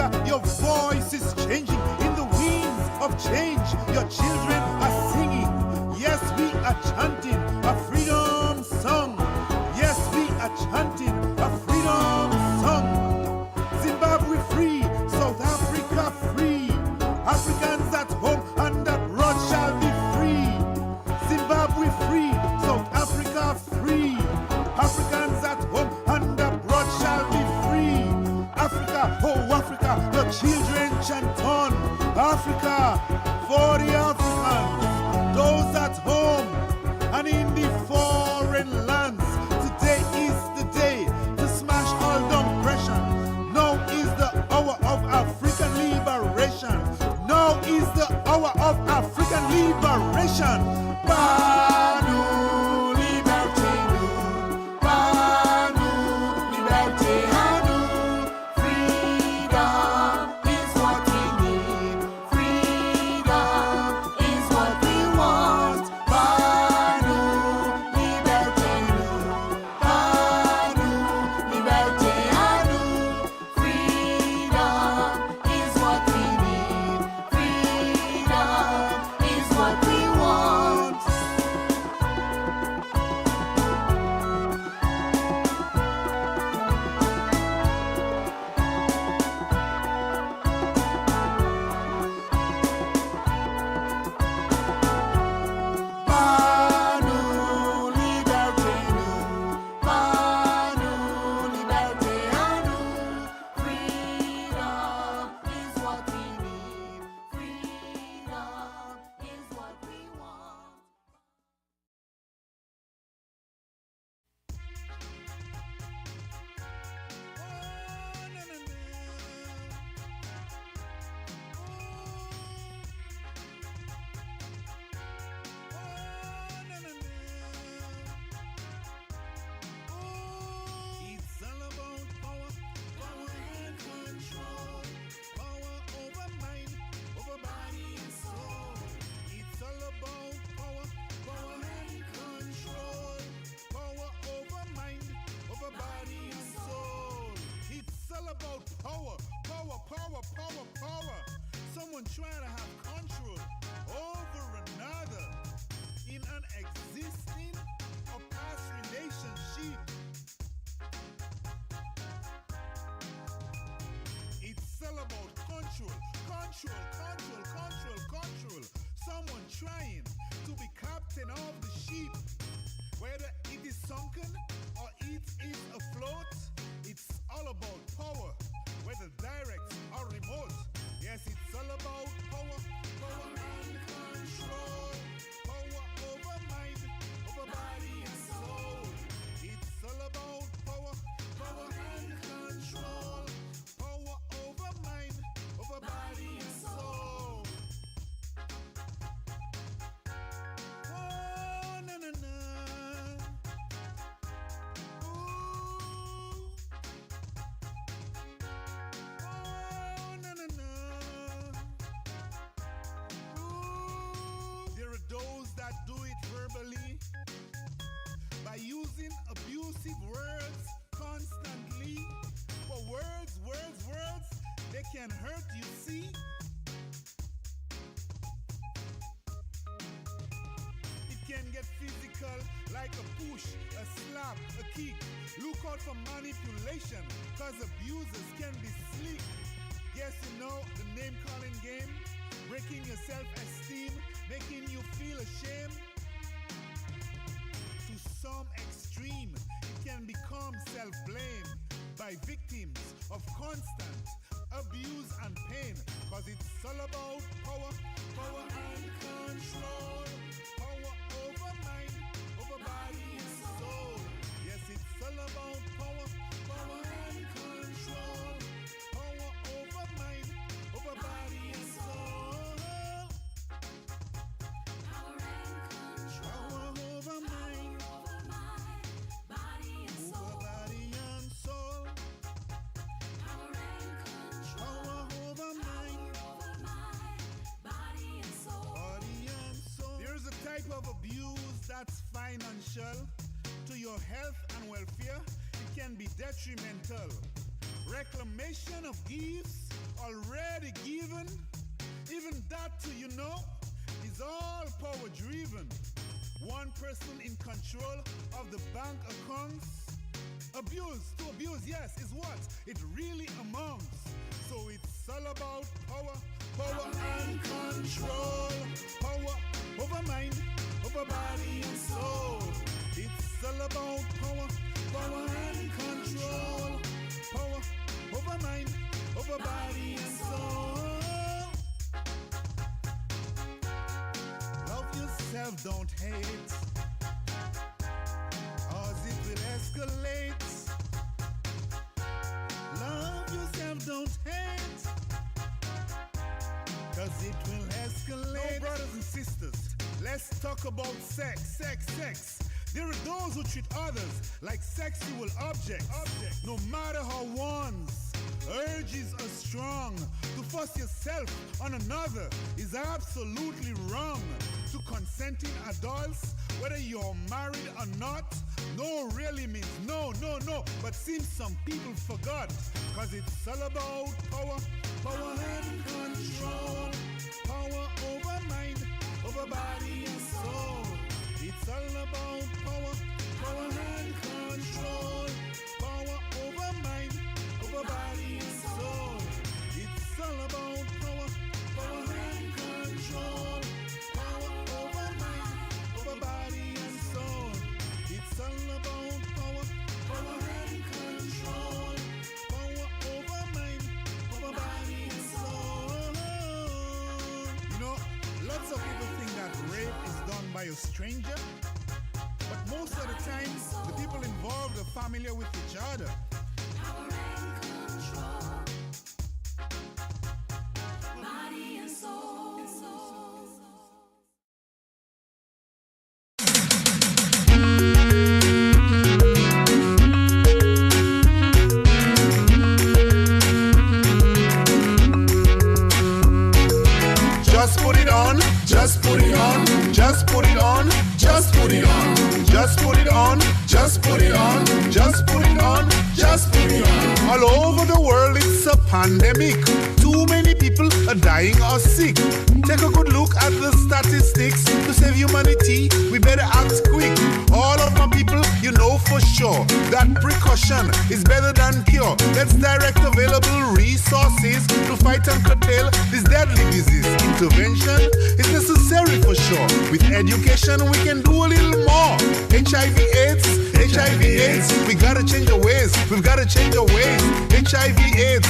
Africa, your voice is changing in the winds of change. Your children are singing. Yes, we are chanting a freedom song. Yes, we are chanting a freedom song. Zimbabwe free, South Africa free. Africans at home and abroad shall be free. Zimbabwe free, South Africa free. Africans at home and abroad shall be free. Africa, oh Africa, your children chant on. Africa, for the Africans, those at home and in the foreign lands. Today is the day to smash all down pressure. Now is the hour of African liberation. Now is the hour of African liberation. Banu liberté nous. Banu liberté à nous. Freedom is what we need. Freedom is what we want. Banu liberté nous. Banu liberté à nous. Freedom is what we need. Freedom is what we want. Banu liberté nous. Banu liberté à nous. Freedom is what we need. Freedom is what we want. It's all about power, power and control, power over mind, over body and soul. It's all about power, power and control, power over mind, over body and soul. It's all about power, power, power, power, power. Someone trying to have control over another in an existing or past relationship. It's all about control, control, control, control, control. Someone trying to be captain of the ship. Whether it is sunken or it is afloat, it's all about power, whether direct or remote. Yes, it's all about power, power and control, power over mind, over body and soul. It's all about power, power and control, power over mind, over body and soul. Oh, na na na. Ooh. Oh, na na na. Ooh. There are those that do it verbally by using abusive words constantly. But words, they can hurt, you see. It can get physical, like a push, a slap, a kick. Look out for manipulation, cause abusers can be slick. Yes, you know, the name-calling game, breaking your self-esteem, making you feel ashamed. To some extreme, it can become self-blame by victims of constant abuse and pain. Cause it's all about power, power and control, power over mind, over body and soul. Yes, it's all about power, power and control, power over mind, over body and soul. Power and control. Power over mind, Over mind, body and over soul. body and soul. Power and control. Power over mind, Over mind, body and soul. body and soul. There's a type of abuse that's financial. To your health and welfare, it can be detrimental. Reclamation of gifts already given, even that too, is all power driven. One person in control of the bank accounts. Abuse to abuse, yes, is what it really amounts. So it's all about power, power and control. Power over mind, over body and soul. It's all about power, power and control. Power over mind, over body and soul. Love yourself, don't hate, cause it will escalate. Love yourself, don't hate, cause it will escalate. No, brothers and sisters, let's talk about sex. There are those who treat others like sexual objects. No matter how one's urges are strong, to force yourself on another is absolutely wrong. To consenting adults, whether you're married or not, no really means no. But seems some people forgot, cause it's all about power, power and control. Power over mind, over body and soul. It's all about power, power and control. Power over mind, over body and soul. It's all about power, power and control. Power over mind, over body and soul. It's all about power, power and control. Power over mind, over body and soul. Lots of people think that rape is done by a stranger, but most of the time, the people involved are familiar with each other. Power and control. Body and soul. Just put it on, just put it on, just put it on, just put it on, just put it on, just put it on, just put it on, just put it on. All over the world it's a pandemic. Too many people are dying or sick. Take a good look at the statistics. To save humanity, we better act quick. All of my people, you know for sure that precaution is better than cure. Let's direct available resources to fight and curtail this deadly disease. Intervention is necessary for sure. With education, we can do a little more. HIV AIDS, we gotta change our ways. We've gotta change our ways. HIV AIDS,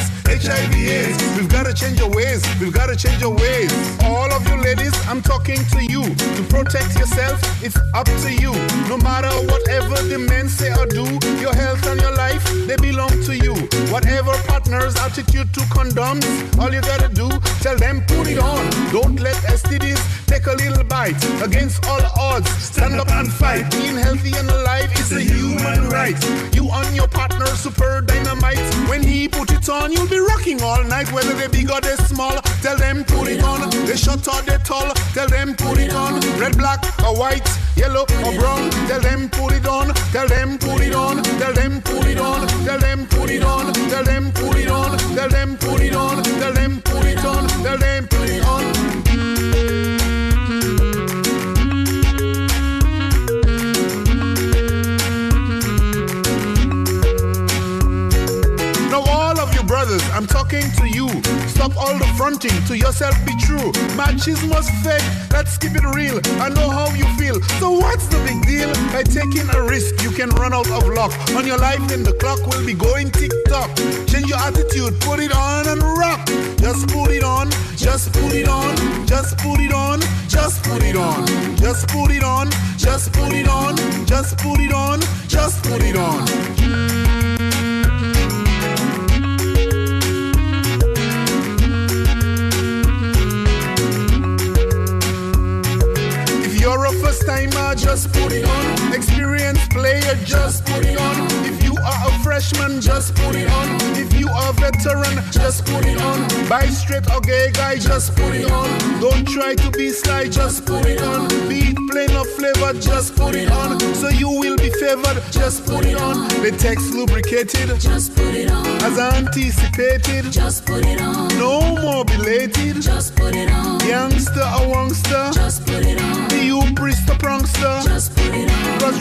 we've gotta change our ways. We've gotta change our ways. All of you ladies, I'm talking to you. To protect yourself, it's up to you. No matter whatever the men say or do, your health and your life, they belong to you. Whatever partner's attitude to condoms, all you gotta do, tell them put it on. Don't let STDs take a little bite. Against all odds, stand up and fight. Being healthy and alive is a human right. You and your partner, super dynamite. When he put it on, you'll be rocking all night. Whether they big or they small, tell them put it on. They short or they tall, tell them put it on. Red, black or white, yellow or brown, tell them put it on. Tell them put it on. Tell them put it on. Tell them put it on. Tell them put it on. Tell them put it on. Tell them put it on. Tell them put it on. Brothers, I'm talking to you. Stop all the fronting, to yourself be true. Machismo's fake, let's keep it real. I know how you feel, so what's the big deal? By taking a risk, you can run out of luck. On your life, then the clock will be going tick-tock. Change your attitude, put it on and rock. Just put it on, just put it on, just put it on, just put it on, just put it on, just put it on, just put it on, just put it on. You're a first timer, just put it on. Experienced player, just put it on. If you are a freshman, just put it on. If you are a veteran, just put it on. Bi, straight or gay guy, just put it on. Don't try to be sly, just put it on. Be it plain or flavor, just put it on. So you will be favored, just put it on. The text lubricated, Just put it on. as anticipated. Just put it on. No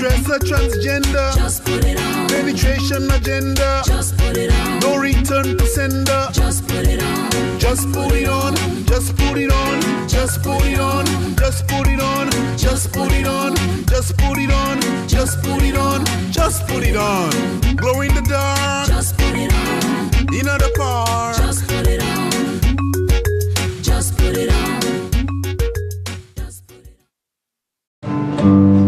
dress a transgender. Just put it on. Penetration agenda. Just put it on. No return to sender. Just put it on. Just put it on. Just put it on. Just put it on. Just put it on. Just put it on. Just put it on. Just put it on. Just put it on. Glow in the dark. Just put it on. In the park. Just put it on. Just put it on. Just put it on.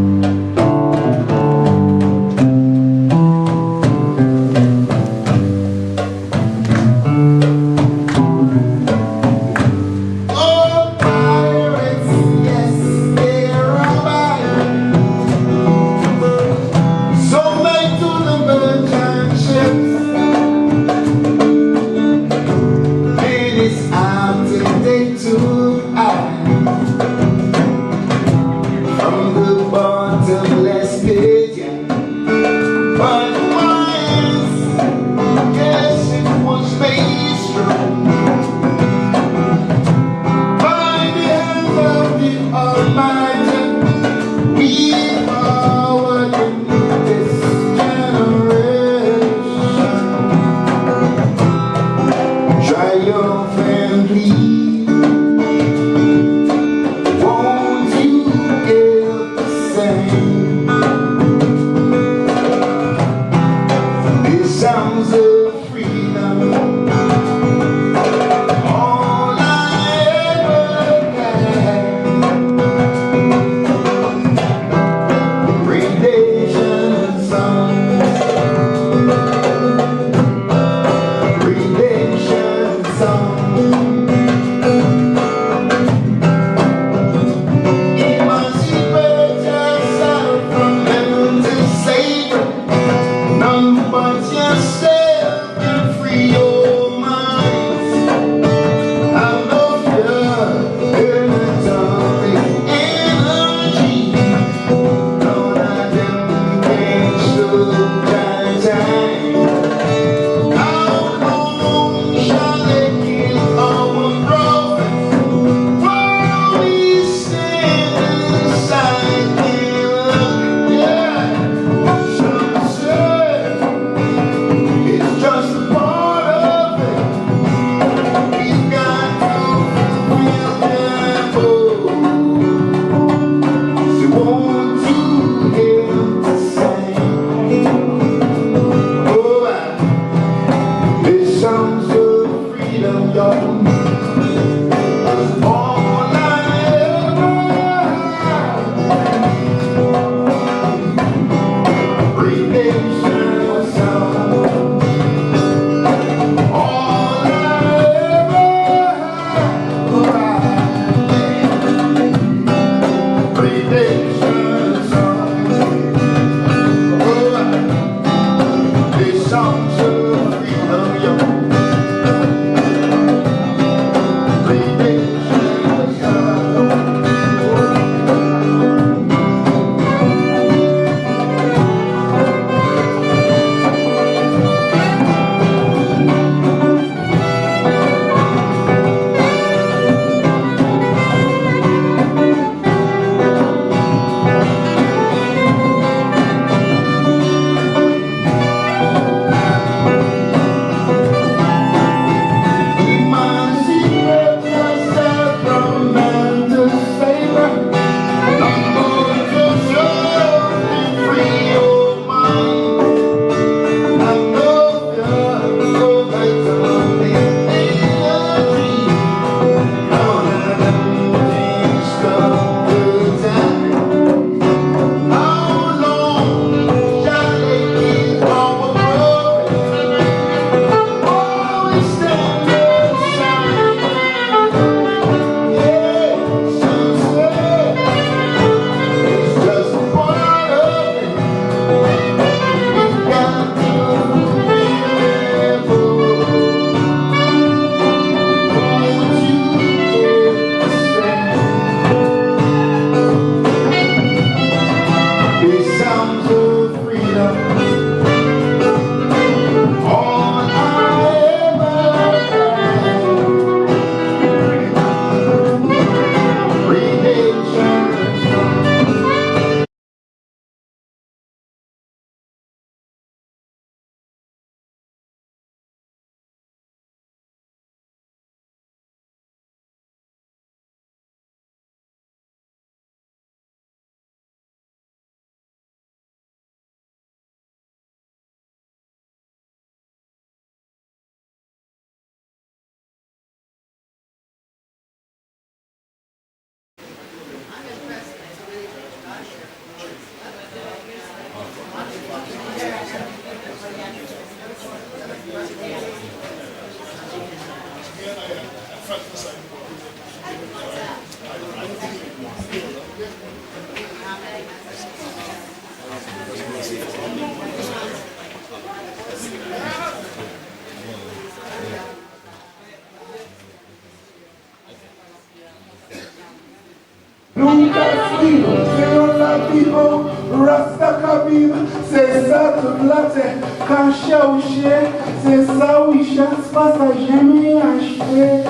Rasta Kabib, c'est ça toute la terre. Caché au chien, c'est ça oui, chasse pas ça jamais acheté.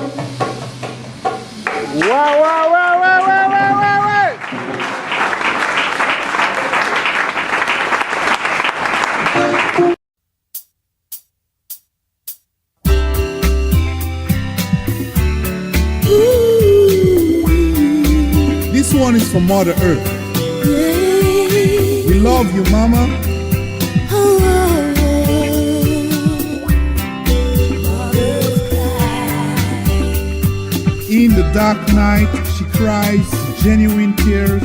This one is for Mother Earth. We love you, Mama. In the dark night, she cries genuine tears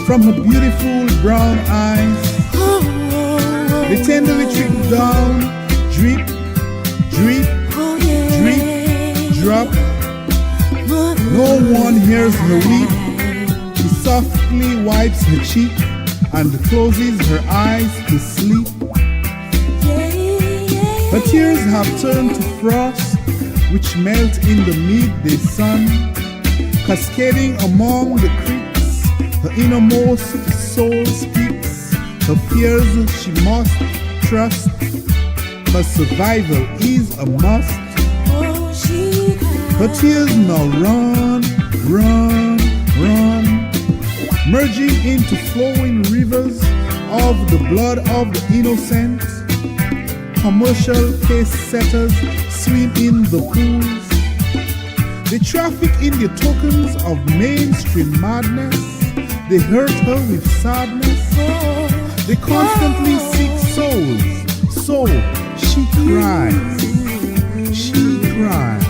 from her beautiful brown eyes. They tenderly trickle down, drip, drip, drip, drop. No one hears her weep. She softly wipes her cheek and closes her eyes to sleep. Her tears have turned to frost, which melt in the midday sun, cascading among the creeks. Her innermost soul speaks. Her fears she must trust. Her survival is a must. Her tears now run, run, run, merging into flowing rivers of the blood of the innocent. Commercial pace setters swim in the pools. They traffic in the tokens of mainstream madness. They hurt her with sadness. They constantly seek souls. So she cries. She cries.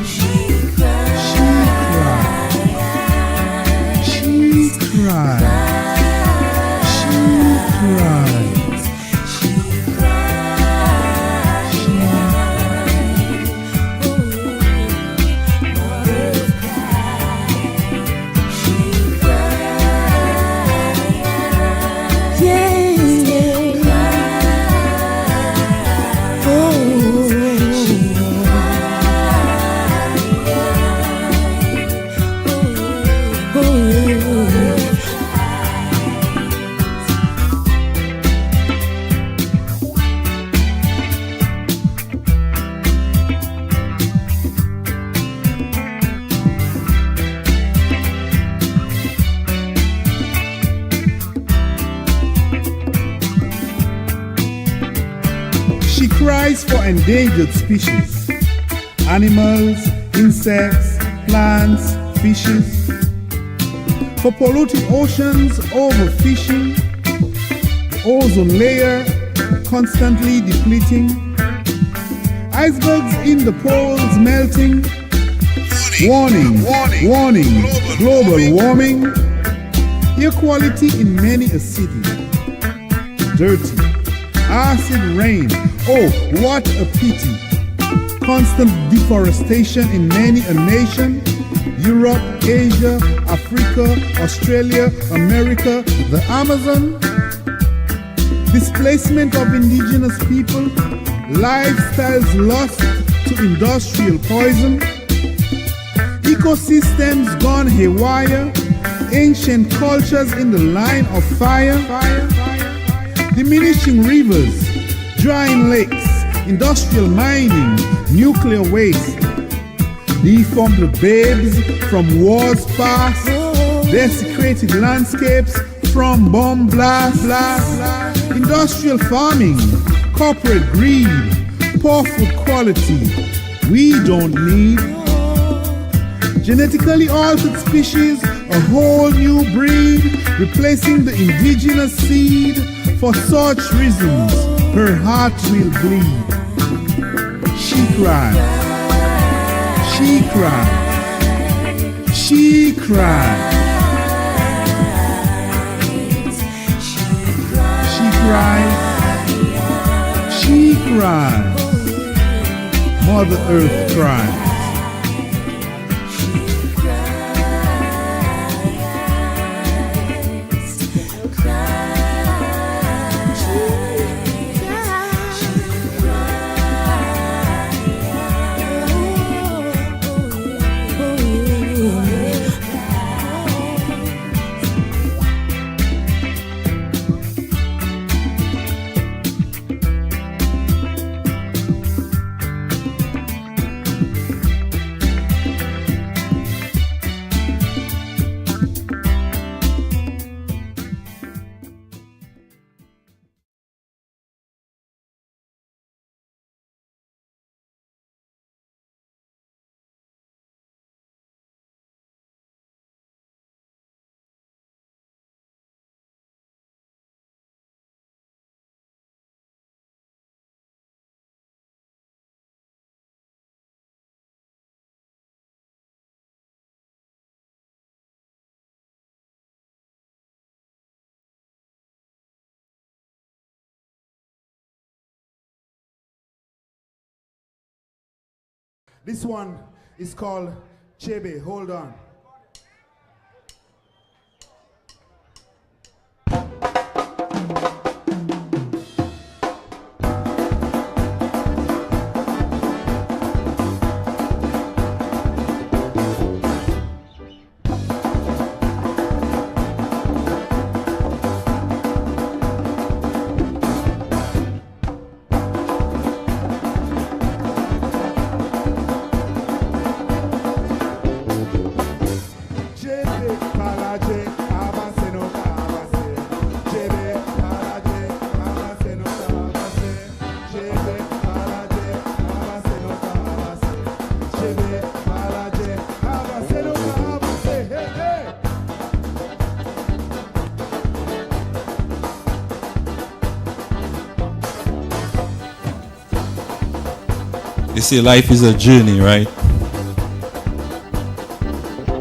She cries for endangered species, animals, insects, plants, fishes, for polluted oceans, overfishing, the ozone layer constantly depleting, icebergs in the poles melting, warning, global warming, air quality in many a city, dirty, acid rain, oh what a pity, constant deforestation in many a nation, Europe, Asia, Africa, Australia, America, the Amazon, displacement of indigenous people, lifestyles lost to industrial poison, ecosystems gone haywire, ancient cultures in the line of fire, diminishing rivers, drying lakes, industrial mining, nuclear waste, deformed babes from wars past, desecrated landscapes from bomb blasts, industrial farming, corporate greed, poor food quality, we don't need. Genetically altered species, a whole new breed, replacing the indigenous seed. For such reasons, her heart will bleed. She cried. She cried. She cried. She cried. She cried. Mother Earth cried. This one is called Chebe. Hold on. You see, life is a journey, right?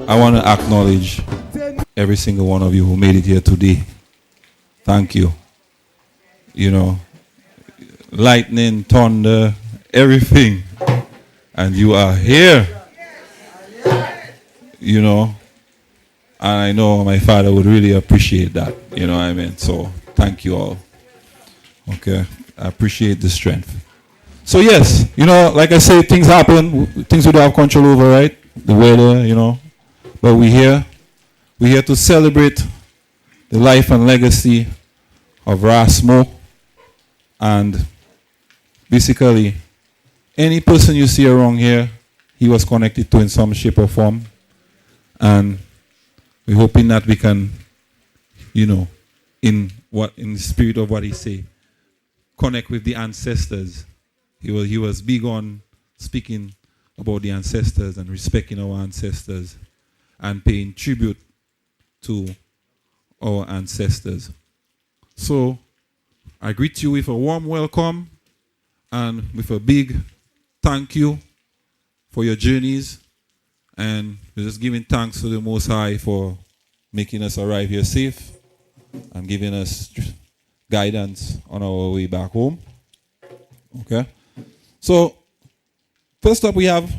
I want to acknowledge every single one of you who made it here today. Thank you. You know, lightning, thunder, everything. And you are here. You know, and I know my father would really appreciate that. You know what I mean? So, thank you all. Okay? I appreciate the strength. So yes, you know, like I say, things happen, things we don't have control over, right? The weather, you know. But we're here to celebrate the life and legacy of Rasmo. And basically, any person you see around here, he was connected to in some shape or form. And we're hoping that we can, you know, in the spirit of what he say, connect with the ancestors. He was big on speaking about the ancestors and respecting our ancestors and paying tribute to our ancestors. So I greet you with a warm welcome and with a big thank you for your journeys. And we're just giving thanks to the Most High for making us arrive here safe and giving us guidance on our way back home. Okay? So, first up we have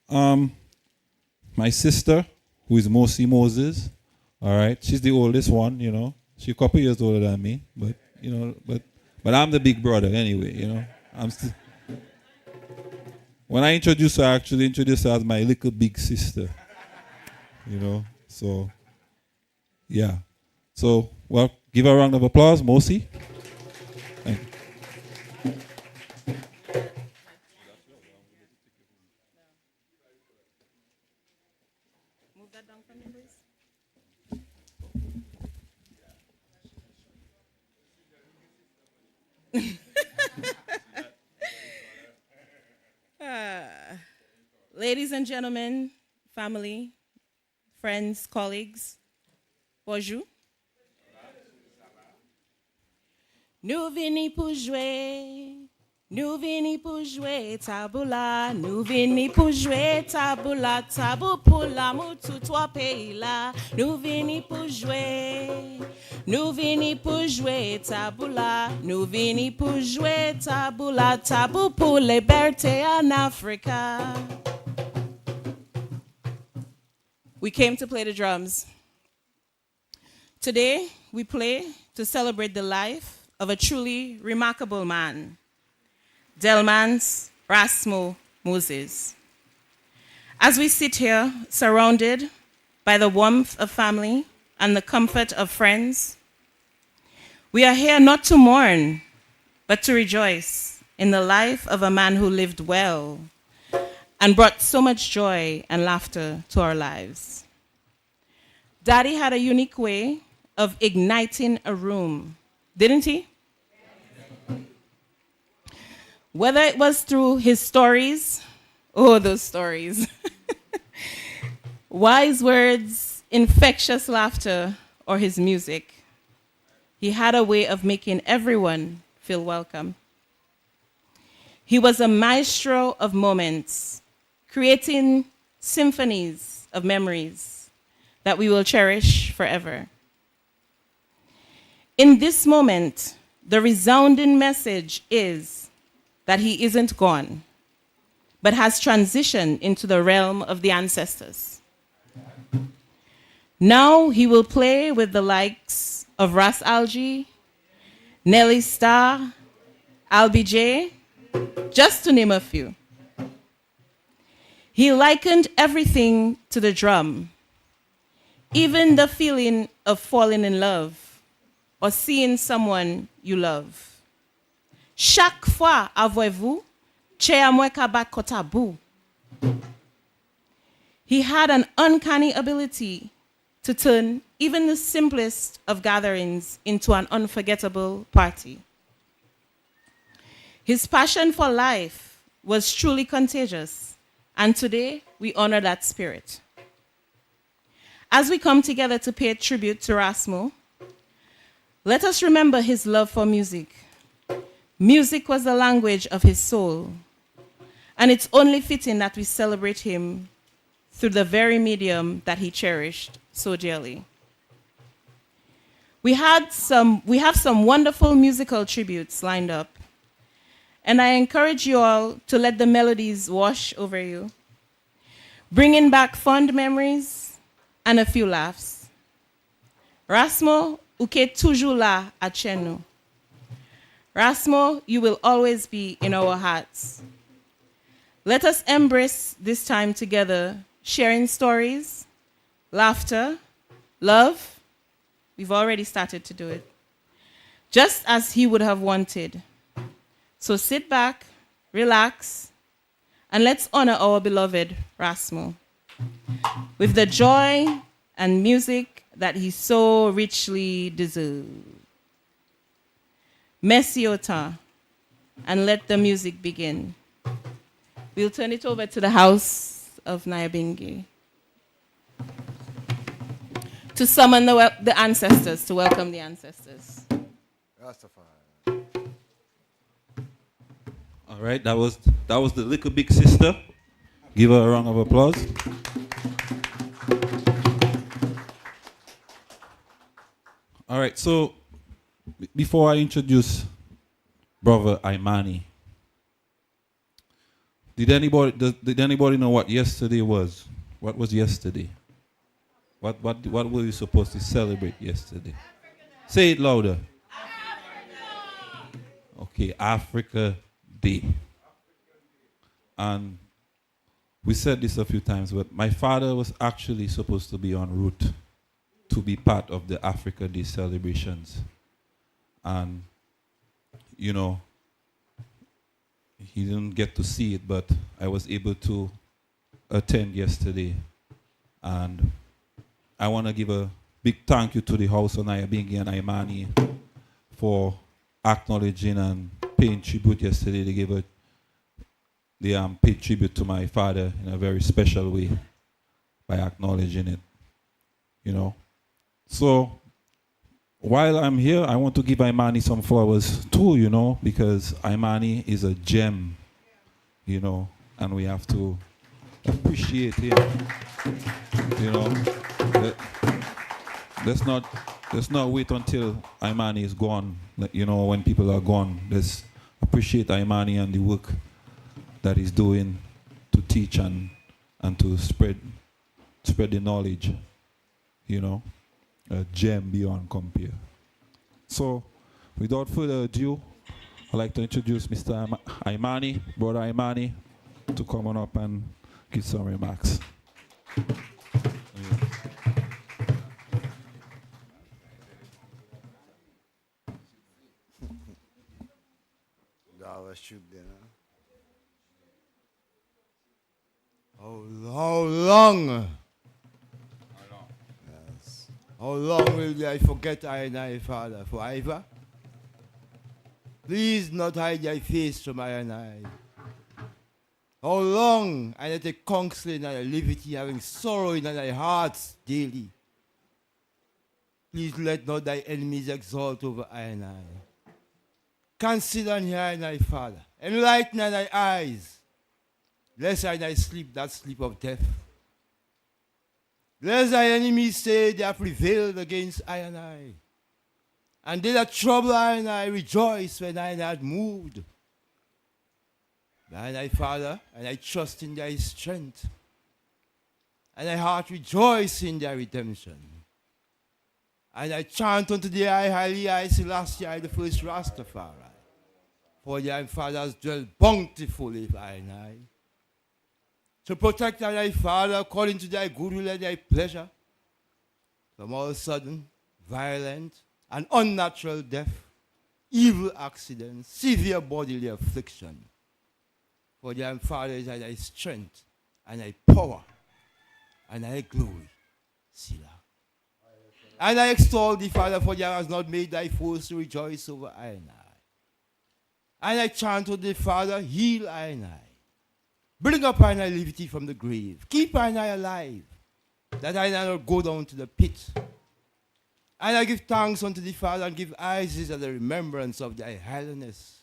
my sister, who is Mosi Moses. All right, she's the oldest one, you know. She's a couple years older than me, but you know, but I'm the big brother anyway, you know. When I introduce her, I actually introduce her as my little big sister. You know, so yeah. So, well, give her a round of applause, Mosi. Thank you. Ladies and gentlemen, family, friends, colleagues, bonjour. Nous venons pour jouer taboula, nous venons pour jouer taboula, tabou pour l'amour tout trois pays là. Nous venons pour jouer taboula, nous venons pour jouer taboula, tabou pour liberté en Africa. We came to play the drums. Today, we play to celebrate the life of a truly remarkable man, Delmance Rasmo Moses. As we sit here, surrounded by the warmth of family and the comfort of friends, we are here not to mourn, but to rejoice in the life of a man who lived well and brought so much joy and laughter to our lives. Daddy had a unique way of igniting a room, didn't he? Whether it was through his stories, oh, those stories, wise words, infectious laughter, or his music, he had a way of making everyone feel welcome. He was a maestro of moments, creating symphonies of memories that we will cherish forever. In this moment, the resounding message is that he isn't gone, but has transitioned into the realm of the ancestors. Now he will play with the likes of Ras Algie, Nelly Star, Albie J, just to name a few. He likened everything to the drum, even the feeling of falling in love or seeing someone you love. Chaque fois avez-vous, che amwe kabat kotabu. He had an uncanny ability to turn even the simplest of gatherings into an unforgettable party. His passion for life was truly contagious, and today we honor that spirit. As we come together to pay tribute to Rasmo, let us remember his love for music. Music was the language of his soul, and it's only fitting that we celebrate him through the very medium that he cherished so dearly. We have some wonderful musical tributes lined up, and I encourage you all to let the melodies wash over you, bringing back fond memories and a few laughs. Rasmo, uke toujours là à chez nous. Rasmo, you will always be in our hearts. Let us embrace this time together, sharing stories, laughter, love. We've already started to do it, just as he would have wanted. So sit back, relax, and let's honor our beloved Rasmo with the joy and music that he so richly deserves. Merci autant, and let the music begin. We'll turn it over to the House of Nyabingi to summon the ancestors, to welcome the ancestors. Rastafari. All right, that was the little big sister. Give her a round of applause. All right, so before I introduce Brother Imani, did anybody know what yesterday was? What was yesterday? What were you supposed to celebrate yesterday? Say it louder. Okay, Africa Day. And we said this a few times, but my father was actually supposed to be en route to be part of the Africa Day celebrations. And, you know, he didn't get to see it, but I was able to attend yesterday. And I want to give a big thank you to the House of Nyabingi and Imani for acknowledging and paying tribute yesterday. They paid tribute to my father in a very special way by acknowledging it, you know. So while I'm here, I want to give Imani some flowers too, you know, because Imani is a gem, you know, and we have to appreciate him, you know. Let's not wait until Imani is gone, you know, when people are gone. Let's appreciate Imani and the work that he's doing to teach and to spread the knowledge, you know, a gem beyond compare. So, without further ado, I'd like to introduce Mr. Imani, Brother Imani, to come on up and give some remarks. How long? Yes. How long will I forget I and I, Father? Forever? Please not hide thy face from I and I. How long I let a counseling and a liberty having sorrow in thy hearts daily? Please let not thy enemies exalt over I and I. Consider and hear I and I, Father. Enlighten thy eyes, lest I and I sleep that sleep of death. Lest thy enemies say they have prevailed against I and I. And they that trouble I and I rejoice when I and I had moved. And I, Father, and I trust in thy strength. And thy heart rejoice in thy redemption. And I chant unto thee, I highly, I Selassie, I the first Rastafari. For thy Father has dwelt bountifully with I and I. To protect thy Father according to thy good will and thy pleasure from all sudden, violent, and unnatural death, evil accidents, severe bodily affliction. For thy Father is thy strength, and thy power, and thy glory. Selah. And I extol thee, Father, for thou hast not made thy foes to rejoice over I and I. And I chant to thee, Father, heal I and I. Bring up I and I liberty from the grave. Keep I and I alive, that I not go down to the pit. And I give thanks unto thee, Father, and give eyes at the remembrance of thy holiness.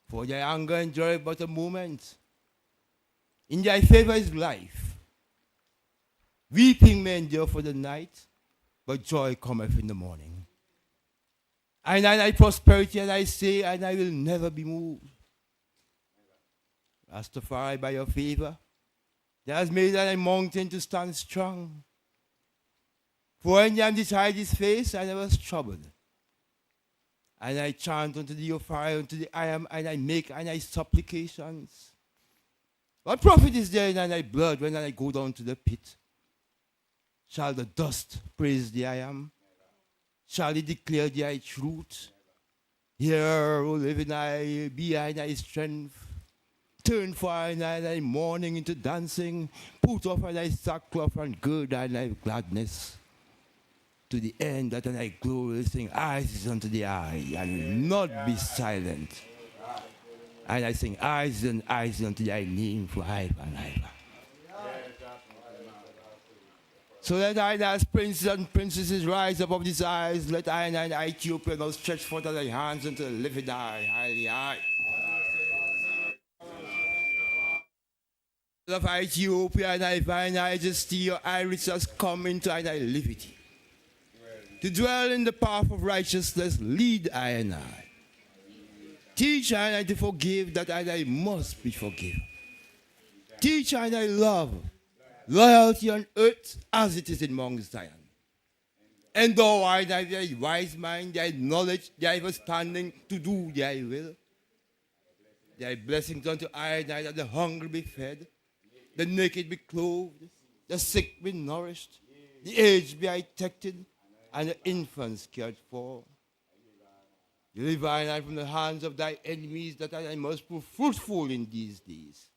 For thy anger endureth but a moment. In thy favor is life. Weeping may endure for the night, but joy cometh in the morning. And I prosperity, and I say, and I will never be moved. Rastafari, by your favor, thou hast made thy mountain to stand strong. For when thou didst hide his face, I was troubled. And I chant unto thee, O fire, unto thee I am, and I make and I supplications. What profit is there in thy blood when I go down to the pit? Shall the dust praise thee I am? Shall it declare thy truth? Here, O living I, be I thy strength. Turn for I thy mourning into dancing. Put off thy sackcloth and gird thy gladness. To the end that thy glory sing, eyes is unto the eye, and will not be silent. And I sing, eyes and eyes unto thy name for ever and ever. So let I as princes and princesses rise above these eyes. Let I and Ethiopia now stretch forth thy hands unto the living eye, highly eye. Of Ethiopia and thy fine majesty, your iris has come into thy liberty. To dwell in the path of righteousness, lead I and I. Teach I and I to forgive that I must be forgiven. Teach I and I love, loyalty on earth as it is in Mount Zion. Endow I and I thy wise mind, thy knowledge, thy understanding to do thy will. Thy blessings unto I and I that the hungry be fed, the naked be clothed, the sick be nourished, the aged be protected, and the infants cared for. Deliver I from the hands of thy enemies, that I must prove fruitful in these days.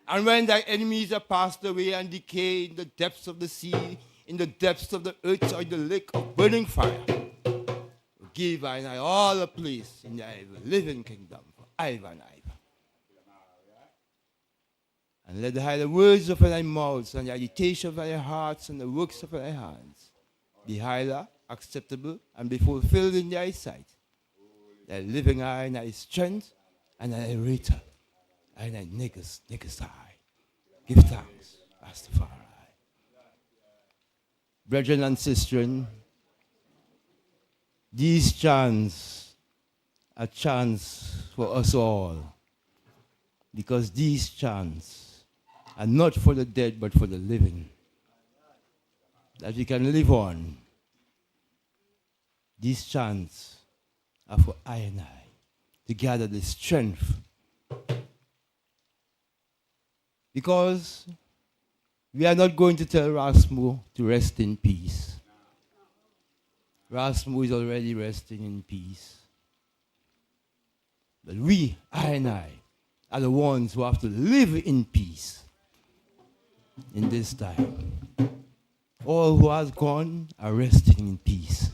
And when thy enemies are passed away and decay in the depths of the sea, in the depths of the earth, or in the lake of burning fire, give I all a place in thy living kingdom for ever and ever. And let the words of thy mouths and the agitation of thy hearts and the works of thy hands be highly acceptable and be fulfilled in thy sight. Thy living eye and thy strength and thy rater and thy niggas eye. Give thanks, Rastafari. Brethren and sisters, these chants are chants for us all, because these chants are not for the dead but for the living, that we can live on. These chants are for I and I, to gather the strength. Because we are not going to tell Rasmo to rest in peace. Rasmo is already resting in peace. But we, I and I, are the ones who have to live in peace in this time. All who has gone are resting in peace.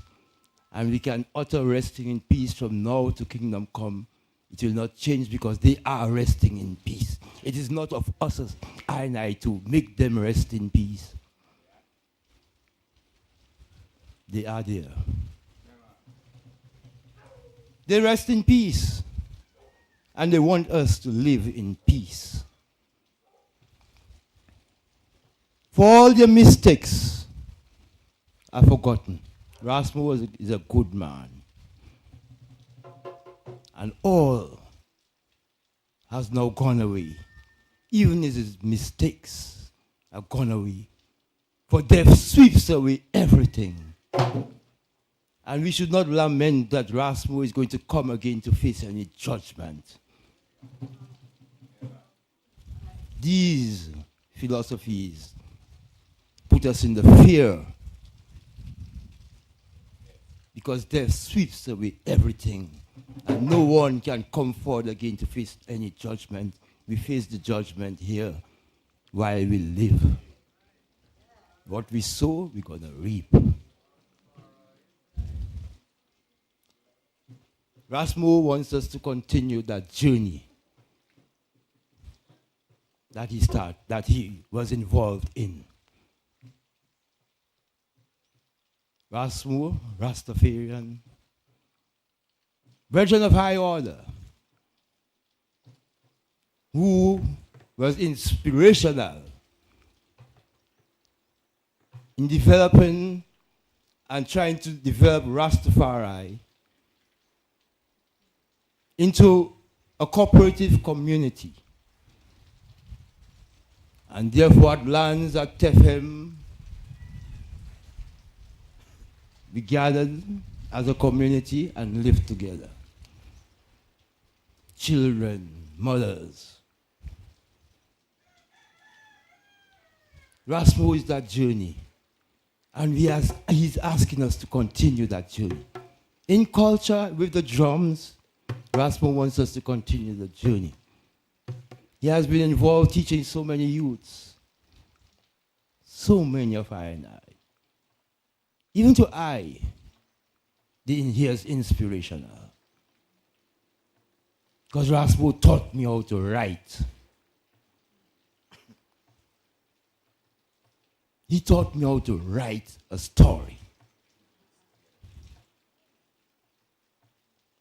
And we can utter resting in peace from now to kingdom come. It will not change because they are resting in peace. It is not of us, I and I, to make them rest in peace. They are there. They rest in peace. And they want us to live in peace. For all their mistakes are forgotten. Rasmo is a good man. And all has now gone away. Even his mistakes have gone away. For death sweeps away everything. And we should not lament that Rasmo is going to come again to face any judgment. These philosophies put us in the fear, because death sweeps away everything, and no one can come forward again to face any judgment. We face the judgment here while we live. What we sow, we're going to reap. Rasmo wants us to continue that journey that he was involved in. Rasmo, Rastafarian, Virgin of High Order, who was inspirational in developing and trying to develop Rastafari into a cooperative community. And therefore at lands at Tefhem, we gathered as a community and lived together. Children, mothers. Rasmo is that journey. And he's asking us to continue that journey. In culture, with the drums, Rasmo wants us to continue the journey. He has been involved teaching so many youths. So many of I and I. Even to I, he is inspirational. Because Rasmo taught me how to write. He taught me how to write a story.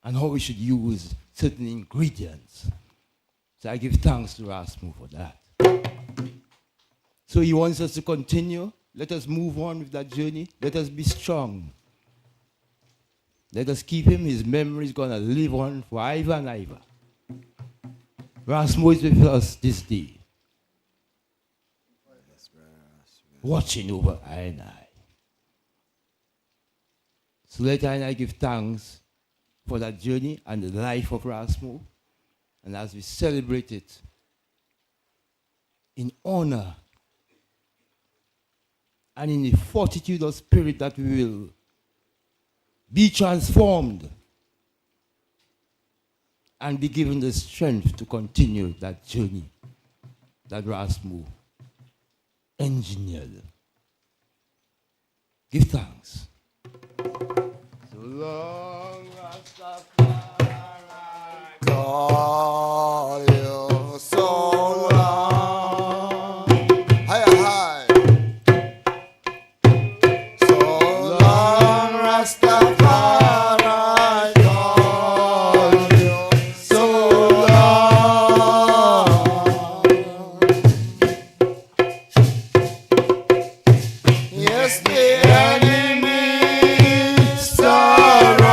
And how we should use certain ingredients. So I give thanks to Rasmo for that. So he wants us to continue. Let us move on with that journey. Let us be strong. Let us keep him. His memory is going to live on forever and ever. Rasmo is with us this day. Watching over I and I. So let I and I give thanks for that journey and the life of Rasmo. And as we celebrate it in honor and in the fortitude of spirit that we will be transformed and be given the strength to continue that journey that Rasmo engineered. Give thanks. So long, Rastafari. Call you so long. Hi. So long, Rastafari. Call you so long. Yes, the enemy sorrow.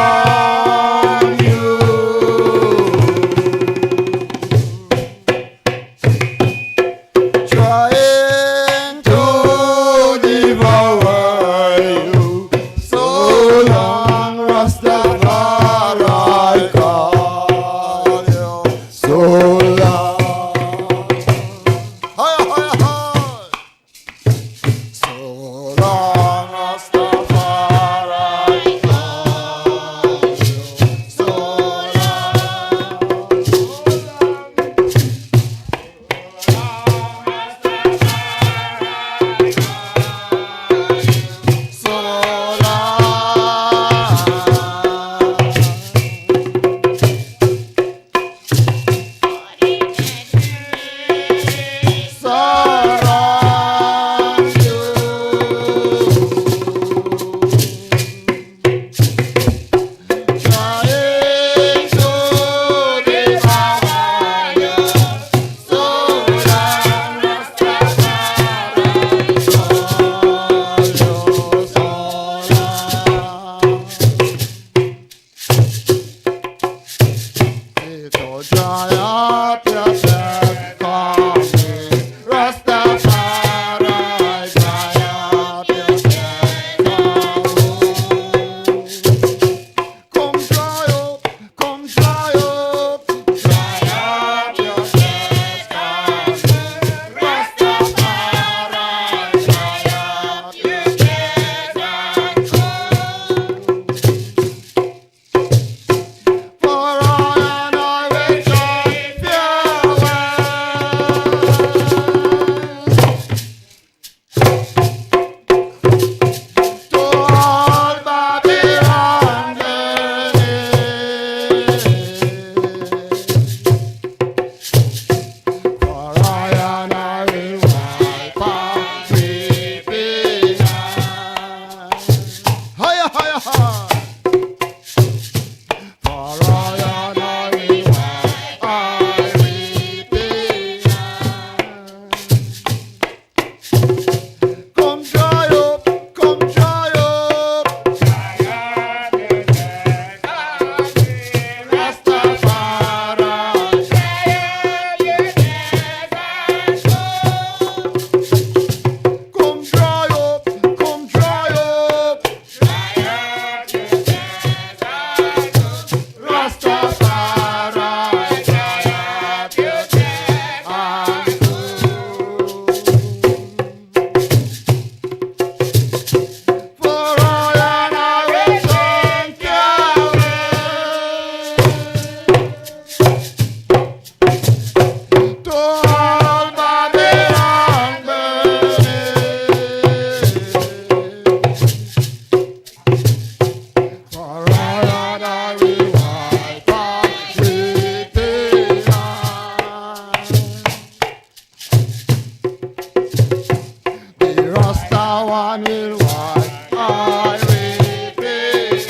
and will wash away pain.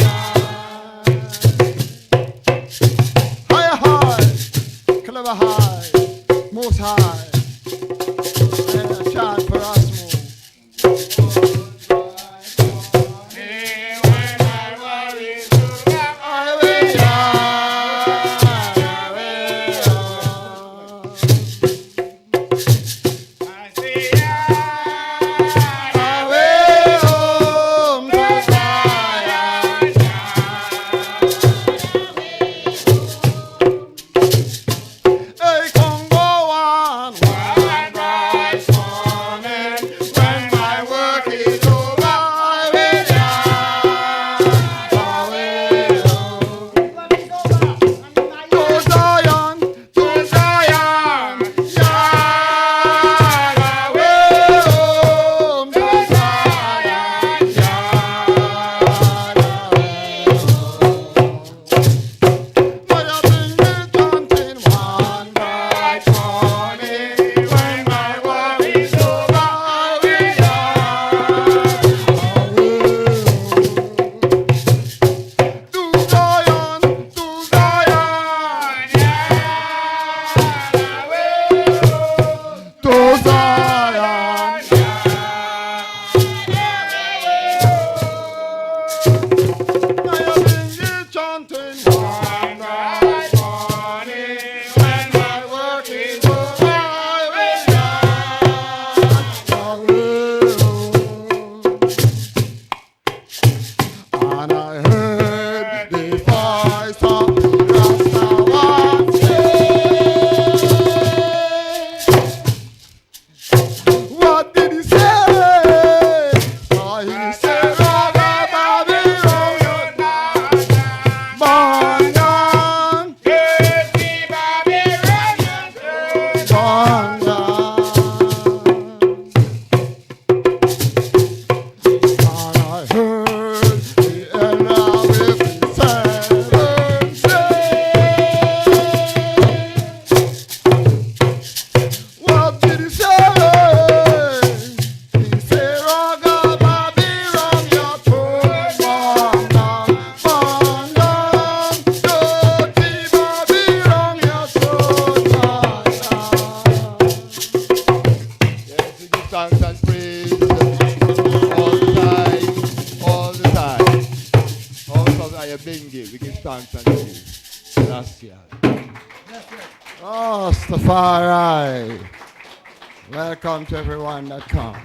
High, high, clever high, most high. And a chant for Rasmo. Rastafari. Welcome to everyone that come.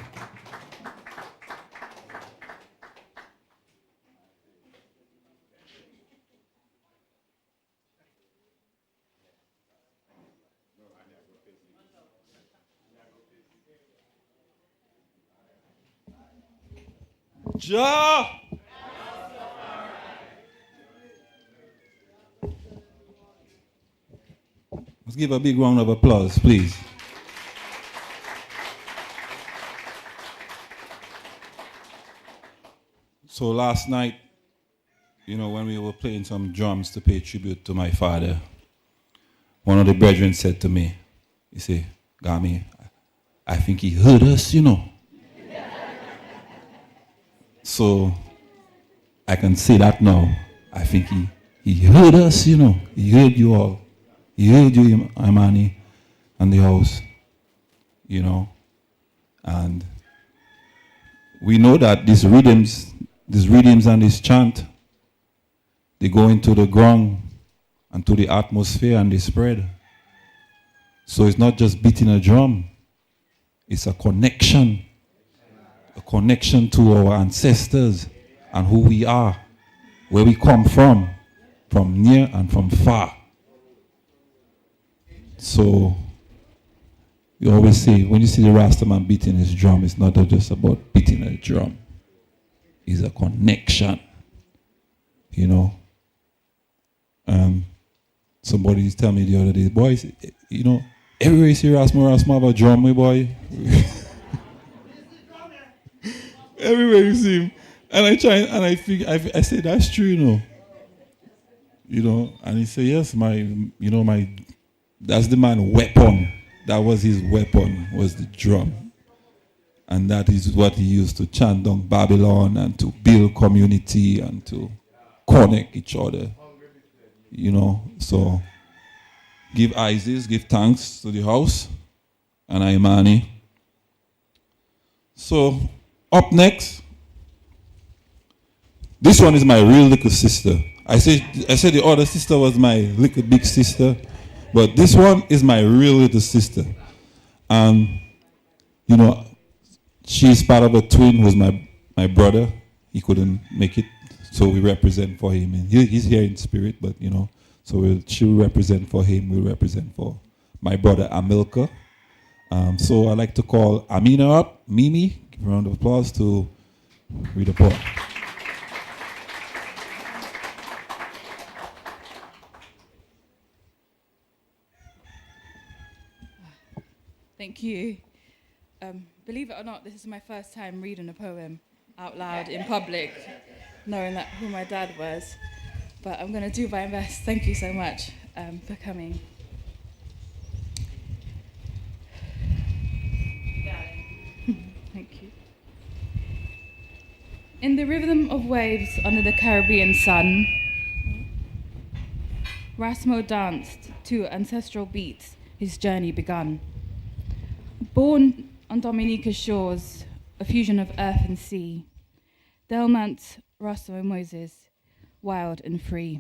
Ja! Let's give a big round of applause, please. So last night, when we were playing some drums to pay tribute to my father, one of the brethren said to me, he said, Gami, I think he heard us, So I can say that now. I think he heard us, He heard you all. He heard you, Imani, and the house, And we know that these rhythms and this chant, they go into the ground and to the atmosphere and they spread. So it's not just beating a drum. It's a connection to our ancestors and who we are, where we come from near and from far. So you always say, when you see the Rastaman beating his drum, it's not just about beating a drum. It's a connection, Somebody tell me the other day, boys, everywhere you see Rasmo have a drum, boy. Everywhere you see him. And I try and I think I say that's true, and he said, yes, that's the man's weapon. That was his weapon, was the drum. And that is what he used to chant down Babylon and to build community and to connect each other. You know, so give Isis, give thanks to the house and Imani. So up next, this one is my real little sister. I said the other sister was my little big sister, but this one is my real little sister. You know, she's part of a twin who's my brother. He couldn't make it, so we represent for him. And he's here in spirit, but you know, so she'll represent for him. We'll represent for my brother Amilka. So I'd like to call Amina up, Mimi. Give a round of applause to read the poem. Thank you. Believe it or not, this is my first time reading a poem out loud in public, knowing that who my dad was. But I'm going to do my best. Thank you so much for coming. Thank you. In the rhythm of waves under the Caribbean sun, Rasmo danced to ancestral beats, his journey begun. Born on Dominica's shores, a fusion of earth and sea, Delmance Ras Moses, wild and free.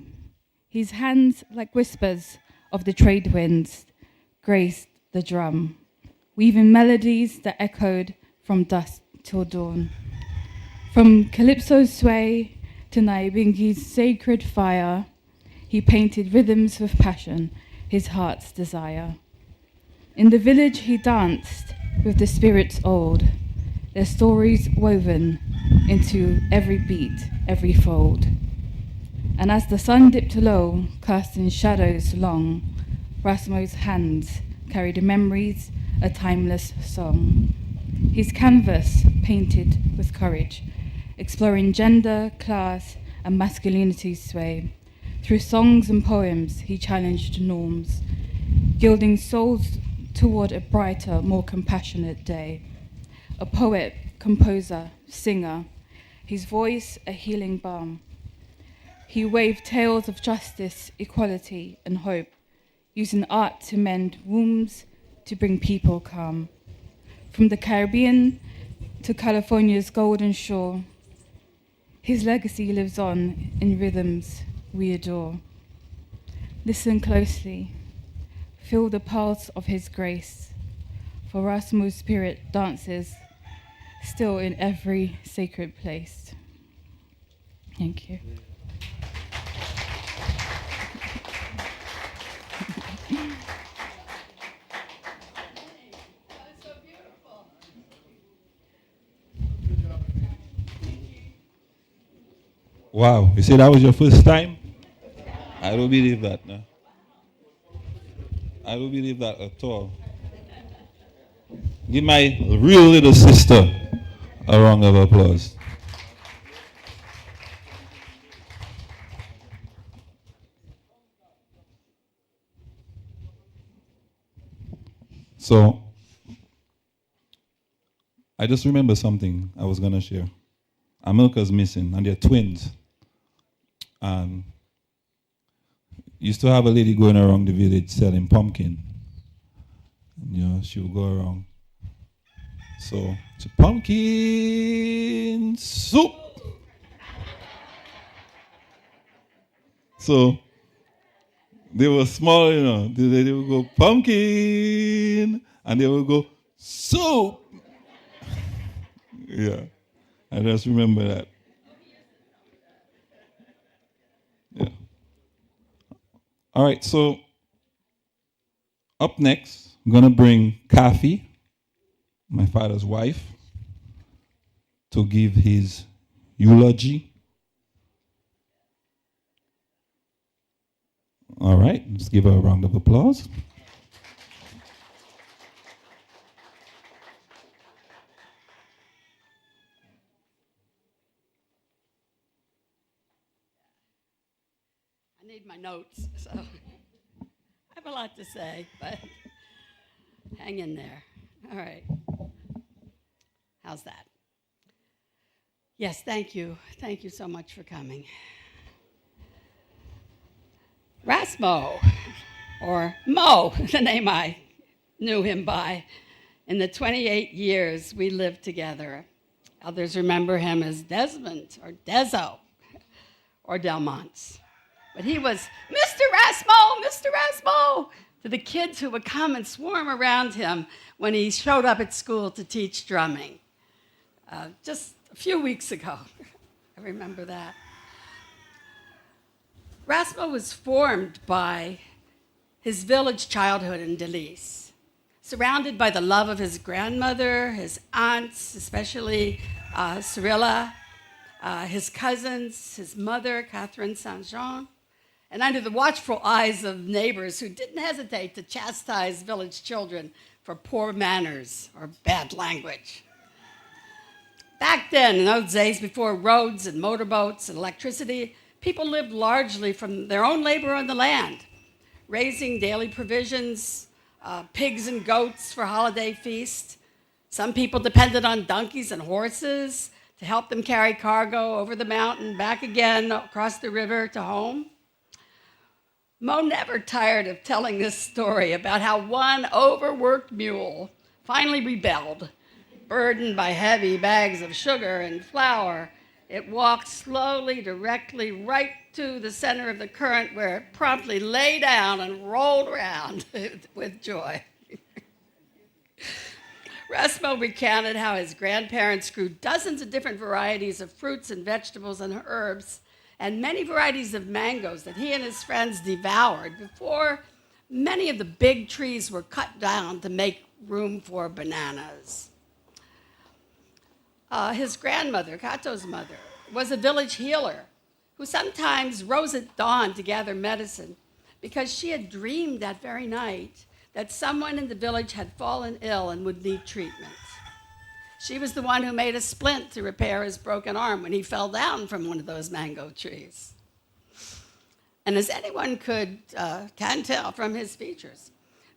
His hands, like whispers of the trade winds, graced the drum, weaving melodies that echoed from dusk till dawn. From Calypso's sway to Naibingi's sacred fire, he painted rhythms with passion, his heart's desire. In the village he danced with the spirits old, their stories woven into every beat, every fold. And as the sun dipped low, casting shadows long, Rasmo's hands carried memories, a timeless song. His canvas painted with courage, exploring gender, class, and masculinity's sway. Through songs and poems, he challenged norms, gilding souls toward a brighter, more compassionate day. A poet, composer, singer, his voice a healing balm. He waved tales of justice, equality, and hope, using art to mend wounds, to bring people calm. From the Caribbean to California's golden shore, his legacy lives on in rhythms we adore. Listen closely. Feel the pulse of his grace, for Rasmo's spirit dances still in every sacred place. Thank you. Wow, you say that was your first time? I don't believe that, no. I don't believe that at all. Give my real little sister a round of applause. So, I just remember something I was going to share. Amilka's missing, and they're twins. Used to have a lady going around the village selling pumpkin. And, you know, she would go around. So, it's a pumpkin soup. So, they were small, you know. They would go pumpkin, and they would go soup. Yeah, I just remember that. Yeah. All right, so up next, I'm going to bring Kathy, my father's wife, to give his eulogy. All right, let's give her a round of applause. I need my notes, so I have a lot to say, but hang in there. All right. How's that? Yes, thank you. Thank you so much for coming. Rasmo, or Mo, the name I knew him by. In the 28 years we lived together, others remember him as Desmond or Dezo or Delmance. But he was Mr. Rasmo, Mr. Rasmo, to the kids who would come and swarm around him when he showed up at school to teach drumming. Just a few weeks ago, I remember that. Rasmo was formed by his village childhood in Delise, surrounded by the love of his grandmother, his aunts, especially Cyrilla, his cousins, his mother, Catherine Saint-Jean, and under the watchful eyes of neighbors who didn't hesitate to chastise village children for poor manners or bad language. Back then, in those days before roads and motorboats and electricity, people lived largely from their own labor on the land, raising daily provisions, pigs and goats for holiday feast. Some people depended on donkeys and horses to help them carry cargo over the mountain, back again, across the river to home. Mo never tired of telling this story about how one overworked mule finally rebelled. Burdened by heavy bags of sugar and flour, it walked slowly, directly right to the center of the current, where it promptly lay down and rolled around with joy. Rasmo recounted how his grandparents grew dozens of different varieties of fruits and vegetables and herbs, and many varieties of mangoes that he and his friends devoured before many of the big trees were cut down to make room for bananas. His grandmother, Kato's mother, was a village healer who sometimes rose at dawn to gather medicine because she had dreamed that very night that someone in the village had fallen ill and would need treatment. She was the one who made a splint to repair his broken arm when he fell down from one of those mango trees. And as anyone can tell from his features,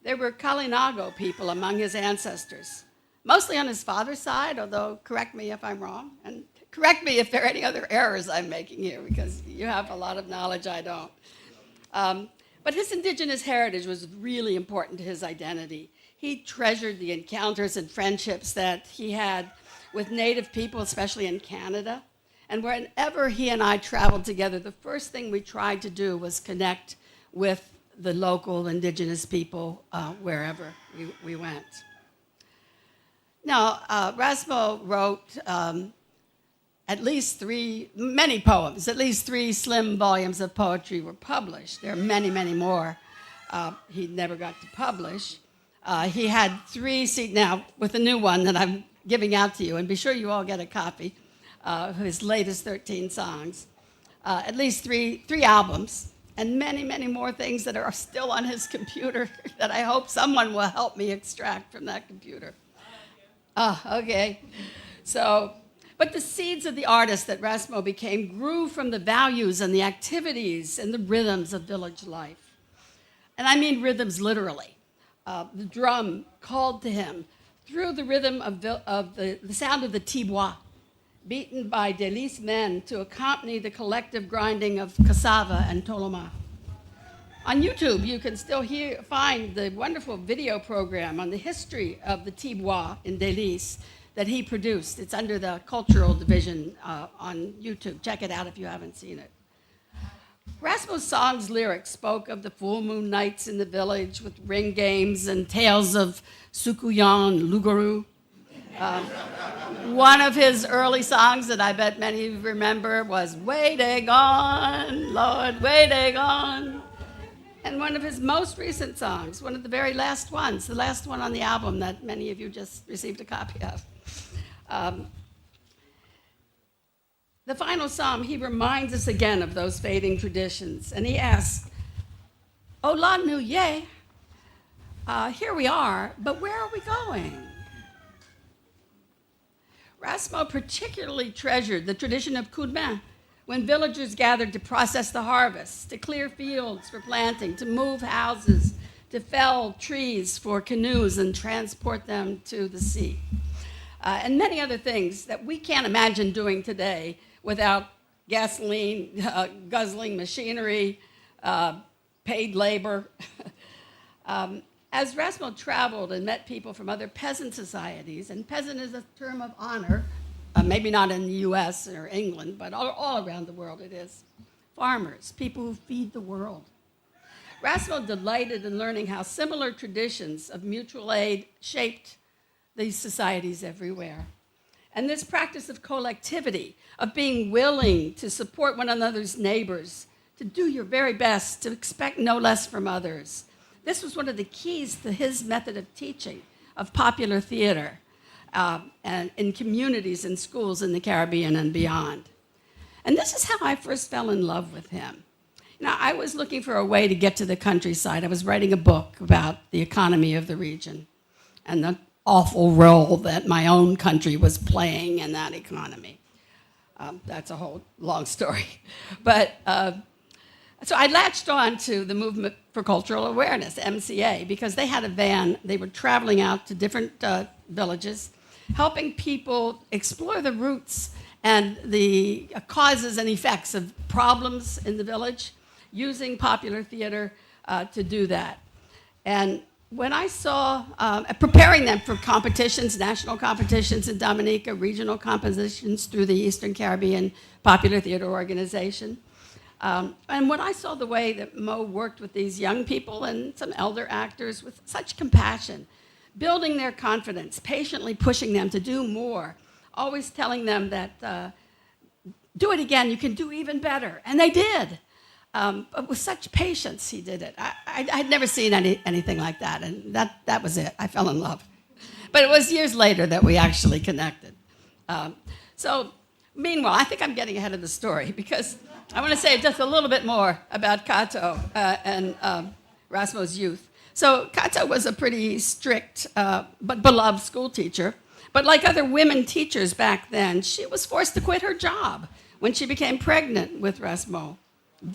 there were Kalinago people among his ancestors, mostly on his father's side, although correct me if I'm wrong, and correct me if there are any other errors I'm making here, because you have a lot of knowledge I don't. But his indigenous heritage was really important to his identity. He treasured the encounters and friendships that he had with Native people, especially in Canada. And whenever he and I traveled together, the first thing we tried to do was connect with the local indigenous people wherever we went. Now, Rasmo wrote many poems. At least 3 slim volumes of poetry were published. There are many, many more he never got to publish. He had 3, now with the new one that I'm giving out to you, and be sure you all get a copy of his latest 13 songs, at least 3 albums, and many, many more things that are still on his computer that I hope someone will help me extract from that computer. Okay. But the seeds of the artist that Rasmo became grew from the values and the activities and the rhythms of village life. And I mean rhythms literally. The drum called to him through the rhythm of the sound of the tibois, beaten by Delise men to accompany the collective grinding of cassava and toloma. On YouTube, you can still find the wonderful video program on the history of the tibois in Delise that he produced. It's under the cultural division on YouTube. Check it out if you haven't seen it. Rasmo's song's lyrics spoke of the full moon nights in the village with ring games and tales of Sukuyan and Luguru. One of his early songs that I bet many of you remember was Waiting On, Lord, Waiting On. And one of his most recent songs, one of the very last ones, the last one on the album that many of you just received a copy of. The final psalm, he reminds us again of those fading traditions. And he asks, Ola nu ye, here we are, but where are we going? Rasmo particularly treasured the tradition of Kudman, when villagers gathered to process the harvest, to clear fields for planting, to move houses, to fell trees for canoes and transport them to the sea. and many other things that we can't imagine doing today without gasoline, guzzling machinery, paid labor. As Rasmo traveled and met people from other peasant societies, and peasant is a term of honor, maybe not in the US or England, but all around the world it is. Farmers, people who feed the world. Rasmo delighted in learning how similar traditions of mutual aid shaped these societies everywhere. And this practice of collectivity, of being willing to support one another's neighbors, to do your very best, to expect no less from others. This was one of the keys to his method of teaching, of popular theater, and in communities and schools in the Caribbean and beyond. And this is how I first fell in love with him. Now, I was looking for a way to get to the countryside. I was writing a book about the economy of the region and the awful role that my own country was playing in that economy. That's a whole long story. But so I latched on to the Movement for Cultural Awareness, MCA, because they had a van. They were traveling out to different villages, helping people explore the roots and the causes and effects of problems in the village, using popular theater to do that. And when I saw, preparing them for competitions, national competitions in Dominica, regional competitions through the Eastern Caribbean Popular Theater Organization, and when I saw the way that Mo worked with these young people and some elder actors with such compassion, building their confidence, patiently pushing them to do more, always telling them that, do it again, you can do even better. And they did. But with such patience, he did it. I'd never seen anything like that, and that was it. I fell in love. But it was years later that we actually connected. So meanwhile, I think I'm getting ahead of the story, because I want to say just a little bit more about Kato and Rasmo's youth. So Kato was a pretty strict but beloved school teacher. But like other women teachers back then, she was forced to quit her job when she became pregnant with Rasmo,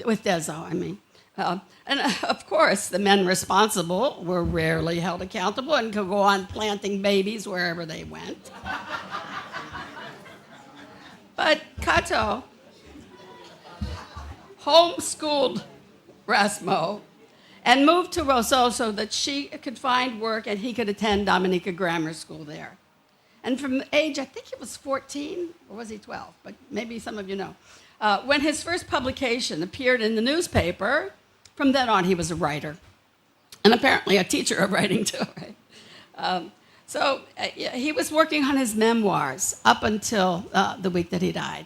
with Dezo, I mean. And of course, the men responsible were rarely held accountable and could go on planting babies wherever they went. But Kato homeschooled Rasmo and moved to Roseau so that she could find work and he could attend Dominica Grammar School there. And from the age, I think he was 14, or was he 12? But maybe some of you know. When his first publication appeared in the newspaper, from then on he was a writer. And apparently a teacher of writing too, right? So he was working on his memoirs up until the week that he died.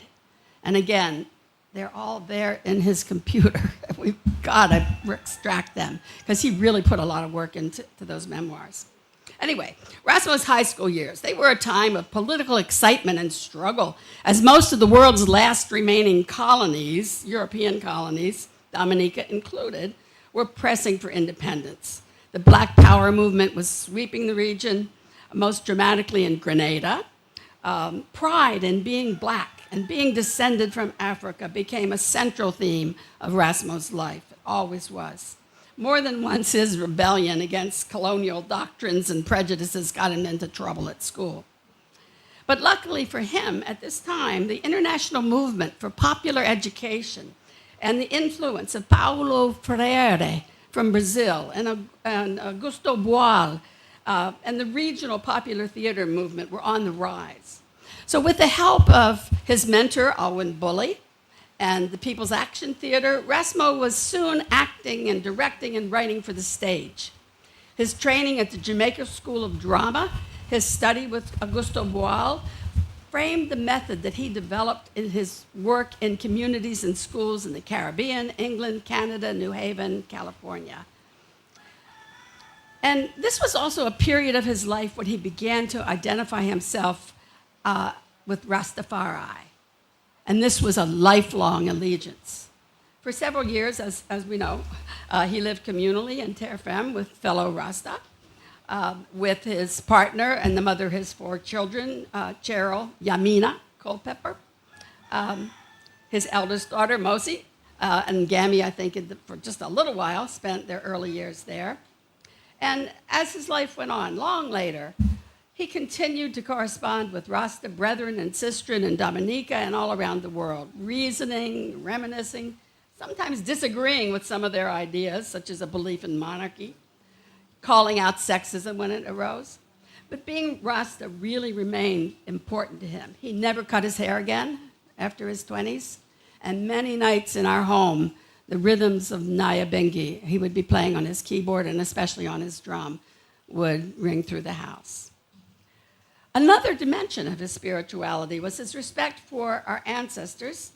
And again, they're all there in his computer. We've got to extract them, because he really put a lot of work into those memoirs. Anyway, Rasmo's high school years, they were a time of political excitement and struggle, as most of the world's last remaining colonies, European colonies, Dominica included, were pressing for independence. The Black Power movement was sweeping the region, most dramatically in Grenada. Pride in being black and being descended from Africa became a central theme of Rasmo's life. It always was. More than once, his rebellion against colonial doctrines and prejudices got him into trouble at school. But luckily for him, at this time, the international movement for popular education and the influence of Paulo Freire from Brazil and Augusto Boal and the regional popular theater movement were on the rise. So with the help of his mentor, Alwyn Bully, and the People's Action Theater, Rasmo was soon acting and directing and writing for the stage. His training at the Jamaica School of Drama, his study with Augusto Boal, framed the method that he developed in his work in communities and schools in the Caribbean, England, Canada, New Haven, California. And this was also a period of his life when he began to identify himself with Rastafari. And this was a lifelong allegiance. For several years, as we know, he lived communally in Terre Femme with fellow Rasta, with his partner and the mother of his 4 children, Cheryl Yamina Culpepper, his eldest daughter, Mosi, and Gammy, I think, for just a little while, spent their early years there. And as his life went on, long later, He continued to correspond with Rasta brethren and sistren in Dominica and all around the world, reasoning, reminiscing, sometimes disagreeing with some of their ideas, such as a belief in monarchy, calling out sexism when it arose. But being Rasta really remained important to him. He never cut his hair again after his 20s, and many nights in our home, the rhythms of Naya Bengi, he would be playing on his keyboard and especially on his drum, would ring through the house. Another dimension of his spirituality was his respect for our ancestors,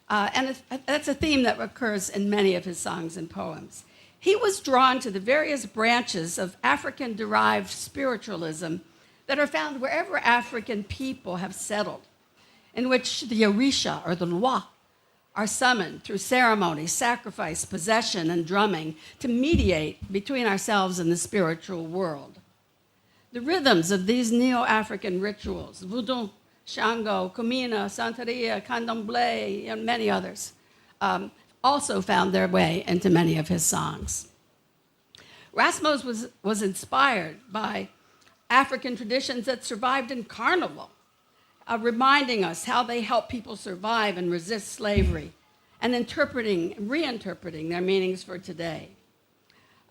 and that's a theme that occurs in many of his songs and poems. He was drawn to the various branches of African-derived spiritualism that are found wherever African people have settled, in which the Orisha or the Lwa are summoned through ceremony, sacrifice, possession, and drumming to mediate between ourselves and the spiritual world. The rhythms of these Neo-African rituals, Voodoo, Shango, Kumina, Santeria, Candomblé, and many others, also found their way into many of his songs. Rasmo was inspired by African traditions that survived in carnival, reminding us how they help people survive and resist slavery, and reinterpreting their meanings for today.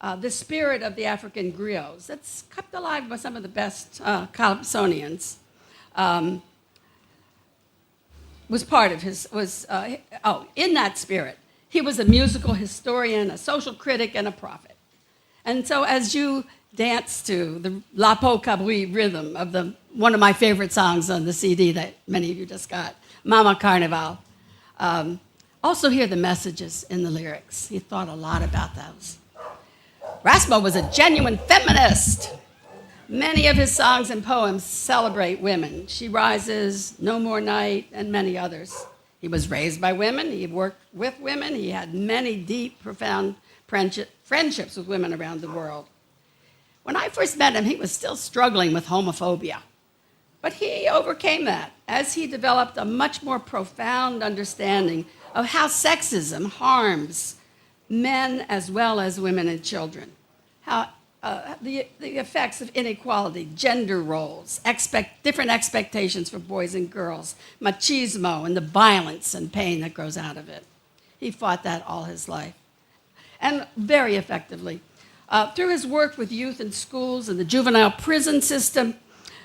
The spirit of the African griots that's kept alive by some of the best Calypsonians was part of in that spirit. He was a musical historian, a social critic, and a prophet. And so as you dance to the Lapo Kabui rhythm of one of my favorite songs on the CD that many of you just got, Mama Carnival, also hear the messages in the lyrics. He thought a lot about those. Rasmo was a genuine feminist. Many of his songs and poems celebrate women. She Rises, No More Night, and many others. He was raised by women. He worked with women. He had many deep, profound friendships with women around the world. When I first met him, he was still struggling with homophobia. But he overcame that as he developed a much more profound understanding of how sexism harms men as well as women and children, how the effects of inequality, gender roles, different expectations for boys and girls, machismo, and the violence and pain that grows out of it. He fought that all his life, and very effectively. Through his work with youth in schools and the juvenile prison system,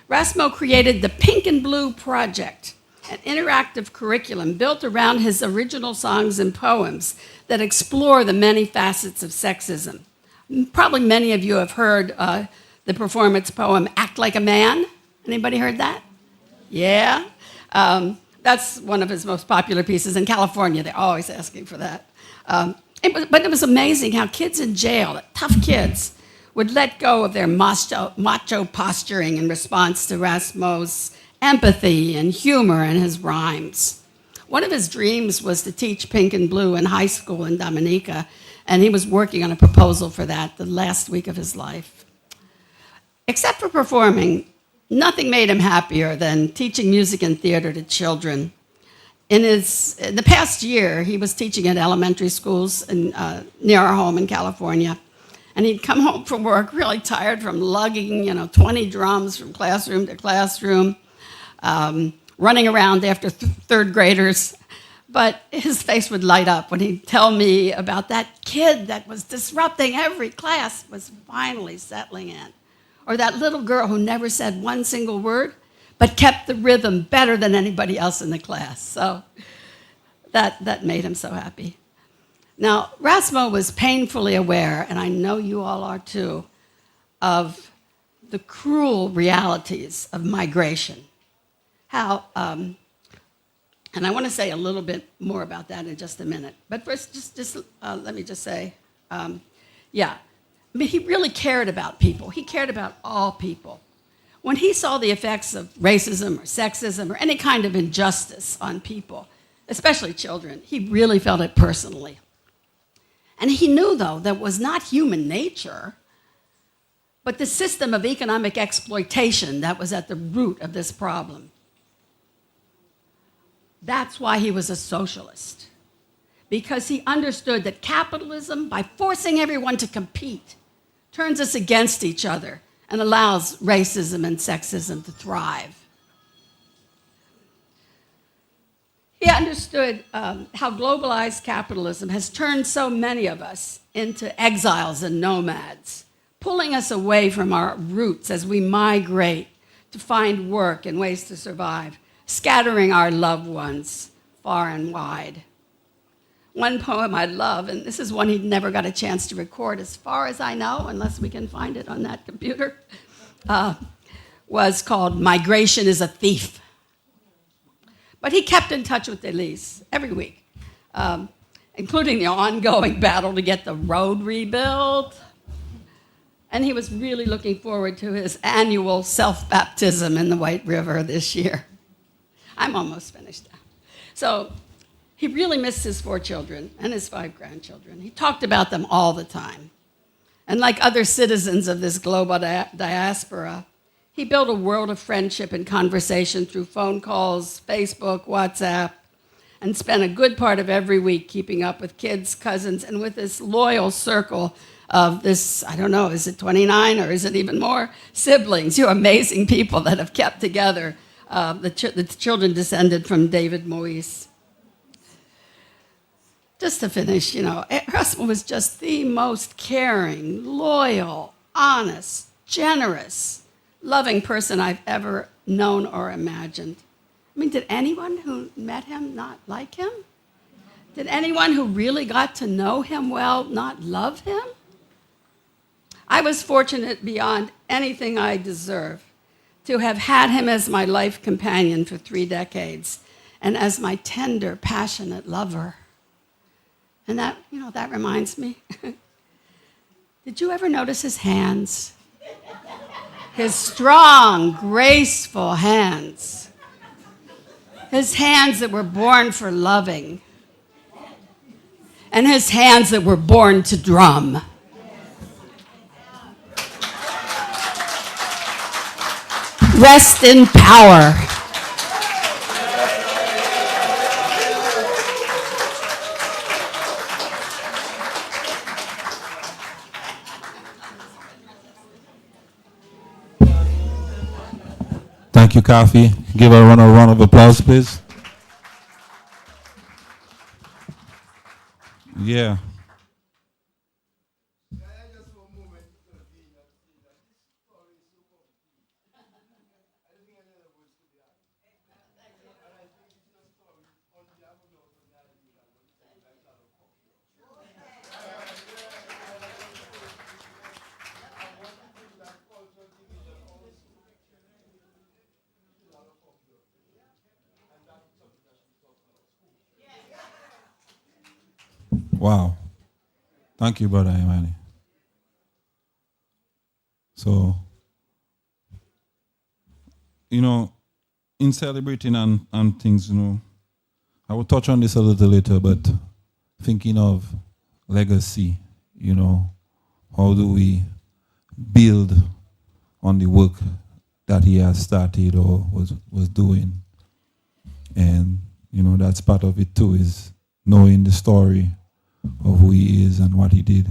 Rasmo created the Pink and Blue Project, an interactive curriculum built around his original songs and poems that explore the many facets of sexism. Probably many of you have heard the performance poem, Act Like a Man. Anybody heard that? Yeah? That's one of his most popular pieces. In California, they're always asking for that. But it was amazing how kids in jail, tough kids, would let go of their macho posturing in response to Rasmo's empathy and humor in his rhymes. One of his dreams was to teach Pink and Blue in high school in Dominica, and he was working on a proposal for that the last week of his life. Except for performing, nothing made him happier than teaching music and theater to children. In the past year, he was teaching at elementary schools near our home in California. And he'd come home from work really tired from lugging, 20 drums from classroom to classroom, running around after third graders. But his face would light up when he'd tell me about that kid that was disrupting every class was finally settling in. Or that little girl who never said one single word, but kept the rhythm better than anybody else in the class. So that made him so happy. Now, Rasmo was painfully aware, and I know you all are too, of the cruel realities of migration. How, and I want to say a little bit more about that in just a minute. But first, let me just say, he really cared about people. He cared about all people. When he saw the effects of racism or sexism or any kind of injustice on people, especially children, he really felt it personally. And he knew, though, that it was not human nature, but the system of economic exploitation that was at the root of this problem. That's why he was a socialist, because he understood that capitalism, by forcing everyone to compete, turns us against each other and allows racism and sexism to thrive. He understood how globalized capitalism has turned so many of us into exiles and nomads, pulling us away from our roots as we migrate to find work and ways to survive, scattering our loved ones far and wide. One poem I love, and this is one he never got a chance to record as far as I know, unless we can find it on that computer, was called Migration is a Thief. But he kept in touch with Delise every week, including the ongoing battle to get the road rebuilt. And he was really looking forward to his annual self-baptism in the White River this year. I'm almost finished now. So he really missed his 4 children and his 5 grandchildren. He talked about them all the time. And like other citizens of this global diaspora, he built a world of friendship and conversation through phone calls, Facebook, WhatsApp, and spent a good part of every week keeping up with kids, cousins, and with this loyal circle of this, I don't know, is it 29 or is it even more? Siblings, you amazing people that have kept together. The children descended from David Moise. Just to finish, Rasmo was just the most caring, loyal, honest, generous, loving person I've ever known or imagined. I mean, did anyone who met him not like him? Did anyone who really got to know him well not love him? I was fortunate beyond anything I deserve to have had him as my life companion for 3 decades and as my tender, passionate lover. And that reminds me, did you ever notice his hands? His strong, graceful hands. His hands that were born for loving. And his hands that were born to drum. Rest in power. Thank you, Kathy. Give her a round of applause, please. Yeah. Wow. Thank you, Brother Imani. So, in celebrating and things, I will touch on this a little later, but thinking of legacy, how do we build on the work that he has started or was doing? And, that's part of it too, is knowing the story of who he is and what he did,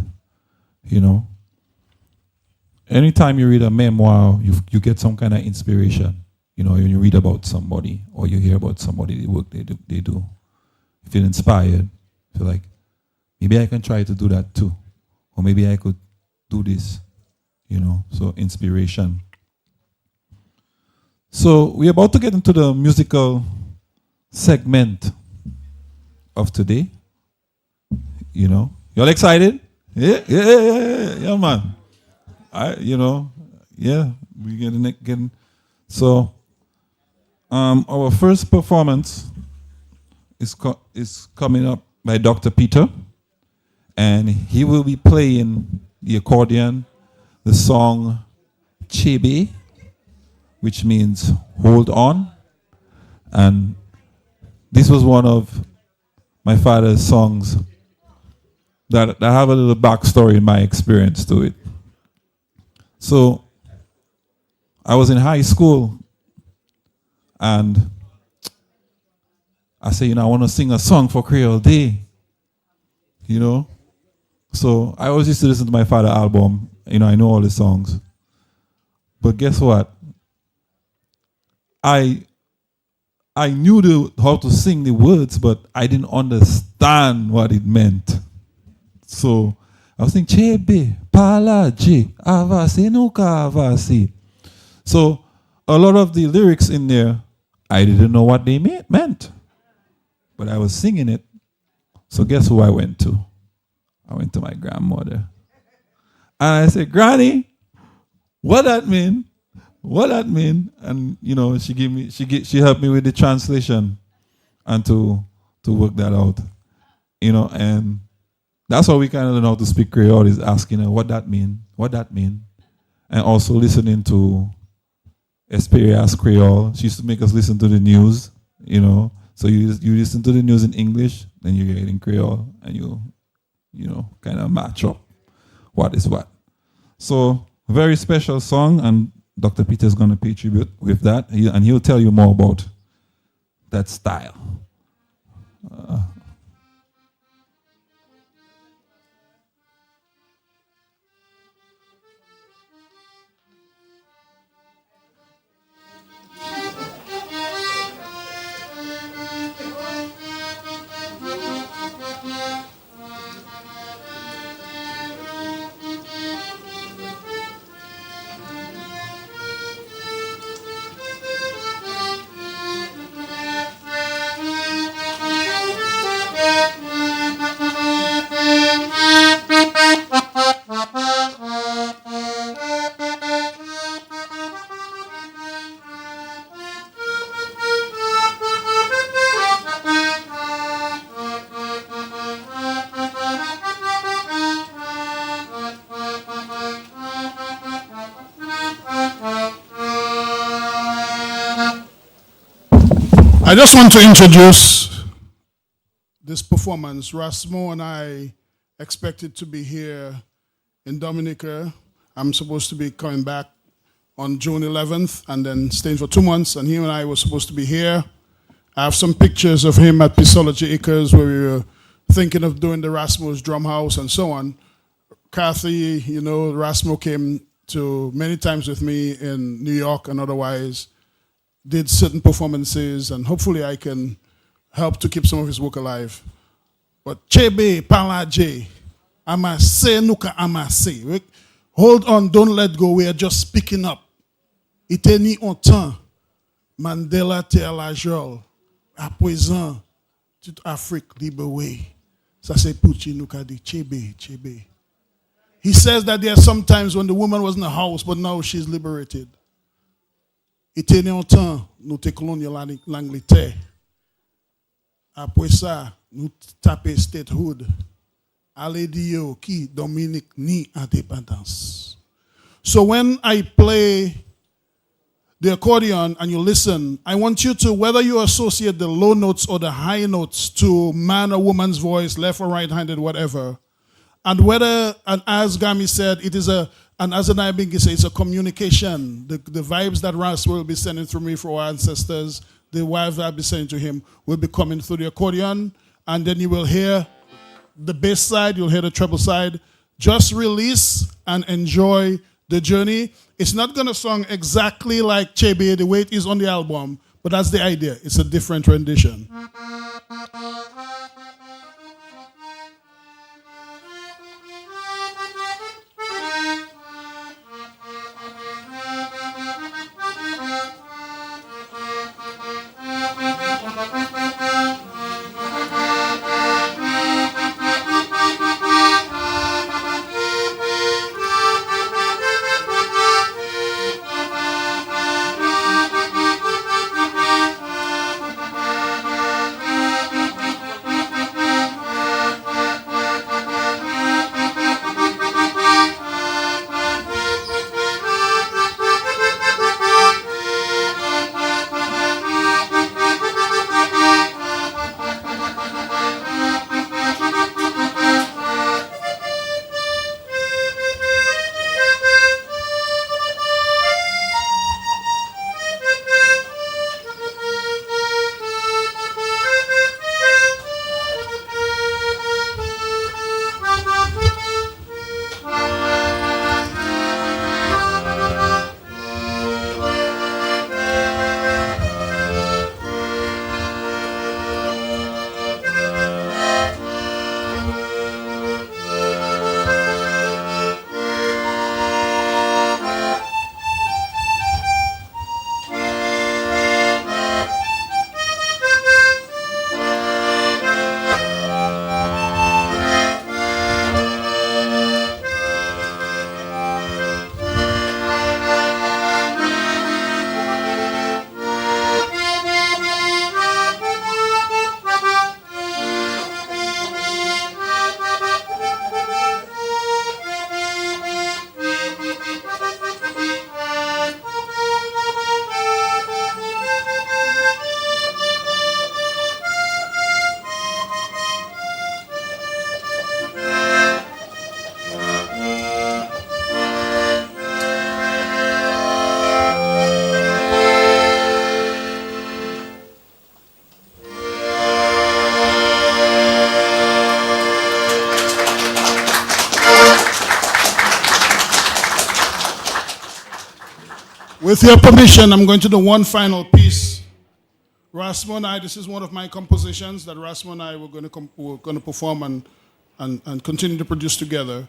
Anytime you read a memoir, you get some kind of inspiration, when you read about somebody or you hear about somebody, the work they do. You feel inspired, feel like, maybe I can try to do that too. Or maybe I could do this, so inspiration. So we're about to get into the musical segment of today. Y'all excited? Yeah, man. We getting. So, our first performance is coming up by Dr. Peter, and he will be playing the accordion, the song Chebe, which means hold on, and this was one of my father's songs that have a little backstory in my experience to it. So I was in high school and I said, I want to sing a song for Creole Day. So I always used to listen to my father's album. I know all the songs. But guess what? I knew how to sing the words, but I didn't understand what it meant. So I was thinking, Chebe, Pala, J, Avasi, Nuka, Avasi. So a lot of the lyrics in there, I didn't know what they meant. But I was singing it. So guess who I went to? I went to my grandmother. And I said, Granny, what that mean? What that mean? And she helped me with the translation and to work that out. And that's how we kind of learn how to speak Creole, is asking her what that mean, and also listening to Esperias Creole. She used to make us listen to the news, So you listen to the news in English, then you get it in Creole, and you kind of match up what is what. So very special song, and Dr. Peter's going to pay tribute with that, and he'll tell you more about that style. I just want to introduce this performance. Rasmo and I expected to be here in Dominica. I'm supposed to be coming back on June 11th and then staying for 2 months, and him and I were supposed to be here. I have some pictures of him at Eulogy Acres where we were thinking of doing the Rasmo's drum house and so on. Kathy, Rasmo came to many times with me in New York and otherwise, did certain performances, and hopefully I can help to keep some of his work alive. But Chebe, Pala J, Amase, Nuka Amase. Hold on, don't let go, we are just picking up. Iteni ontan, Mandela te la jol, à présent, toute Afrique libérée. Ça c'est Pucci Nuka di Chebe, Chebe. He says that there are some times when the woman was in the house, but now she's liberated. Iteni ontan, nous te colonial l'Angleterre. Après ça, nous taper statehood. Allez dire qui Dominique ni indépendance. So when I play the accordion and you listen, I want you to, whether you associate the low notes or the high notes to man or woman's voice, left or right-handed, whatever, and whether, and as Gami said, it is and as Naibingi said, it's a communication. The vibes that Ras will be sending through me for our ancestors, the vibes I'll be sending to him will be coming through the accordion, and then you will hear the bass side, you'll hear the treble side. Just release and enjoy the journey. It's not going to sound exactly like Chebe, the way it is on the album, but that's the idea. It's a different rendition. With your permission, I'm going to do one final piece. Rasmo and I, this is one of my compositions that Rasmo and I were going to perform and continue to produce together.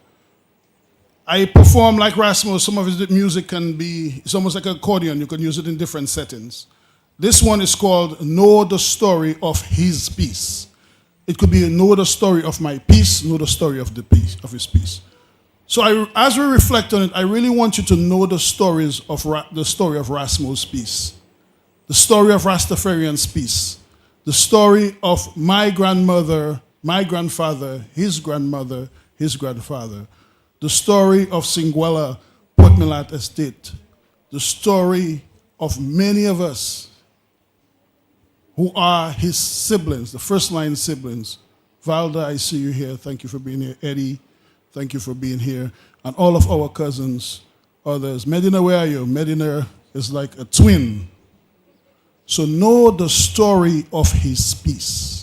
I perform like Rasmo. Some of his music can be, it's almost like an accordion. You can use it in different settings. This one is called Know the Story of His Piece. It could be know the story of my piece, know the story of his piece. So as we reflect on it, I really want you to know the story of Rasmo's piece, the story of Rastafarian's piece, the story of my grandmother, my grandfather, his grandmother, his grandfather, the story of Singuela Port Milat Estate, the story of many of us who are his siblings, the first line siblings. Valda, I see you here. Thank you for being here. Eddie, thank you for being here. And all of our cousins, others. Medina, where are you? Medina is like a twin. So know the story of his piece.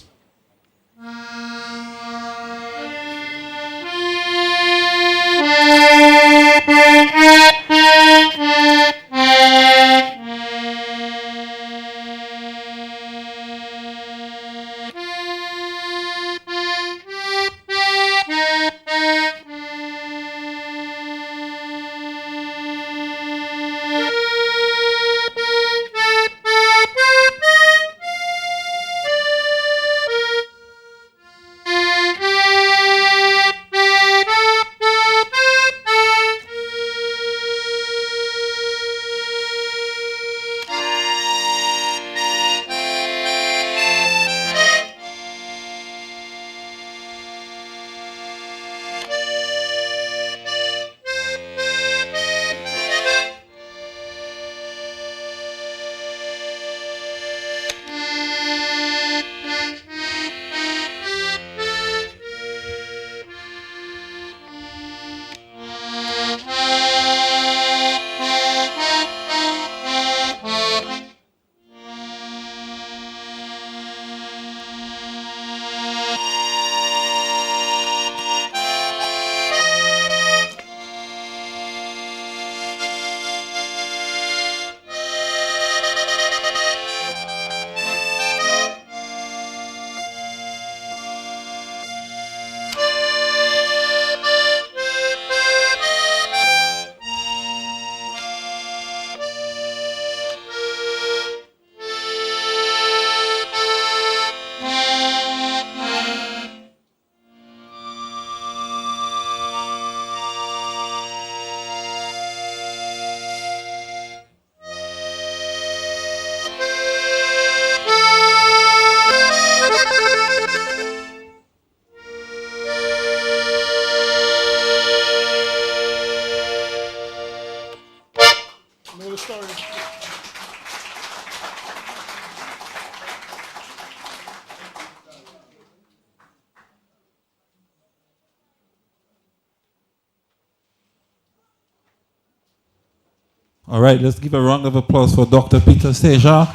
All right, let's give a round of applause for Dr. Peter Seja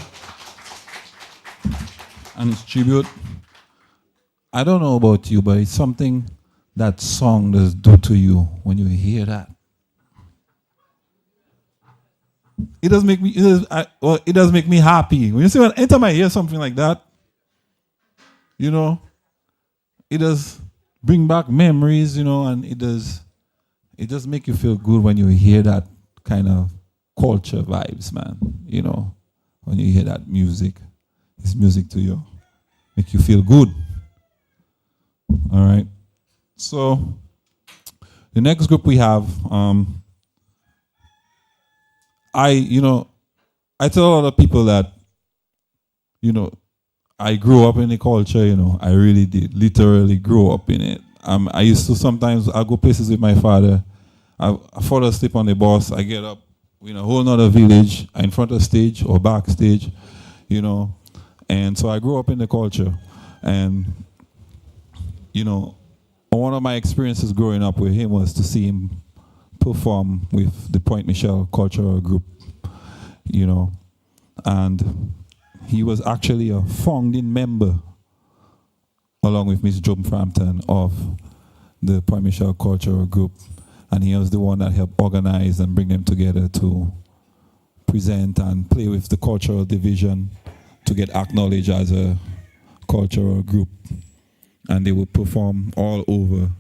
and his tribute. I don't know about you, but it's something that song does do to you when you hear that. It does make me. It does make me happy. When you see, anytime I hear something like that, you know, it does bring back memories, you know, and it does make you feel good when you hear that kind of culture vibes, man. You know, when you hear that music, it's music to you, make you feel good. All right. So the next group we have, I tell a lot of people that, you know, I grew up in the culture, you know, I really did, literally grow up in it. I used to sometimes, I go places with my father, I fall asleep on the bus, I get up in a whole nother village, in front of stage or backstage, you know, and so I grew up in the culture. And, you know, one of my experiences growing up with him was to see him perform with the Point Michelle Cultural Group, you know, and he was actually a founding member, along with Miss Job Frampton, of the Point Michelle Cultural Group, and he was the one that helped organize and bring them together to present and play with the cultural division to get acknowledged as a cultural group. And they would perform all over.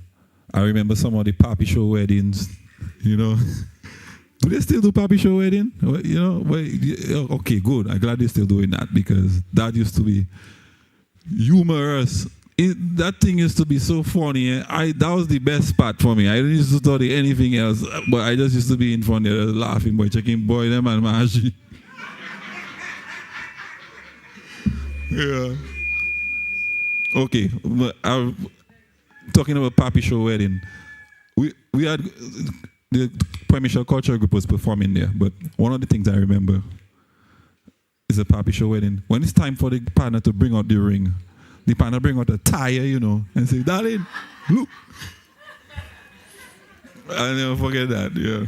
I remember some of the Papi Show weddings, you know. Do they still do Papi Show wedding? You know, okay, good. I'm glad they're still doing that because that used to be humorous. That thing used to be so funny. That was the best part for me. I didn't used to study anything else, but I just used to be in front there laughing, boy, checking boy them and Maji. Yeah. Okay, but talking about Papi Show wedding. We had the Provincial Cultural Group was performing there, but one of the things I remember is a Papi Show wedding. When it's time for the partner to bring out the ring, the partner bring out a tire, you know, and say, "Darling, look." I'll never forget that, yeah.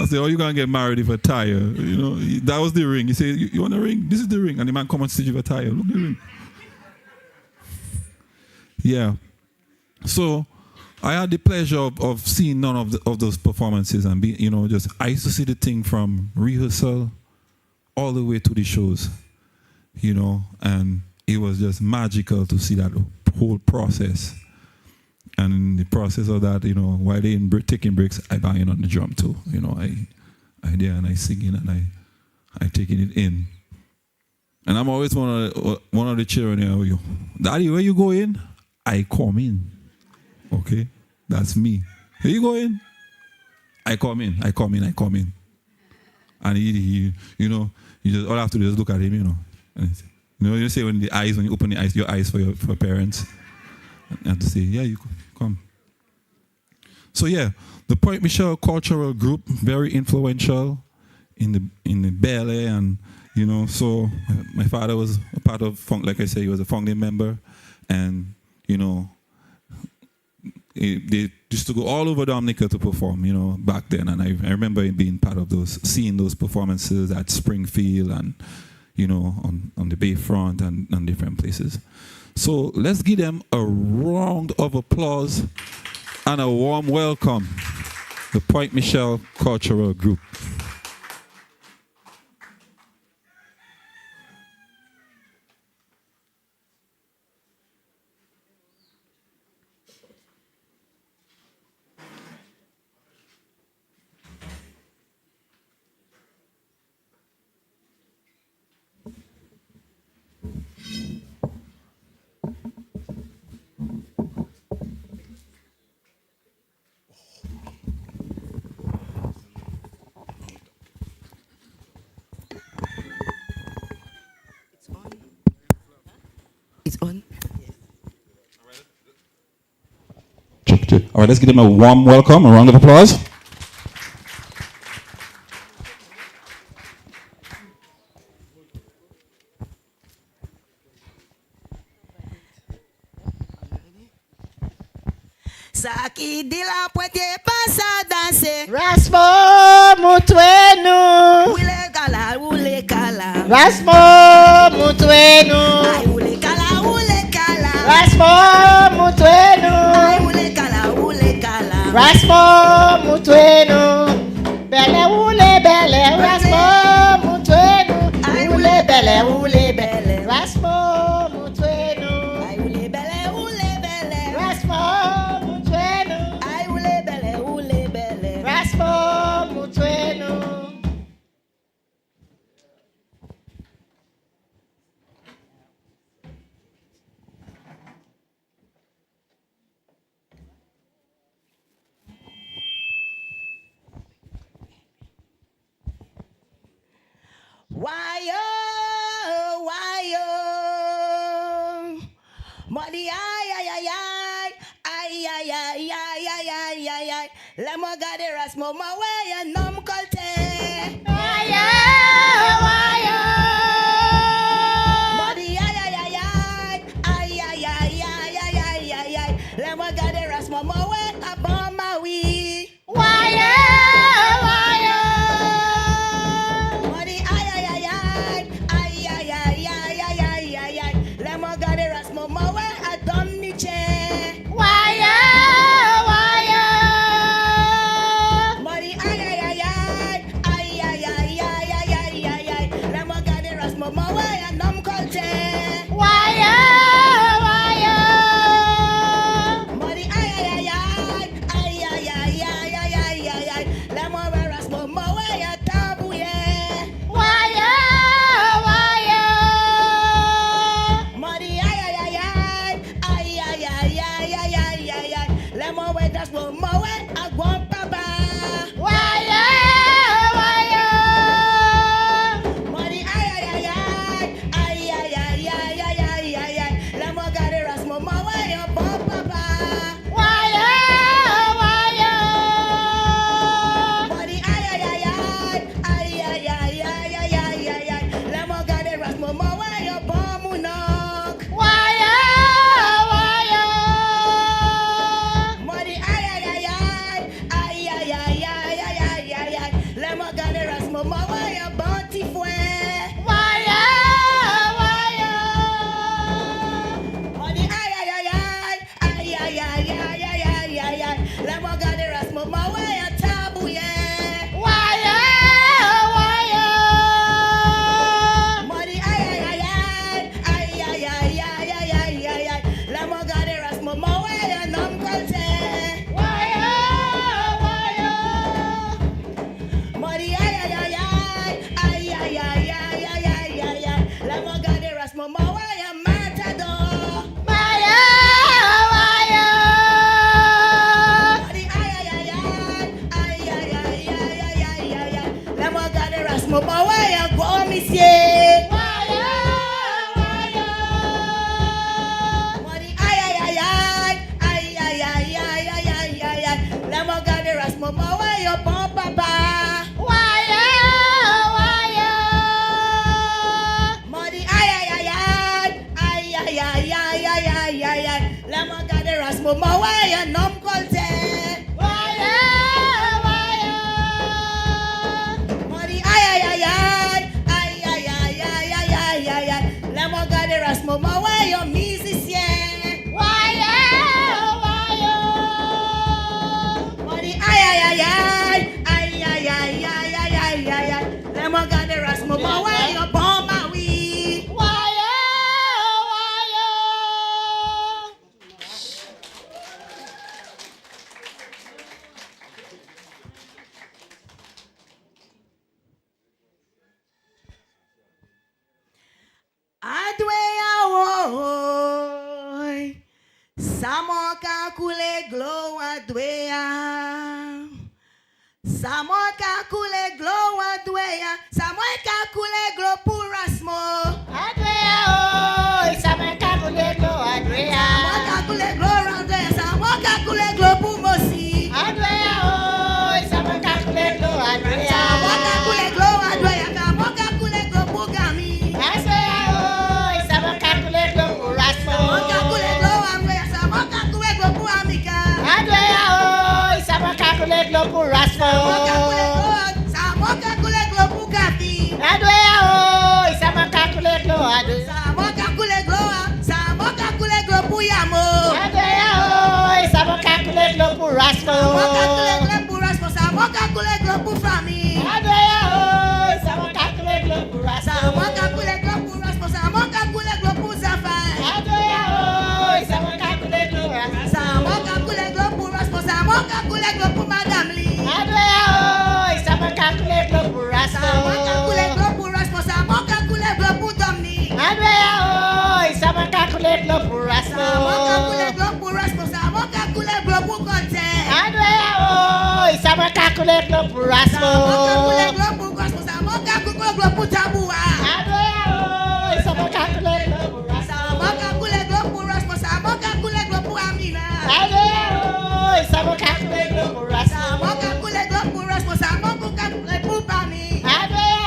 I say, "Oh, you gonna get married if a tire?" You know, that was the ring. He said, "You want a ring? This is the ring." And the man come and stitch with a tire. Look the ring. Yeah. So I had the pleasure of seeing none of those performances and be, you know, just I used to see the thing from rehearsal all the way to the shows, you know, and it was just magical to see that whole process. And in the process of that, you know, while they taking breaks, I banging on the drum too. You know, I there and I singing and I taking it in. And I'm always one of the children here. You, "Daddy, where you going?" "I come in." Okay, that's me. "Where you going?" "I come in. I come in. I come in." And he you know, you just all I have to do is look at him, you know. And you say when you open the eyes, your eyes for parents. You have to say, "Yeah, you come." So yeah, the Point Michel Cultural Group, very influential in the ballet, and you know. So my father was a part of like I say, he was a founding member, and you know, they used to go all over Dominica to perform, you know, back then. And I remember being part of seeing those performances at Springfield and you know, on the Bayfront and different places. So let's give them a round of applause and a warm welcome. The Point Michel Cultural Group. It's on. Check. All right, let's give them a warm welcome, a round of applause. Saki dila pointe pasa danser. Rasmo mutwenu. Ule kala. Rasmo mutwenu. Ay ule kala. Rasmo mutwenu. Ay ule kala. Rasmo mutwenu. Bele. Rasmo mutwenu. Ay Ule bele. Rasmo mutwenu. Ay ule bele. Rasmo mutwenu. Ay ule bele. Rasmo mutwenu. Why Modi ay la mo gade Rasmo ma way nom kolte Modi ay la mo gade Rasmo ma way aboma wi Modi ay la mo gade Rasmo ma way adom ni che Modi ay Rasmo, my way, and nom colte. Money, let me go the Rasmo, my way, your musician. Money, let me go the Rasmo, my way, your bomb, my weed. Adwea woy, samoka kule glow adwea, samoka kule glow adwea, samoka kule glow purasmo. Adwea oi, samoka kule glow adwea. Samoka kule glow adwea, samoka kule glow pumosi. Adwea oi, samoka kule glow adwea. Samoka kule glow adwea, samoka kule glow pugami. Adwea oi, samoka kule glow purasmo. Samoka kule glow adwea, samoka kule glow puamika. Adwea oi, samoka kule glow purasmo. Samoka kule glow pugati. Adwea oi, samoka kule glow adwea. Samoka kule glow puyamo. Adwea oi, samoka kule glow purasmo. Samoka kule glow purasmo, samoka kule glow pufami. Adwea oi, samoka kule glow purasmo. Samoka kule glow purasmo, samoka kule glow puzafai. Adwea oi, samoka kule glow purasmo. Samoka kule glow purasmo, samoka kule glow pumadamli. Adwea oi, samoka kule glow purasmo. Samoka kule glow purasmo, samoka kule glow pudomni. Adwea oi, samoka kule glow purasmo. Samoka kule glow purasmo, samoka kule glow pukonte. Adwea oi, samoka kule glow purasmo. Samoka kule glow purasmo, samoka kule glow putabua. Adwea oi, samoka kule glow purasmo. Samoka kule glow purasmo, samoka kule glow puamina. Adwea oi, samoka kule glow purasmo. Samoka kule glow purasmo, samoka kule pupami. Adwea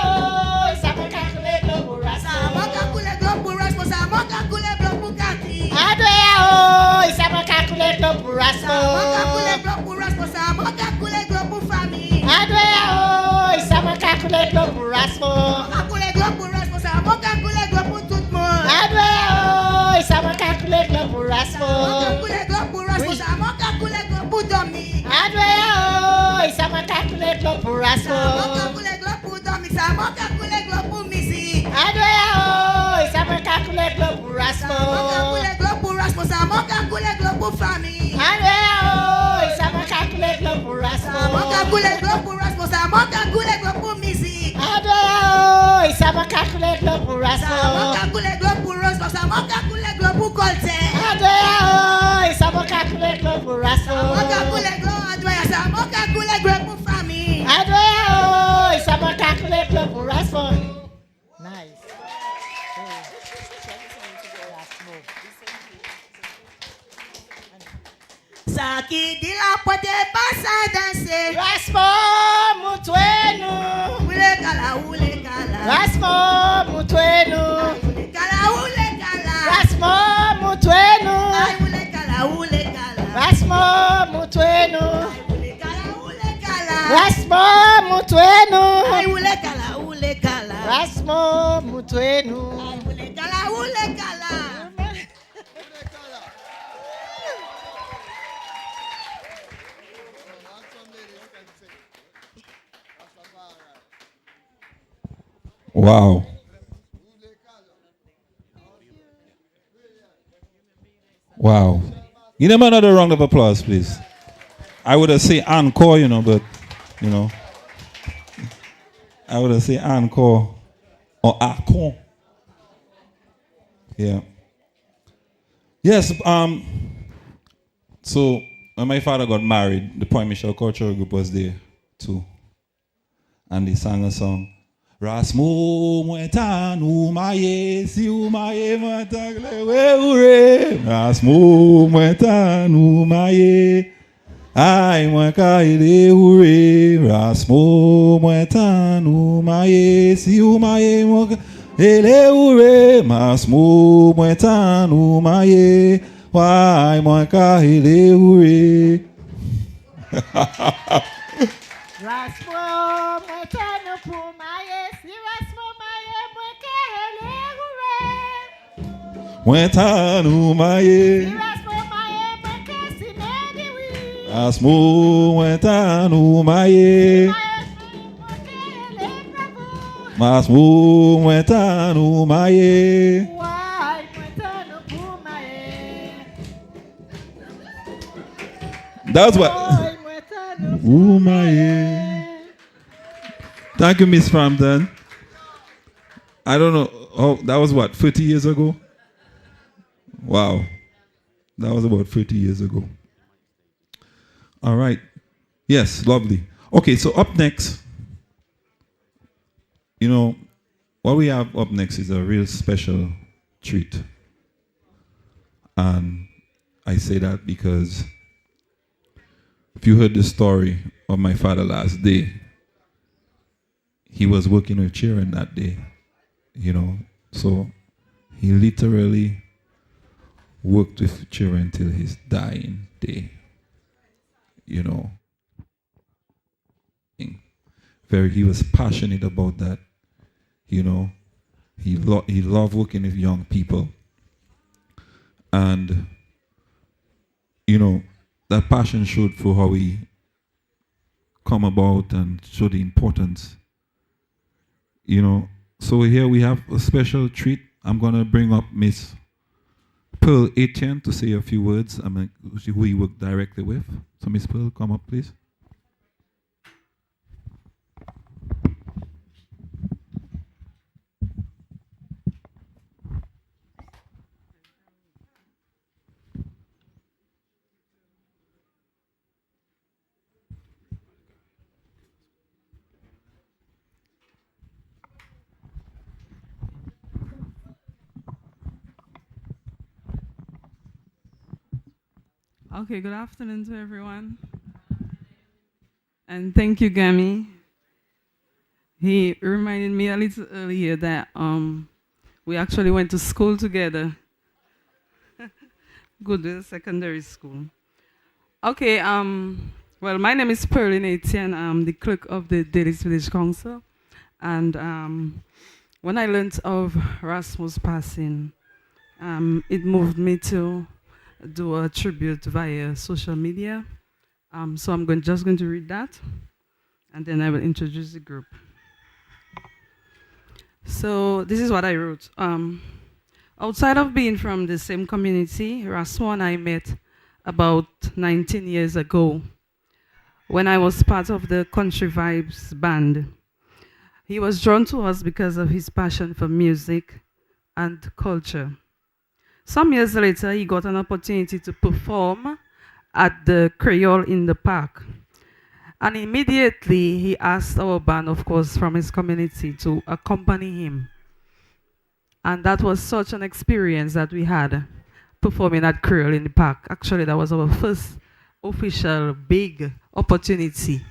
oi, samoka kule glow purasmo. Samoka kule glow purasmo, samoka kule glow pukati. Adwea oi, samoka kule glow purasmo. Samoka kule glow purasmo, samoka kule glow pufami. Adwea oi, samoka kule glow purasmo. Samoka kule glow purasmo, samoka kule glow pututmo. Adwea oi, samoka kule glow purasmo. Samoka kule glow purasmo, samoka kule glow pudomi. Adwea oi, samoka kule glow purasmo. Samoka kule glow pudomi, samoka kule glow pumisi. Adwea oi, samoka kule glow purasmo. Samoka kule glow purasmo, samoka kule glow pufami. Adwea oi, samoka kule glow purasmo. Samoka kule glow purasmo, samoka kule glow pumisi. Adwea oi, samoka kule glow purasmo. Samoka kule glow purasmo, samoka kule glow pukolte. Adwea oi, samoka kule glow purasmo. Samoka kule glow adwaya, samoka kule glow pufami. Adwea oi, samoka kule glow purasmo. Nice. Saki di la pote pasa danse. Rasmo mutwenu. Ule kala, ule kala. Rasmo mutwenu. Ule kala, ule kala. Rasmo mutwenu. Ay, ule kala, ule kala. Rasmo mutwenu. Ule kala, ule kala. Rasmo mutwenu. Ay, ule kala, ule kala. Rasmo mutwenu. Ay, ule kala, ule kala. Wow. Wow. Give them another round of applause, please. I would have said encore, but, I would have said encore or acon. Yeah. Yes, so when my father got married, the Point Michelle Cultural Group was there too. And they sang a song. Rasmo mwetanu maye si umaye matagle we ure. Rasmo mwetanu maye ai mwakaile ure. Rasmo mwetanu maye si umaye mwakaile ure. Rasmo mwetanu maye Why moi kahile ure. Rasmo, mwetano pumaye, si rasmo maye, mwekele hure. Wentanu maye. Si rasmo maye, mwekesi mediwi. Rasmo wentanu maye. Masmu wentanu maye. Why, mwetano pumaye. That's what. Why, mwetano Umaye. Thank you, Miss Frampton. I don't know. Oh, that was what, 30 years ago? Wow. That was about 30 years ago. All right. Yes, lovely. Okay, so up next, you know, what we have up next is a real special treat. And I say that because if you heard the story of my father last day, he was working with children that day, you know. So he literally worked with children till his dying day, you know. He was passionate about that, you know. He loved working with young people. And, you know, that passion showed through how he come about and show the importance, you know. So here we have a special treat. I'm going to bring up Miss Pearl Etienne to say a few words. Who he worked directly with. So Miss Pearl, come up, please. Okay, good afternoon to everyone. And thank you, Gami. He reminded me a little earlier that we actually went to school together. Good secondary school. Okay, well, my name is Pearline Etienne. I'm the clerk of the Dalis Village Council. And when I learned of Rasmo's passing, it moved me to do a tribute via social media. So I'm just going to read that, and then I will introduce the group. So this is what I wrote. Outside of being from the same community, Rasmo and I met about 19 years ago when I was part of the Country Vibes band. He was drawn to us because of his passion for music and culture. Some years later, he got an opportunity to perform at the Creole in the Park. And immediately, he asked our band, of course, from his community to accompany him. And that was such an experience that we had performing at Creole in the Park. Actually, that was our first official big opportunity.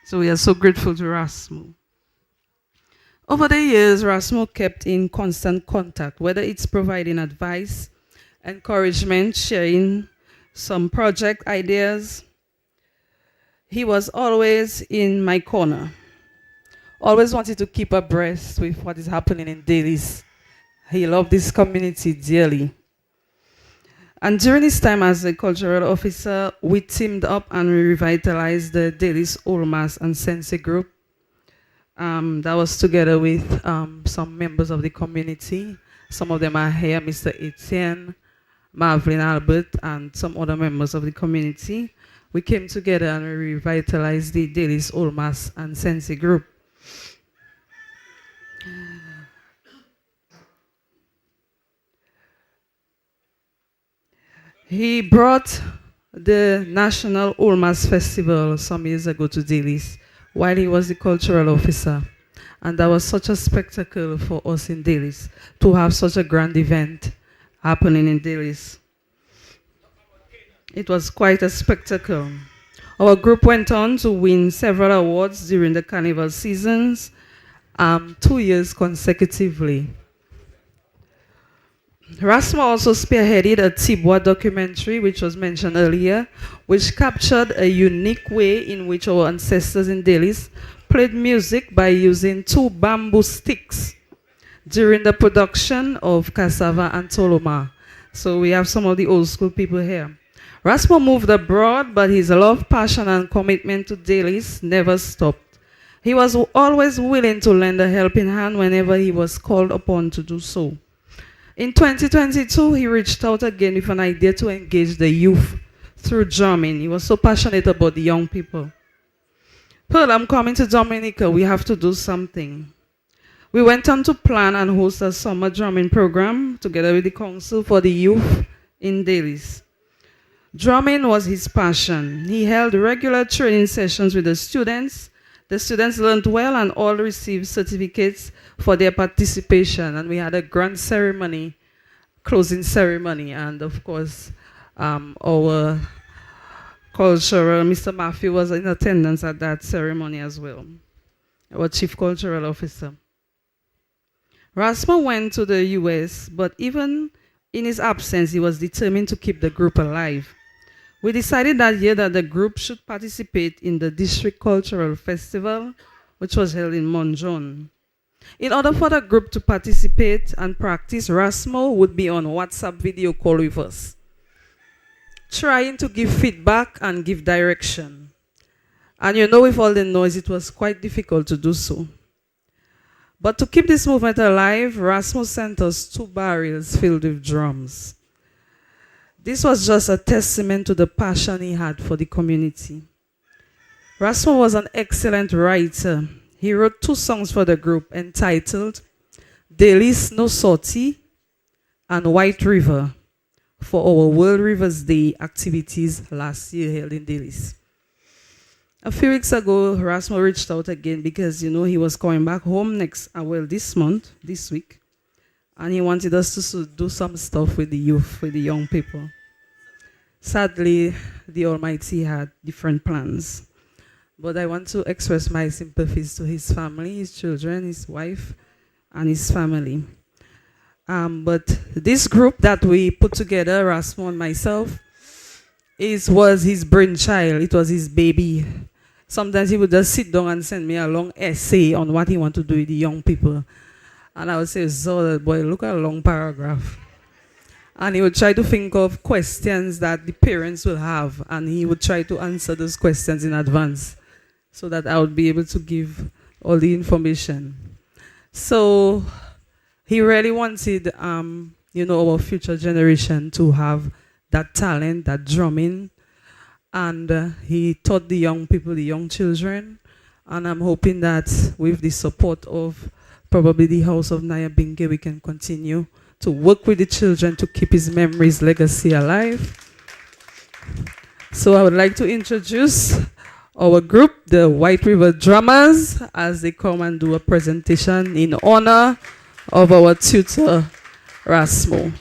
So we are so grateful to Rasmo. Over the years, Rasmo kept in constant contact, whether it's providing advice, encouragement, sharing some project ideas. He was always in my corner, always wanted to keep abreast with what is happening in Dalis. He loved this community dearly. And during his time as a cultural officer, we teamed up and we revitalized the Dalis Olmas and Sense group. That was together with some members of the community. Some of them are here, Mr. Etienne, Marvin Albert, and some other members of the community. We came together and we revitalized the Dalis Olmas and Sense group. He brought the National Olmas Festival some years ago to Dalis while he was the cultural officer. And that was such a spectacle for us in Dalis to have such a grand event happening in Dalis. It was quite a spectacle. Our group went on to win several awards during the carnival seasons, 2 years consecutively. Rasmo also spearheaded a Tibwa documentary, which was mentioned earlier, which captured a unique way in which our ancestors in Delis played music by using two bamboo sticks during the production of cassava and toloma. So we have some of the old school people here. Rasmo moved abroad, but his love, passion, and commitment to Delis never stopped. He was always willing to lend a helping hand whenever he was called upon to do so. In 2022, he reached out again with an idea to engage the youth through drumming. He was so passionate about the young people. Pearl, I'm coming to Dominica. We have to do something. We went on to plan and host a summer drumming program together with the council for the youth in Delis. Drumming was his passion. He held regular training sessions with the students. The students learned well and all received certificates for their participation. And we had a grand ceremony, closing ceremony. And of course, our cultural, Mr. Matthew was in attendance at that ceremony as well, our chief cultural officer. Rasmo went to the US, but even in his absence, he was determined to keep the group alive. We decided that year that the group should participate in the District Cultural Festival, which was held in Monjon. In order for the group to participate and practice, Rasmo would be on WhatsApp video call with us, trying to give feedback and give direction. And you know, with all the noise, it was quite difficult to do so. But to keep this movement alive, Rasmo sent us 2 barrels filled with drums. This was just a testament to the passion he had for the community. Rasmo was an excellent writer. He wrote 2 songs for the group entitled Delis No Sorti and White River for our World Rivers Day activities last year held in Delis. A few weeks ago, Rasmo reached out again because, you know, he was coming back home this month, this week, and he wanted us to do some stuff with the youth, with the young people. Sadly, the Almighty had different plans. But I want to express my sympathies to his family, his children, his wife, and his family. But this group that we put together, Rasmo and myself, was his brainchild. It was his baby. Sometimes he would just sit down and send me a long essay on what he wanted to do with the young people. And I would say, so boy, look at a long paragraph. And he would try to think of questions that the parents will have, and he would try to answer those questions in advance so that I would be able to give all the information. So he really wanted, our future generation to have that talent, that drumming, and he taught the young people, the young children, and I'm hoping that with the support of probably the House of Nyabinge, we can continue to work with the children to keep his memories, legacy alive. So I would like to introduce our group, the White River Drummers, as they come and do a presentation in honor of our tutor, Rasmo.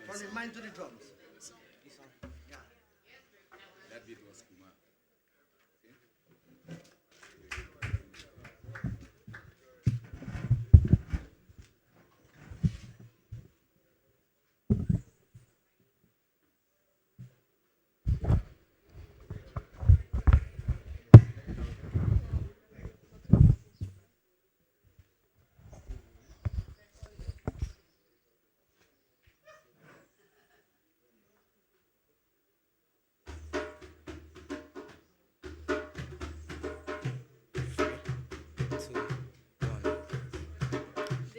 From the mind to the drums.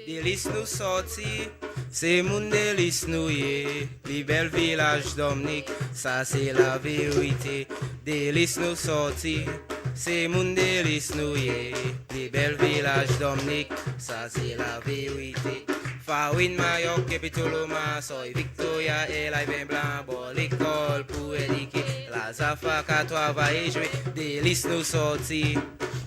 Délice nous sorti, c'est mon délice nous yé. Les belles villages Dominique, ça c'est la vérité. Délice nous sorti, c'est mon délice nous yé. Les belles villages Dominique, ça c'est la vérité. Faouine, Mayoc, Capitoloma, Soy Victoria et la bien blanc, bon l'école pour éduquer. La Zafa, qu'à toi va y jouer, délice nous sorti.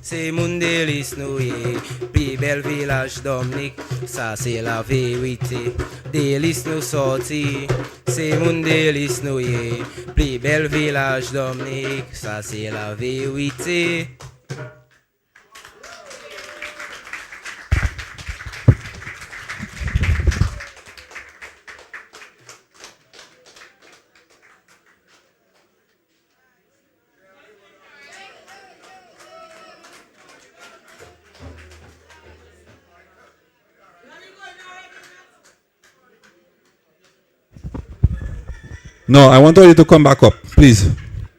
C'est mon délice nous yé, plus bel village Dominique, ça c'est la vérité. Délice nous sorti, c'est mon délice nous yé, plus bel village Dominique, ça c'est la vérité. No, I want all you to come back up, please.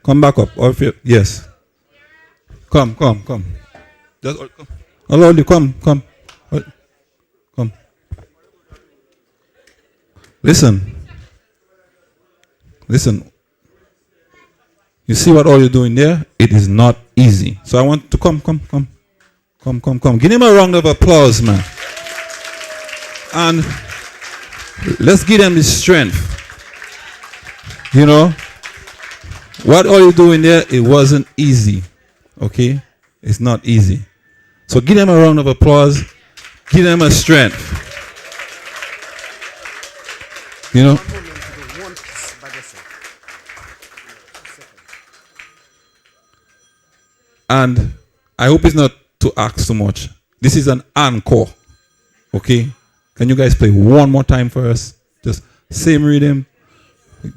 Come back up. Or if you, yes. Come. Just come. Allow you, come. Come. Listen. You see what all you're doing there? It is not easy. So I want to come. Give him a round of applause, man. And let's give them the strength. You know, what are you doing there? It wasn't easy. Okay? It's not easy. So give them a round of applause. Give them a strength. You know? And I hope it's not to ask too much. This is an encore. Okay? Can you guys play one more time for us? Just same rhythm.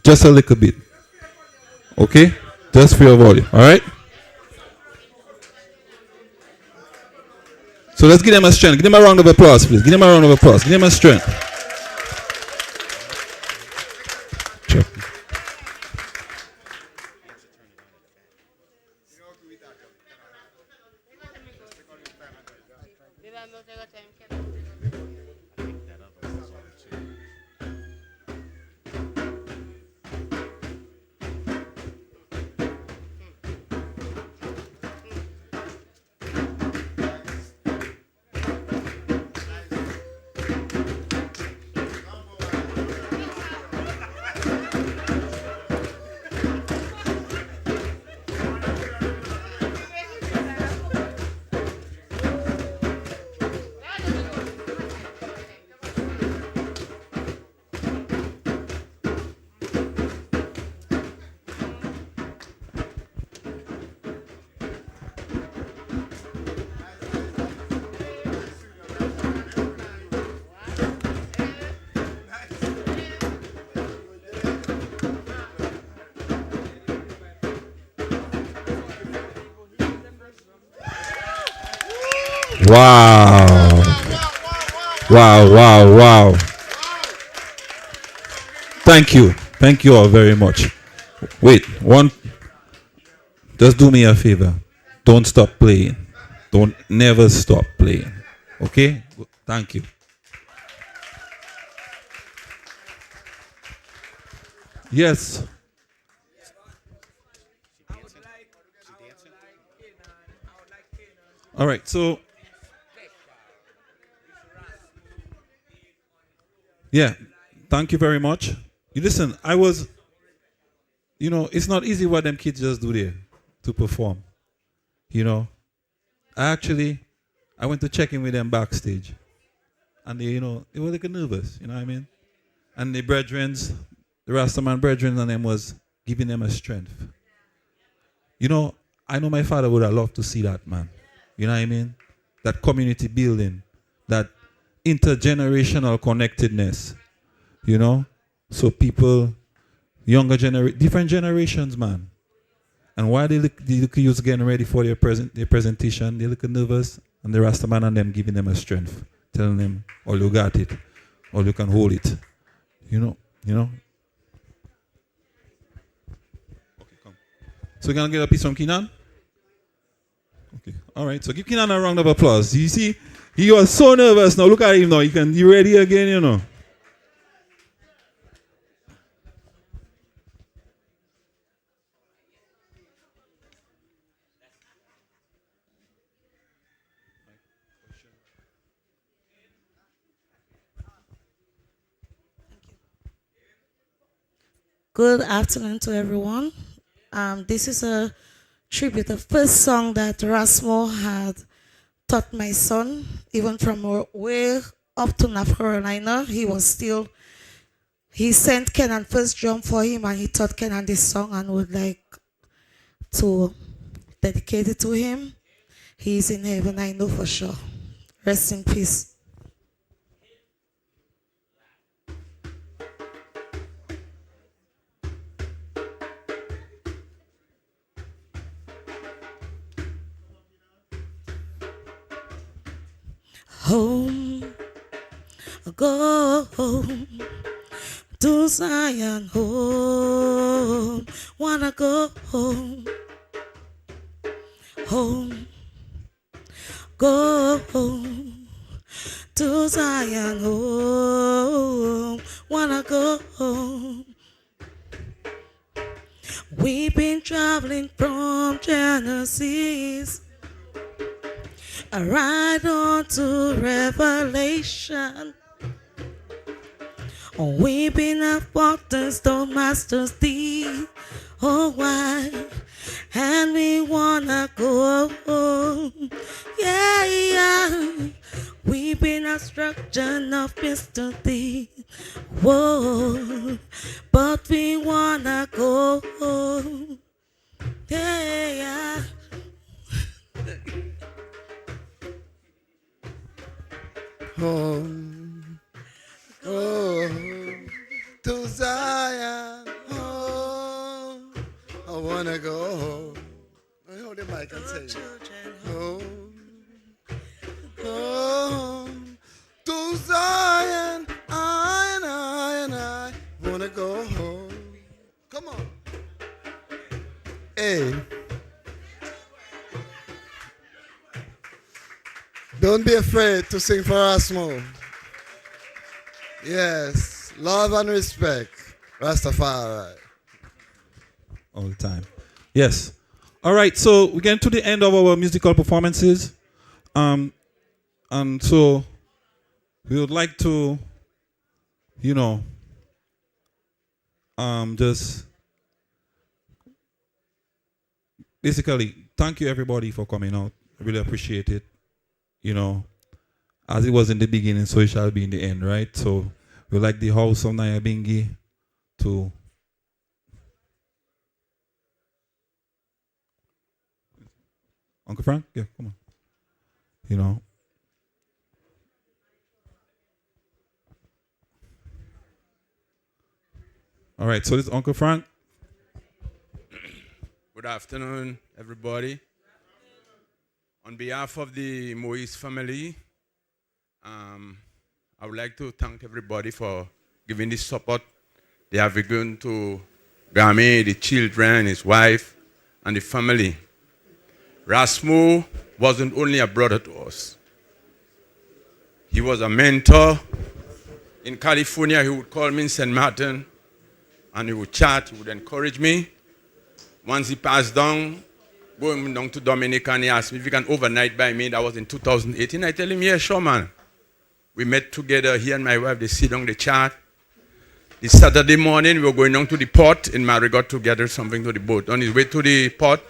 Just a little bit. Okay? Just for your volume. Alright? So let's give them a strength. Give them a round of applause, please. Give them a round of applause. Give them a strength. Sure. Wow. Thank you all very much. Wait, just do me a favor. Don't stop playing. Don't never stop playing. Okay? Thank you. Yes. All right, so yeah, thank you very much. You listen, it's not easy what them kids just do there to perform. I went to check in with them backstage. And they were like nervous, you know what I mean? and the brethrens, the Rastaman brethren and them was giving them a strength. You know, I know my father would have loved to see that, man. You know what I mean? That community building, that intergenerational connectedness, you know? So people, different generations, man. And while they look youths getting ready for their presentation, they look nervous, and the Rastaman and them giving them a strength, telling them, oh, you got it, or you can hold it. You know? Okay, come. So we're going to get a piece from Keenan? Okay, all right. So give Keenan a round of applause. You see, he was so nervous. Now look at him now. He ready again, you know. Good afternoon to everyone. This is a tribute, the first song that Rasmo had taught my son, even from way up to North Carolina. He sent Kenan first drum for him, and he taught Kenan this song and would like to dedicate it to him. He's in heaven, I know for sure. Rest in peace. Home, go home to Zion, home, wanna go home, home, go home to Zion, home, wanna go home. We've been traveling from Genesis right on to Revelation. We've been at waters, the masters deep, oh why, and we wanna go home. Yeah. We've been a structure of mystery, whoa, but we wanna go home. Yeah. Home, home to Zion, home. I wanna go home. I hold the mic and say, home, home to Zion. I wanna go home. Come on, hey. Don't be afraid to sing for Rasmo. Yes, love and respect, Rastafari. All the time. Yes. All right, so we're getting to the end of our musical performances. And so we would like to, just basically thank you everybody for coming out. I really appreciate it. As it was in the beginning, so it shall be in the end, right? So we like the house of Nyabingi to Uncle Frank? Yeah, come on. All right, so this is Uncle Frank. Good afternoon, everybody. On behalf of the Moise family, I would like to thank everybody for giving this support they have given to Grammy, the children, his wife, and the family. Rasmo wasn't only a brother to us. He was a mentor. In California, he would call me in St. Martin, and he would chat, he would encourage me. Once he passed down, going down to Dominica, and he asked me if he can overnight by me. That was in 2018. I tell him, yeah, sure, man. We met together, he and my wife, they sit down, they chat. This Saturday morning, we were going down to the port in Marigot to gather something to the boat. On his way to the port,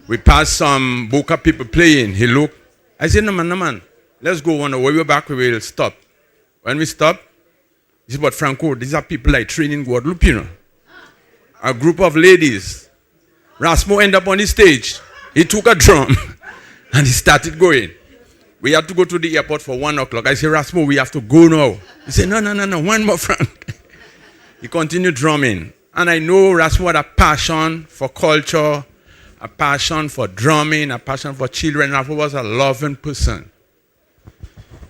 we passed some Boca people playing. He looked. I said, no, man, let's go on the way. We're back, we will stop. When we stopped, This is what Franco, these are people like training Guadeloupe, you know. A group of ladies. Rasmo ended up on the stage. He took a drum and he started going. We had to go to the airport for 1 o'clock. I said, Rasmo, we have to go now. He said, no, one more, Frank. He continued drumming. And I know Rasmo had a passion for culture, a passion for drumming, a passion for children. Rasmo was a loving person.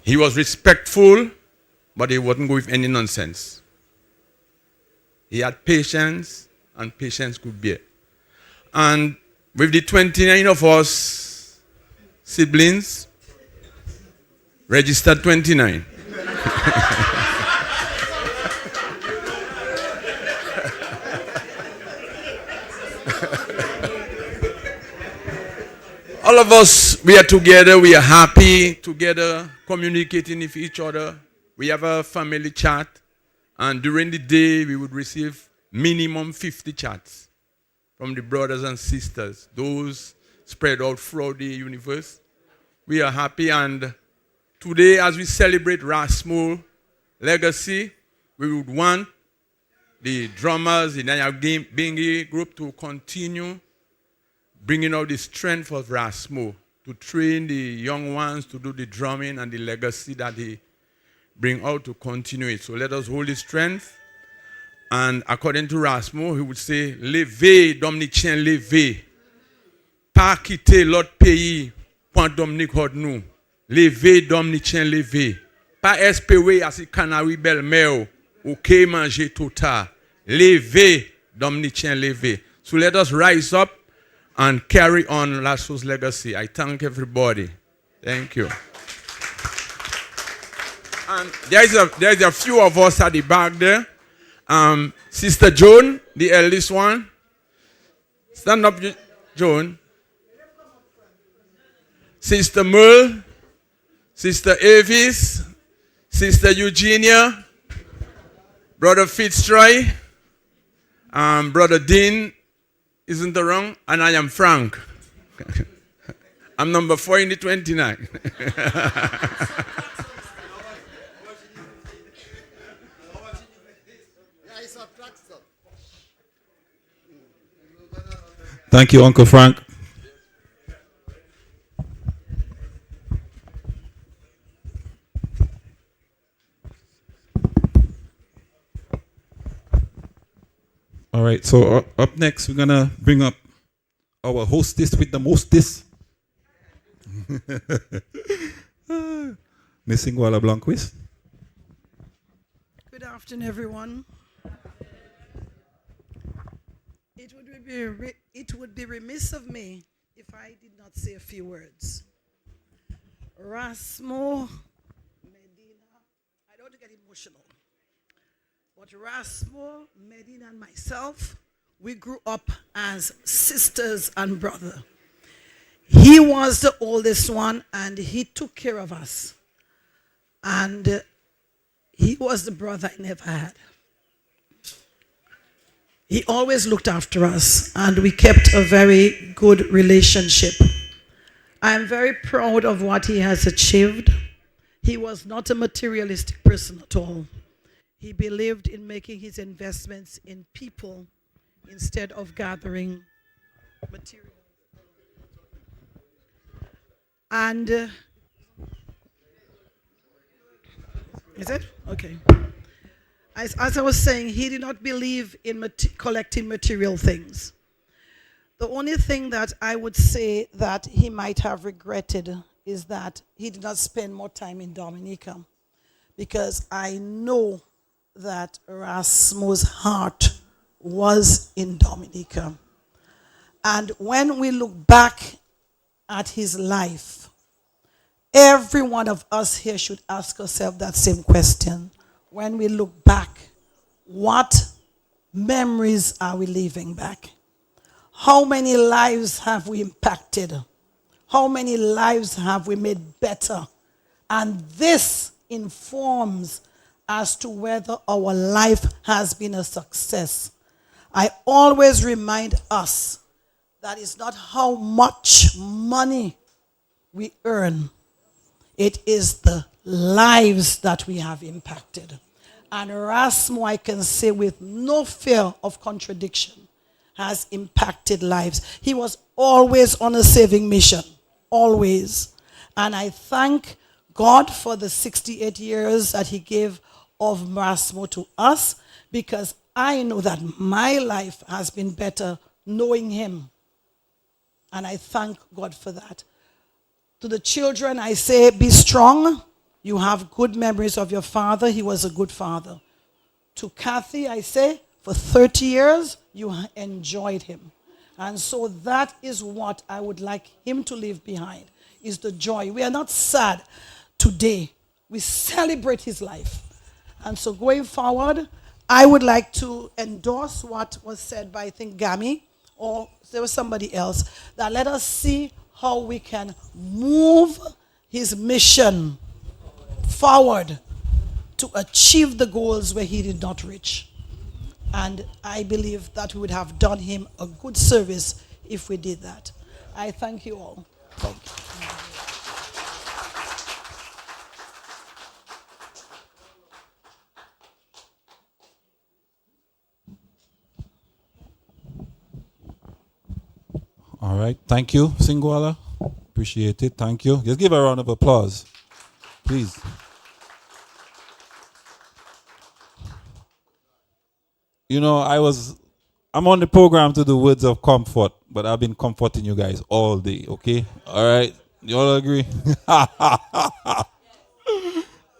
He was respectful, but he wouldn't go with any nonsense. He had patience, and patience could bear. And with the 29 of us siblings, registered 29. All of us, we are together, we are happy together, communicating with each other. We have a family chat, and during the day, we would receive minimum 50 chats from the brothers and sisters, those spread out throughout the universe. We are happy, and today, as we celebrate Rasmo legacy, we would want the drummers in the Bingi group to continue bringing out the strength of Rasmo, to train the young ones to do the drumming and the legacy that he bring out to continue it. So let us hold his strength. And according to Rasmo, he would say, Levez, Dominicien, levez. Pas quitter l'autre pays, point Dominique hod nous. Levez, Dominicien, levez. Pas espérer à ce canari belle-mère, ou que manger tout tard. Levez, Dominicien, levez. So let us rise up and carry on Rasmo's legacy. I thank everybody. Thank you. And there's a few of us at the back there. Sister Joan, the eldest one. Stand up, Joan. Sister Merle. Sister Avis. Sister Eugenia. Brother Fitzroy. Brother Dean. Isn't that wrong? And I am Frank. I'm number 4 in the 29. Thank you, Uncle Frank. All right, so up next, we're going to bring up our hostess with the mostest. Missing Walla Blanquist. Good afternoon, everyone. It would be remiss of me if I did not say a few words. Rasmo, Medina, I don't want to get emotional, but Rasmo, Medina, and myself, we grew up as sisters and brother. He was the oldest one, and he took care of us. And he was the brother I never had. He always looked after us, and we kept a very good relationship. I am very proud of what he has achieved. He was not a materialistic person at all. He believed in making his investments in people instead of gathering material. And is it? Okay. As I was saying, he did not believe in collecting material things. The only thing that I would say that he might have regretted is that he did not spend more time in Dominica, because I know that Rasmo's heart was in Dominica. And when we look back at his life, every one of us here should ask ourselves that same question. When we look back, what memories are we leaving back? How many lives have we impacted? How many lives have we made better? And this informs as to whether our life has been a success. I always remind us that it's not how much money we earn. It is the lives that we have impacted. And Rasmo, I can say with no fear of contradiction, has impacted lives. He was always on a saving mission, always. And I thank God for the 68 years that he gave of Rasmo to us, because I know that my life has been better knowing him. And I thank God for that. To the children, I say, be strong. You have good memories of your father. He was a good father. To Kathy, I say, for 30 years, you enjoyed him. And so that is what I would like him to leave behind, is the joy. We are not sad today. We celebrate his life. And so going forward, I would like to endorse what was said by, I think, Gami, or there was somebody else, that let us see how we can move his mission forward to achieve the goals where he did not reach. And I believe that we would have done him a good service if we did that. I thank you all. Thank you. All right. Thank you, Singwala. Appreciate it. Thank you. Just give a round of applause, please. You know, I'm on the program to do words of comfort, but I've been comforting you guys all day, okay? All right? You all agree?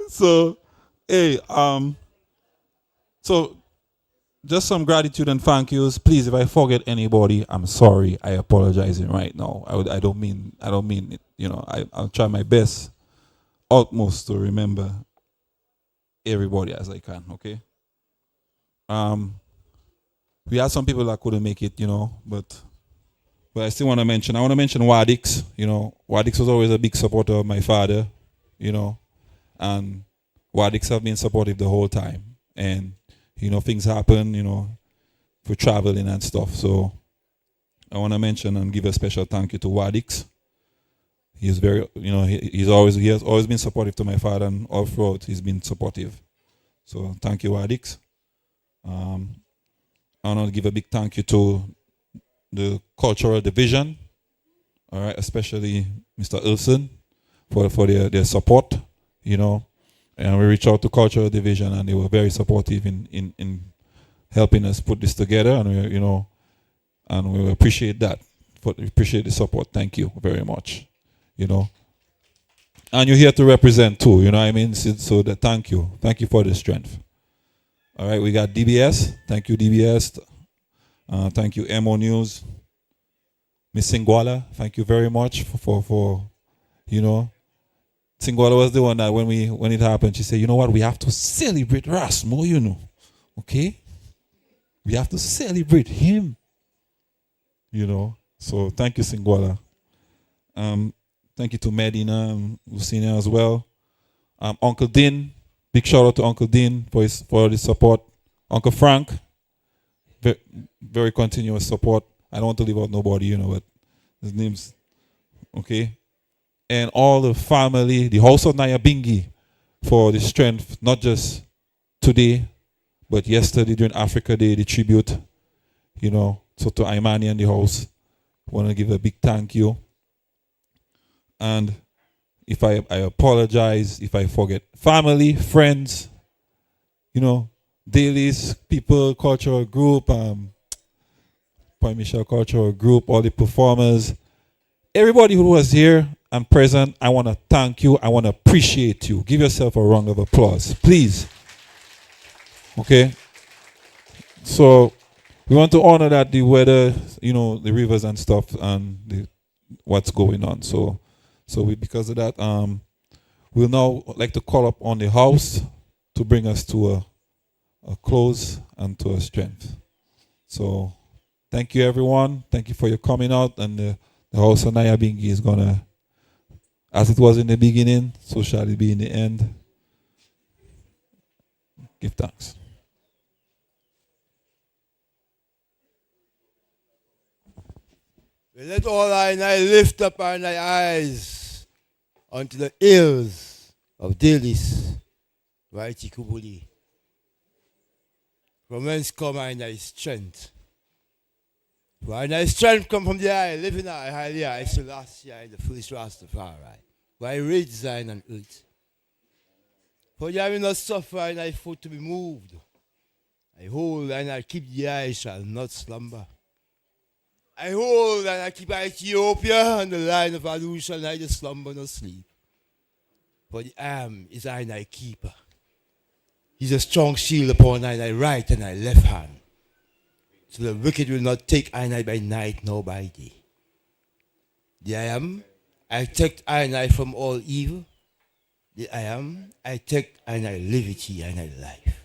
So, hey, so just some gratitude and thank yous. Please, if I forget anybody, I'm sorry. I apologize right now. I don't mean it. You know, I'll try my best, utmost, to remember everybody as I can. Okay. We had some people that couldn't make it, you know, but I still want to mention. I want to mention Wadix. You know, Wadix was always a big supporter of my father. You know, and Wadix have been supportive the whole time. And you know, things happen, you know, for traveling and stuff. So I want to mention and give a special thank you to Wadix. He's very, you know, he has always been supportive to my father, and all throughout he's been supportive. So thank you, Wadix. I want to give a big thank you to the cultural division, all right, especially Mr. Ilson for their support, you know. And we reached out to cultural division, and they were very supportive in helping us put this together, and we, you know, and we appreciate that. We appreciate the support. Thank you very much. You know, and you're here to represent too. You know what I mean? So thank you for the strength. All right, we got DBS. Thank you, DBS. Thank you, MO News. Miss Singwala, thank you very much for you know. Singwala was the one that when it happened, she said, you know what, we have to celebrate Rasmo, you know. Okay? We have to celebrate him. You know. So thank you, Singwala. Thank you to Medina and Lucina as well. Uncle Din, big shout out to Uncle Din for his support. Uncle Frank, very continuous support. I don't want to leave out nobody, you know, but his name's okay. And all the family, the house of Nyabingi, for the strength, not just today, but yesterday during Africa Day, the tribute, you know. So to Imani and the house, I want to give a big thank you. And if I apologize if I forget family, friends, you know, dailies, people, cultural group, Point Michelle cultural group, all the performers, everybody who was here and present, I want to thank you. I want to appreciate you. Give yourself a round of applause, please. Okay? So we want to honor that, the weather, you know, the rivers and stuff, and what's going on. So because of that, we'll now like to call up on the house to bring us to a close and to a strength. So thank you, everyone. Thank you for your coming out, and the house of Nyabingi is gonna, as it was in the beginning, so shall it be in the end. Give thanks. Let all thine lift up our eyes unto the hills of Delis, Kubuli. From whence come I thy strength? For thy strength come from the eye, living eye, highly eye, Selassie, the first Rastafari. Why rage Zion and earth? For you will not suffer and thy foot to be moved. I hold and I keep the eye shall not slumber. I hold and I keep Ethiopia and the line of Adu shall neither slumber nor sleep. For the arm is I thy keeper. He's a strong shield upon thy right and thy left hand. So the wicked will not take I by night nor by day. The I am, I take I from all evil. The I am, I take I liberty and I life.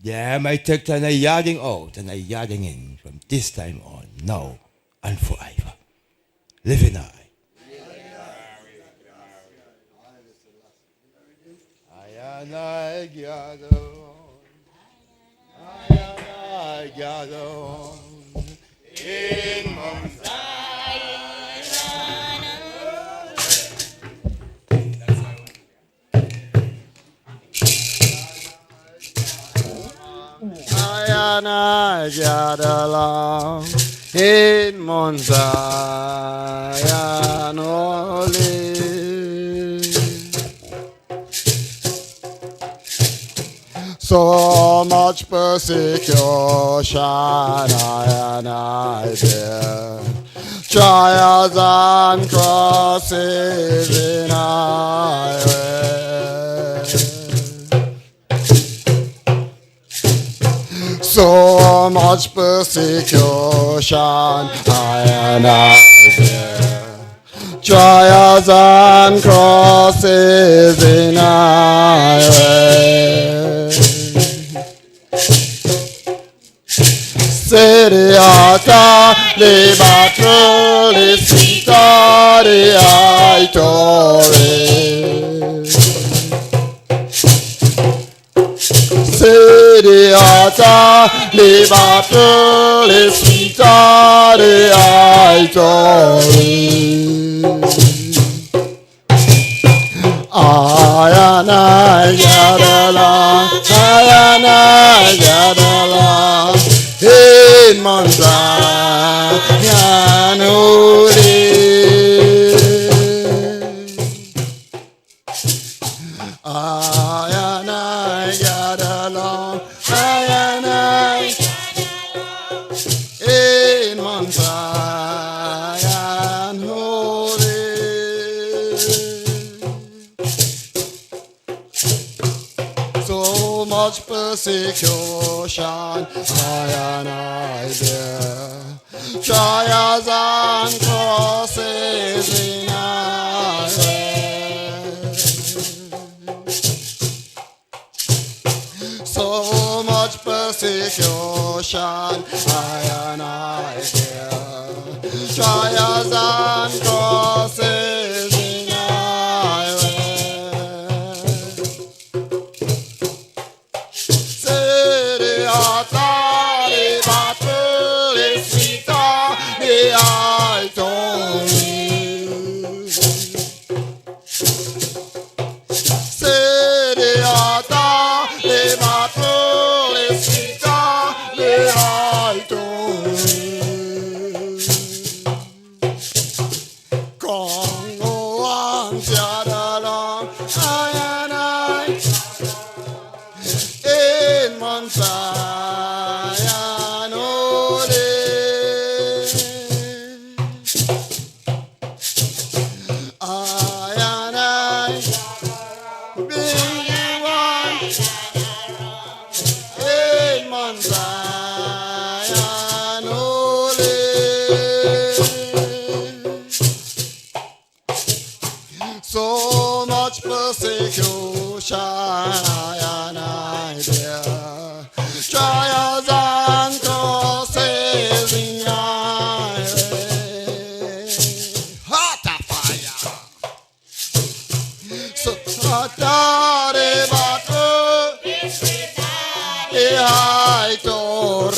The I am, I take I yarding out and I yarding in from this time on, now and forever. Living I. And I gather on, I gather on in Mount I gather along in Mount Zion only. So much persecution I bear, trials and crosses in my way. So much persecution I bear, trials and crosses in my way. Seriata le battle le sita de aitore. Seriata le battle le sita de aitore. Ayana yadala, ayana yadala. In Mount Zion, I and I got along, I and I in Mount Zion, holy. So much persecution, I and I bear, trials and crosses in our way. So much persecution, I and I bear, trials and crosses in our way. I told you, say the ata, the battle is sita, the I told you, Congo and Jadalang, I and I, in Montana, oh, so much persecution, and I bear, trials and crosses in my way. Hot fire. So hot the battle, the high torre.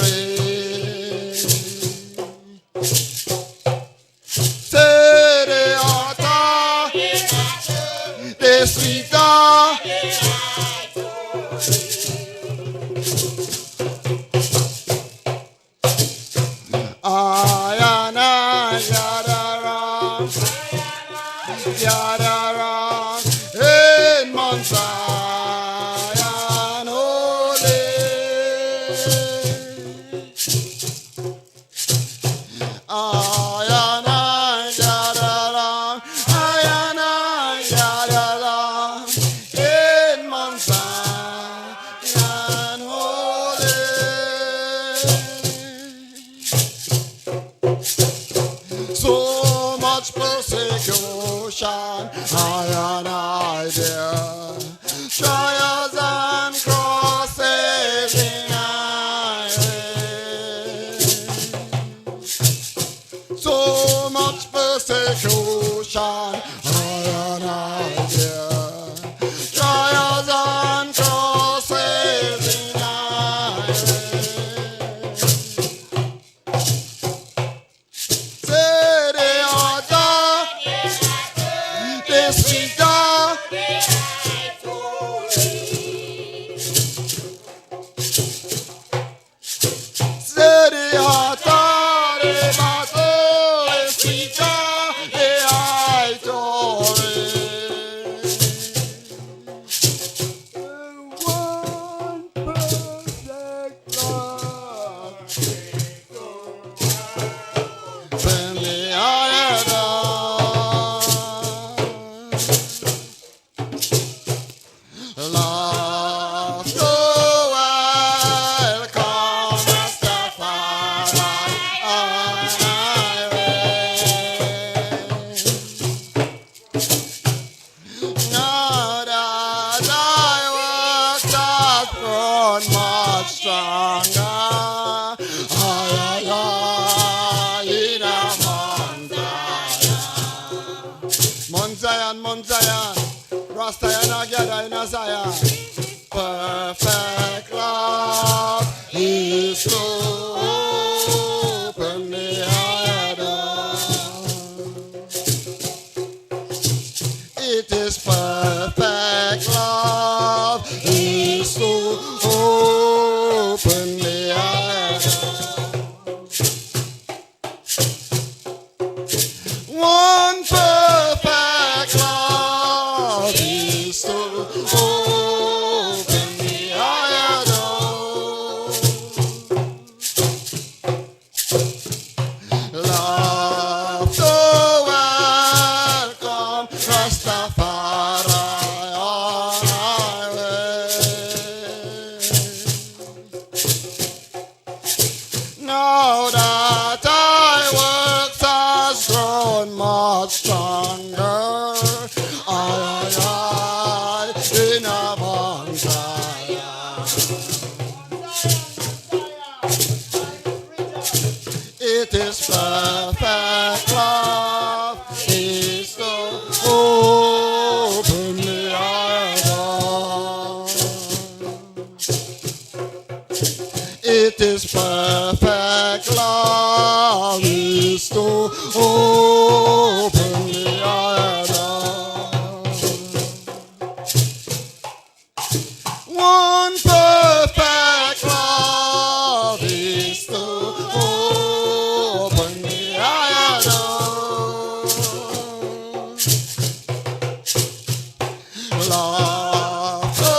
I and I gather long, I and I gather long, in Mount Zion holy. So much persecution, I and I bear, trials and crosses in I way. So much persecution, I and I bear, trials and crosses in I way. Say they are dark, they speak dark. Say they are dark, they battle, they speak dark, they are glory. One perfect love. When they are done, love so welcome Rastafari. Now that I work has grown much stronger, in a Mount Zion, Mount Zion, Rasta and gather in a Zion. Perfect love is to open the door. It is perfect love is to open the door. One perfect love is to open the door. Love so welcome Rastafari on our way. Now that I works has grown much stronger, in a Mount Zion. It is perfect love is to open the door. It is perfect love is to open the door. One perfect love is to open the door. Love so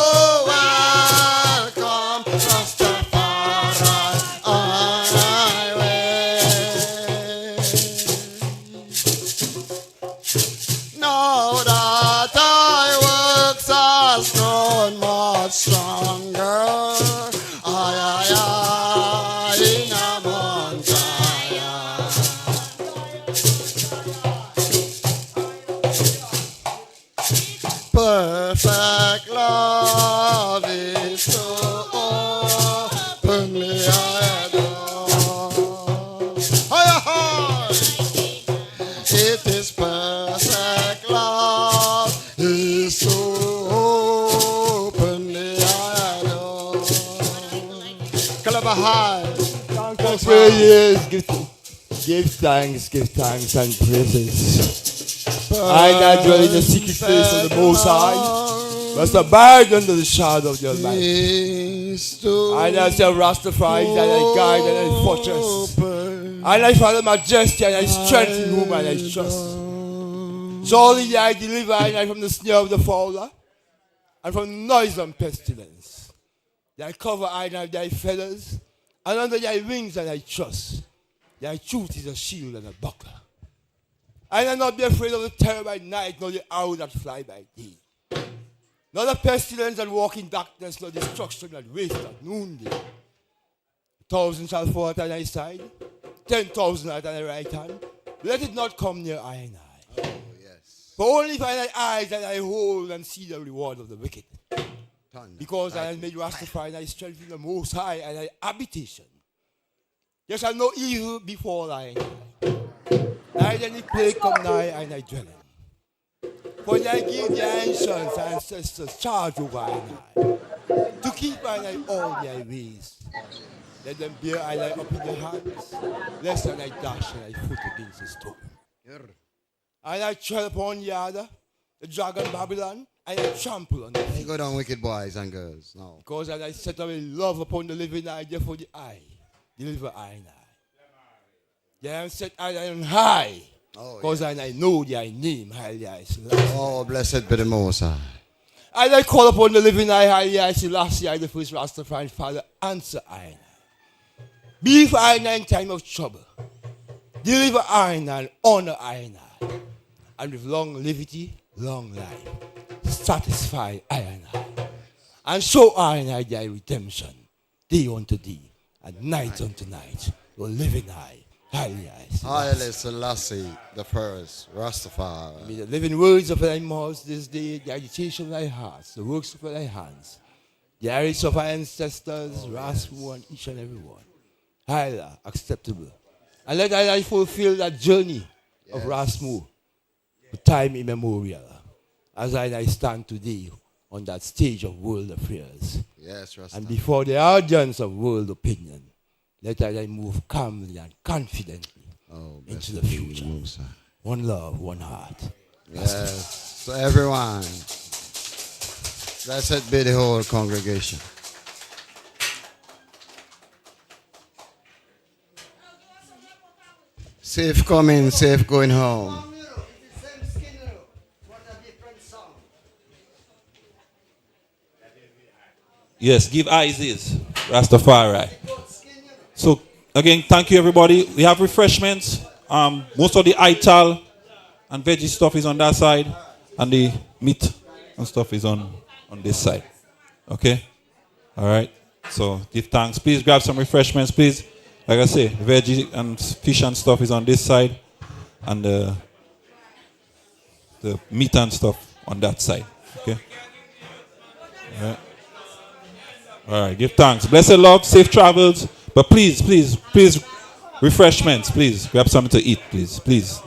welcome Rastafari on our way. Now that I works has grown much stronger, in a Mount Zion. Perfect love is to open the door. It is perfect love is to open the door. Kalabahai. Thanks for your years. Give thanks and praises. I that dwell in the secret place of the Most High must abide under the shadow of the Almighty. I that shall Rastafari and I guide and I fortress. And I follow majesty and I strength in whom I trust. Surely I deliver I from the snare of the fowler and from the noisome pestilence. Thy cover I have thy feathers, And under thy wings and I trust. Thy truth is a shield and a buckler. I will not be afraid of the terror by night, nor the arrow that fly by day. Nor the pestilence that walk in darkness, nor destruction that waste at noonday. 1,000 shall fall at thy side, 10,000 at thy right hand. Let it not come near I and I. Oh, yes. For only by thy eyes that I hold and see the reward of the wicked. Thunder, Because I have made Rastafari thy strength in the Most High and thy habitation. There shall no evil befall thy neither any plague come nigh and thy dwelling. For thy give thy ancients, ancestors, charge over I and I, to keep I and I all thy ways. Let them bear I thy up in their hands, lest I dash thy foot against the stone. And I tread upon yonder, the dragon Babylon, and I trample on them. Ain't go down, wicked boys and girls. No. Because as I set away love upon the living eye, therefore the eye, deliver I and I. Yeah, I am set I on high. Because I know thy name, highly I Selassie. Oh, blessed be the Most High. As I call upon the living eye, highly I Selassie, I the first Rastafari Father, answer I and I. Be for I and I in time of trouble. Deliver I and I, honor I and I. And with long longevity, long life, satisfy I and I. And show I and I thy redemption, day unto day, and night unto night, your living eye. Haile Selassie the first, Rastafari. May the living words of thy mouth this day, the agitation of thy hearts, the works of thy hands, the arrows of thy ancestors, Rasmo and each and every one. Haile, acceptable. And let thy life fulfill that journey of Rasmo, with time immemorial, as I stand today on that stage of world affairs. Yes, Rasta. And before the audience of world opinion, let I move calmly and confidently into the future. One love, one heart. Yes. So everyone, blessed be the whole congregation. Safe coming, safe going home. Yes, give eyes is Rastafari. So again, thank you everybody. We have refreshments. Most of the ital and veggie stuff is on that side, and the meat and stuff is on this side. Okay? All right. So give thanks. Please grab some refreshments, please. Like I say, veggie and fish and stuff is on this side, and the meat and stuff on that side. Okay? All right. All right. Give thanks. Blessed love, safe travels. But please, please, please, refreshments, please. Grab something to eat, please, please.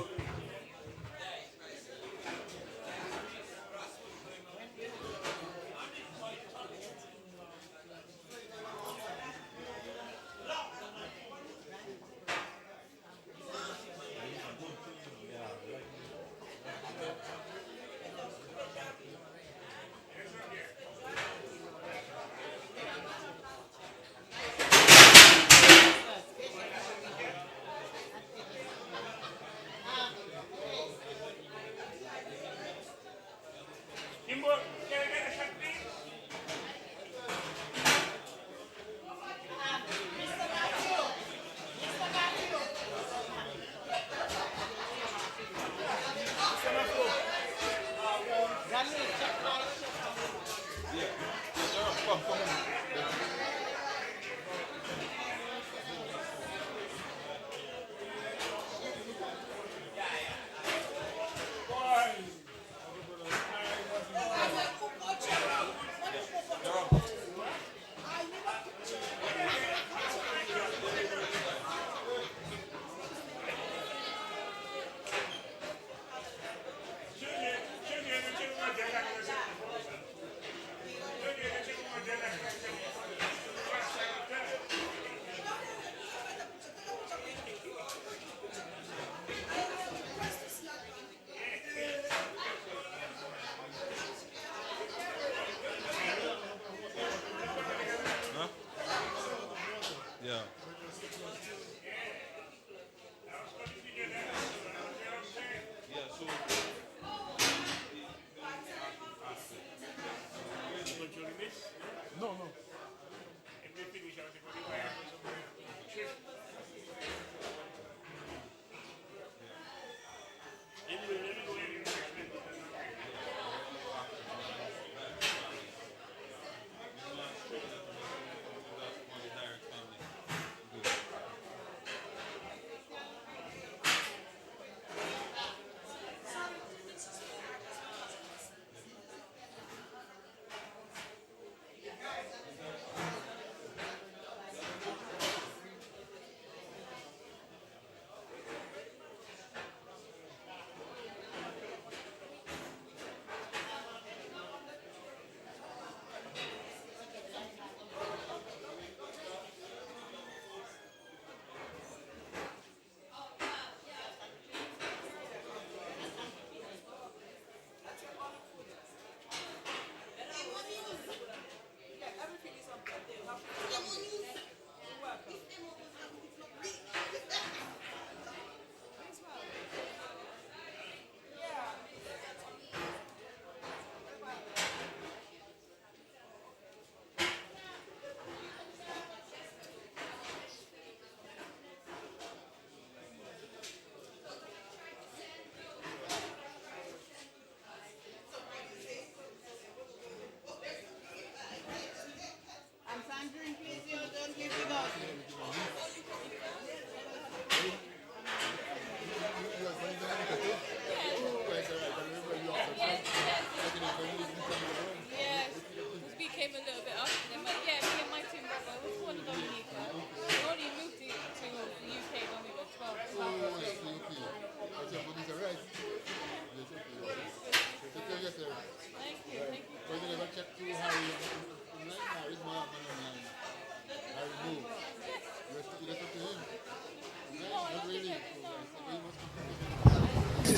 No, no.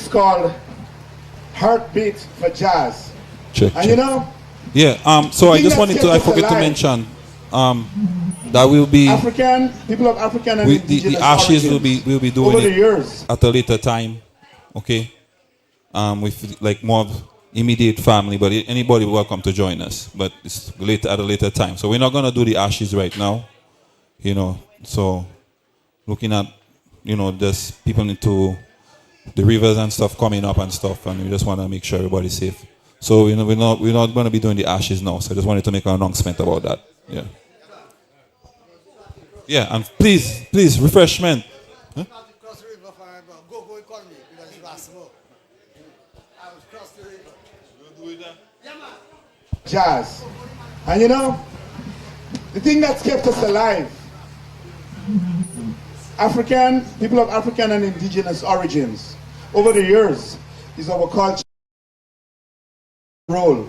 piece called Heartbeat for Jazz. Check, And check. you know, So I thing just that wanted to, kept I us forget to alive, mention, that will be, people of African and indigenous the ashes origins will be doing over the it years. at a later time, okay? With like more of immediate family, but anybody welcome to join us, but it's later at a later time. So we're not gonna do the ashes right now, you know. So looking at, you know, just people into the rivers and stuff coming up and stuff, and we just want to make sure everybody's safe. So you know, we're not going to be doing the ashes now. So I just wanted to make an announcement about that. Yeah. Yeah, and please refreshment. Huh? Jazz. And you know, the thing that's kept us alive, people of African and indigenous origins, over the years, is our culture role.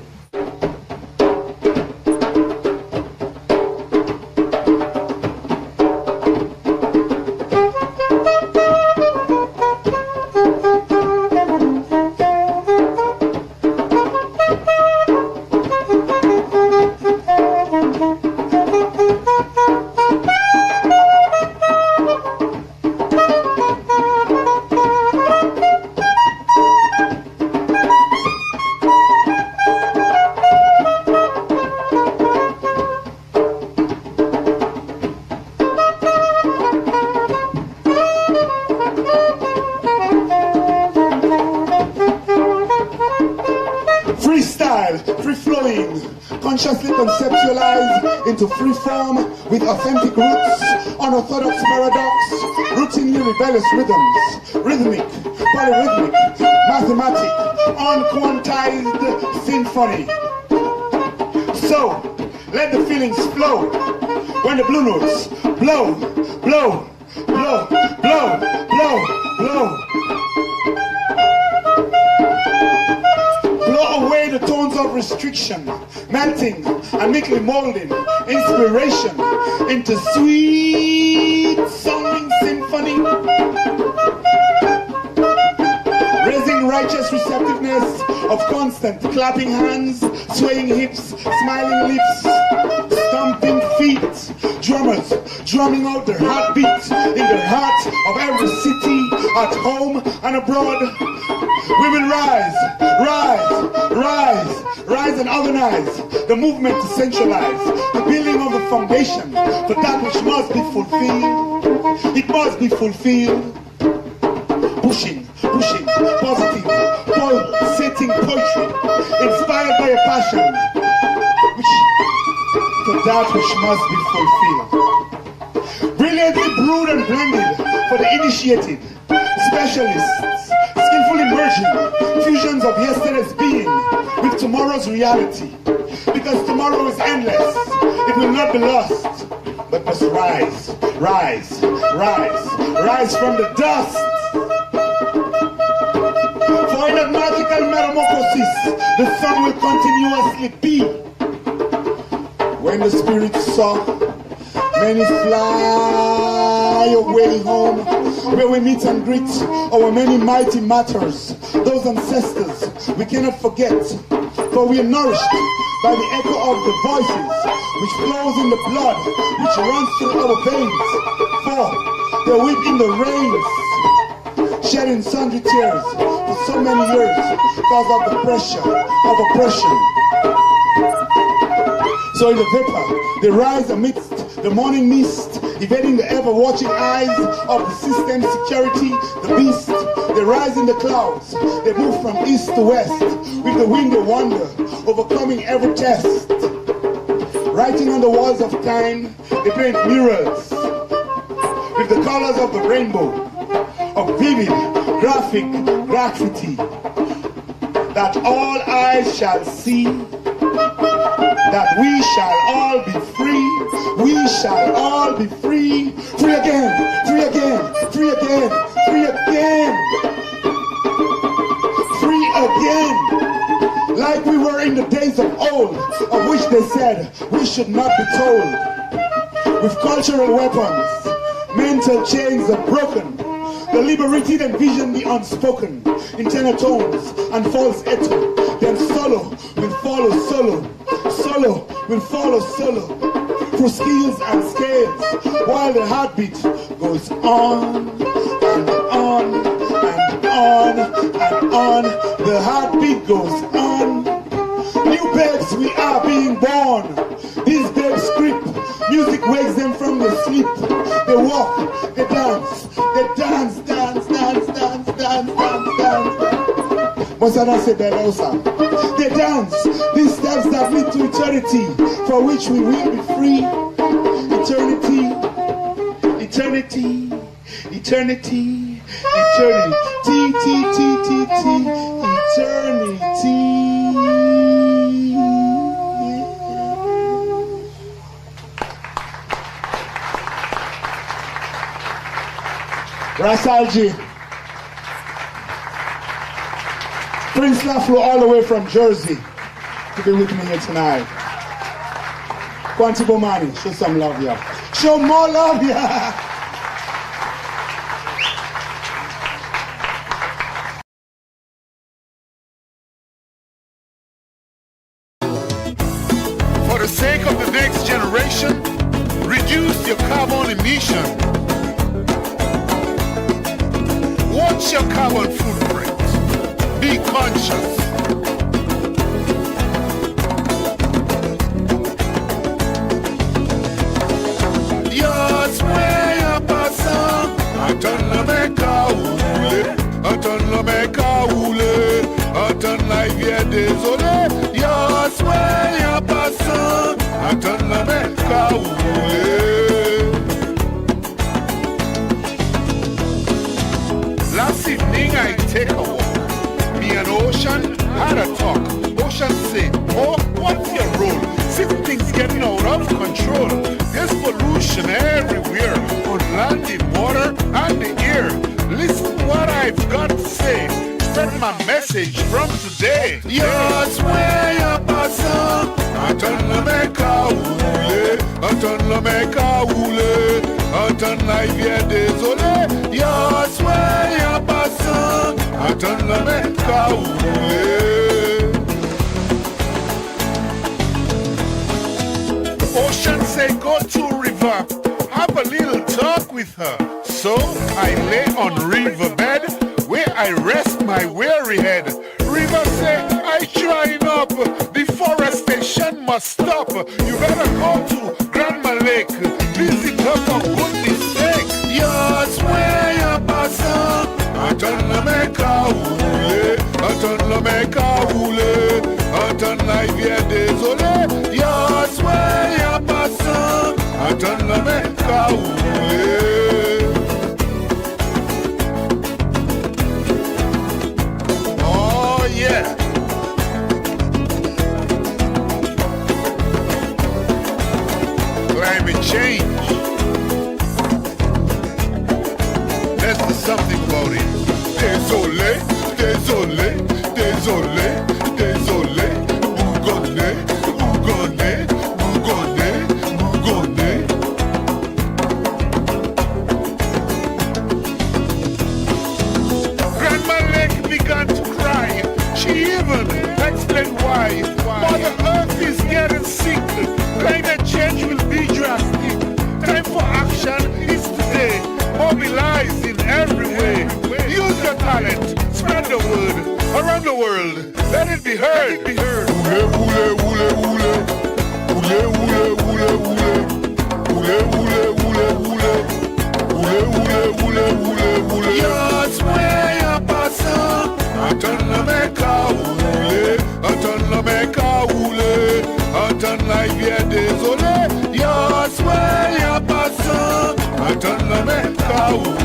Consciously conceptualized into free form with authentic roots, unorthodox paradox, routinely rebellious rhythms, rhythmic, polyrhythmic, mathematic, unquantized symphony. So, let the feelings flow when the blue notes blow, blow, blow, blow, blow, blow. Blow away the tones of restriction, melting and meekly molding inspiration into sweet sounding symphony. Raising righteous receptiveness of constant clapping hands, swaying hips, smiling lips, stomping feet, drummers drumming out their heartbeat in the heart of every city, at home and abroad. We will rise, rise, rise, rise and organize the movement to centralize the building of the foundation for that which must be fulfilled. It must be fulfilled. Pushing, pushing, positive, pulsating poetry, inspired by a passion for that which must be fulfilled. Brilliantly brewed and blended for the initiated, specialists, skillfully merging fusions of yesterday's being with tomorrow's reality. Because tomorrow is endless, it will not be lost, but must rise, rise, rise, rise from the dust. For in that magical metamorphosis, the sun will continuously be. When the spirit saw many fly away home, where we meet and greet our many mighty martyrs, those ancestors we cannot forget, for we are nourished by the echo of the voices which flows in the blood which runs through our veins, for they weep in the rains, shedding sundry tears for so many years because of the pressure of oppression. So in the vapor, they rise amidst the morning mist, evading the ever-watching eyes of the system security, the beast. They rise in the clouds, they move from east to west, with the wind they wander, overcoming every test. Writing on the walls of time, they paint murals with the colors of the rainbow, of vivid, graphic graffiti, that all eyes shall see, that we shall all be free, we shall all be free, free again, free again, free again, free again, free again, like we were in the days of old, of which they said we should not be told. With cultural weapons, mental chains are broken, the liberated envision the unspoken in tenor tones and falsetto. Then solo will follow solo, solo will follow solo, through skills and scales, while the heartbeat goes on and on and on and on. The heartbeat goes on. New babes, we are being born. These babes creep. Music wakes them from their sleep. They walk, they dance, dance, dance, dance, dance, dance, dance, dance. Mosana se belosa. They dance, these steps that lead to eternity, for which we will be free. Eternity, eternity, eternity, eternity, eternity. Rasalji, Prince Laflo all the way from Jersey to be with me here tonight. Kwanti Bomani, show some love here. Show more love here. For the sake of the next generation, reduce your carbon emission. Watch your carbon footprint. Be conscious. Yours way up a song. Attends le mec à rouler. Attends le mec à rouler. Attends la vie désolé. Yours way up a song. Attends le mec à rouler. Last evening I take a walk. Me and Ocean had a talk. Ocean said, oh, what's your role? See things getting out of control. There's pollution everywhere, on land, in water, and the air. Listen what I've got to say. Spread my message from today. Yours way up a song. Attends le mec à rouler. Attends le mec à rouler. Attends la vie désolé. Yours way up a song. Attends le mec à rouler. Ocean say go to river, have a little talk with her. So I lay on riverbed where I rest my weary head. River say I trying up, deforestation must stop. You better go to Grandma Lake, visit her for goodness sake. Yours way up a song. Attends le mec à rouler, attends le mec à rouler, attends la vie désolé. Yours way up a song. Attends le mec à rouler. Oh yeah. Climate change. Let's do something about it. Désolé, désolé, désolé, désolé. Bougonnais, bougonnais, bougonnais, bougonnais. Grandma Lake began to cry. She even explained why. Mother Earth is getting sick. Climate change will be drastic. Time for action is today. Mobilize in every way. Use your talent. Spread the word around the world. Let it be heard. Let it be heard. Oule, oule, oule, oule. Oule, oule, oule, oule. Oule, oule, oule, oule. Oule, oule, oule, oule. Yours way up a song. Attends le mec à rouler. Attends le mec à rouler. Attends la vie désolé. Yours way up a song. Attends le mec à rouler.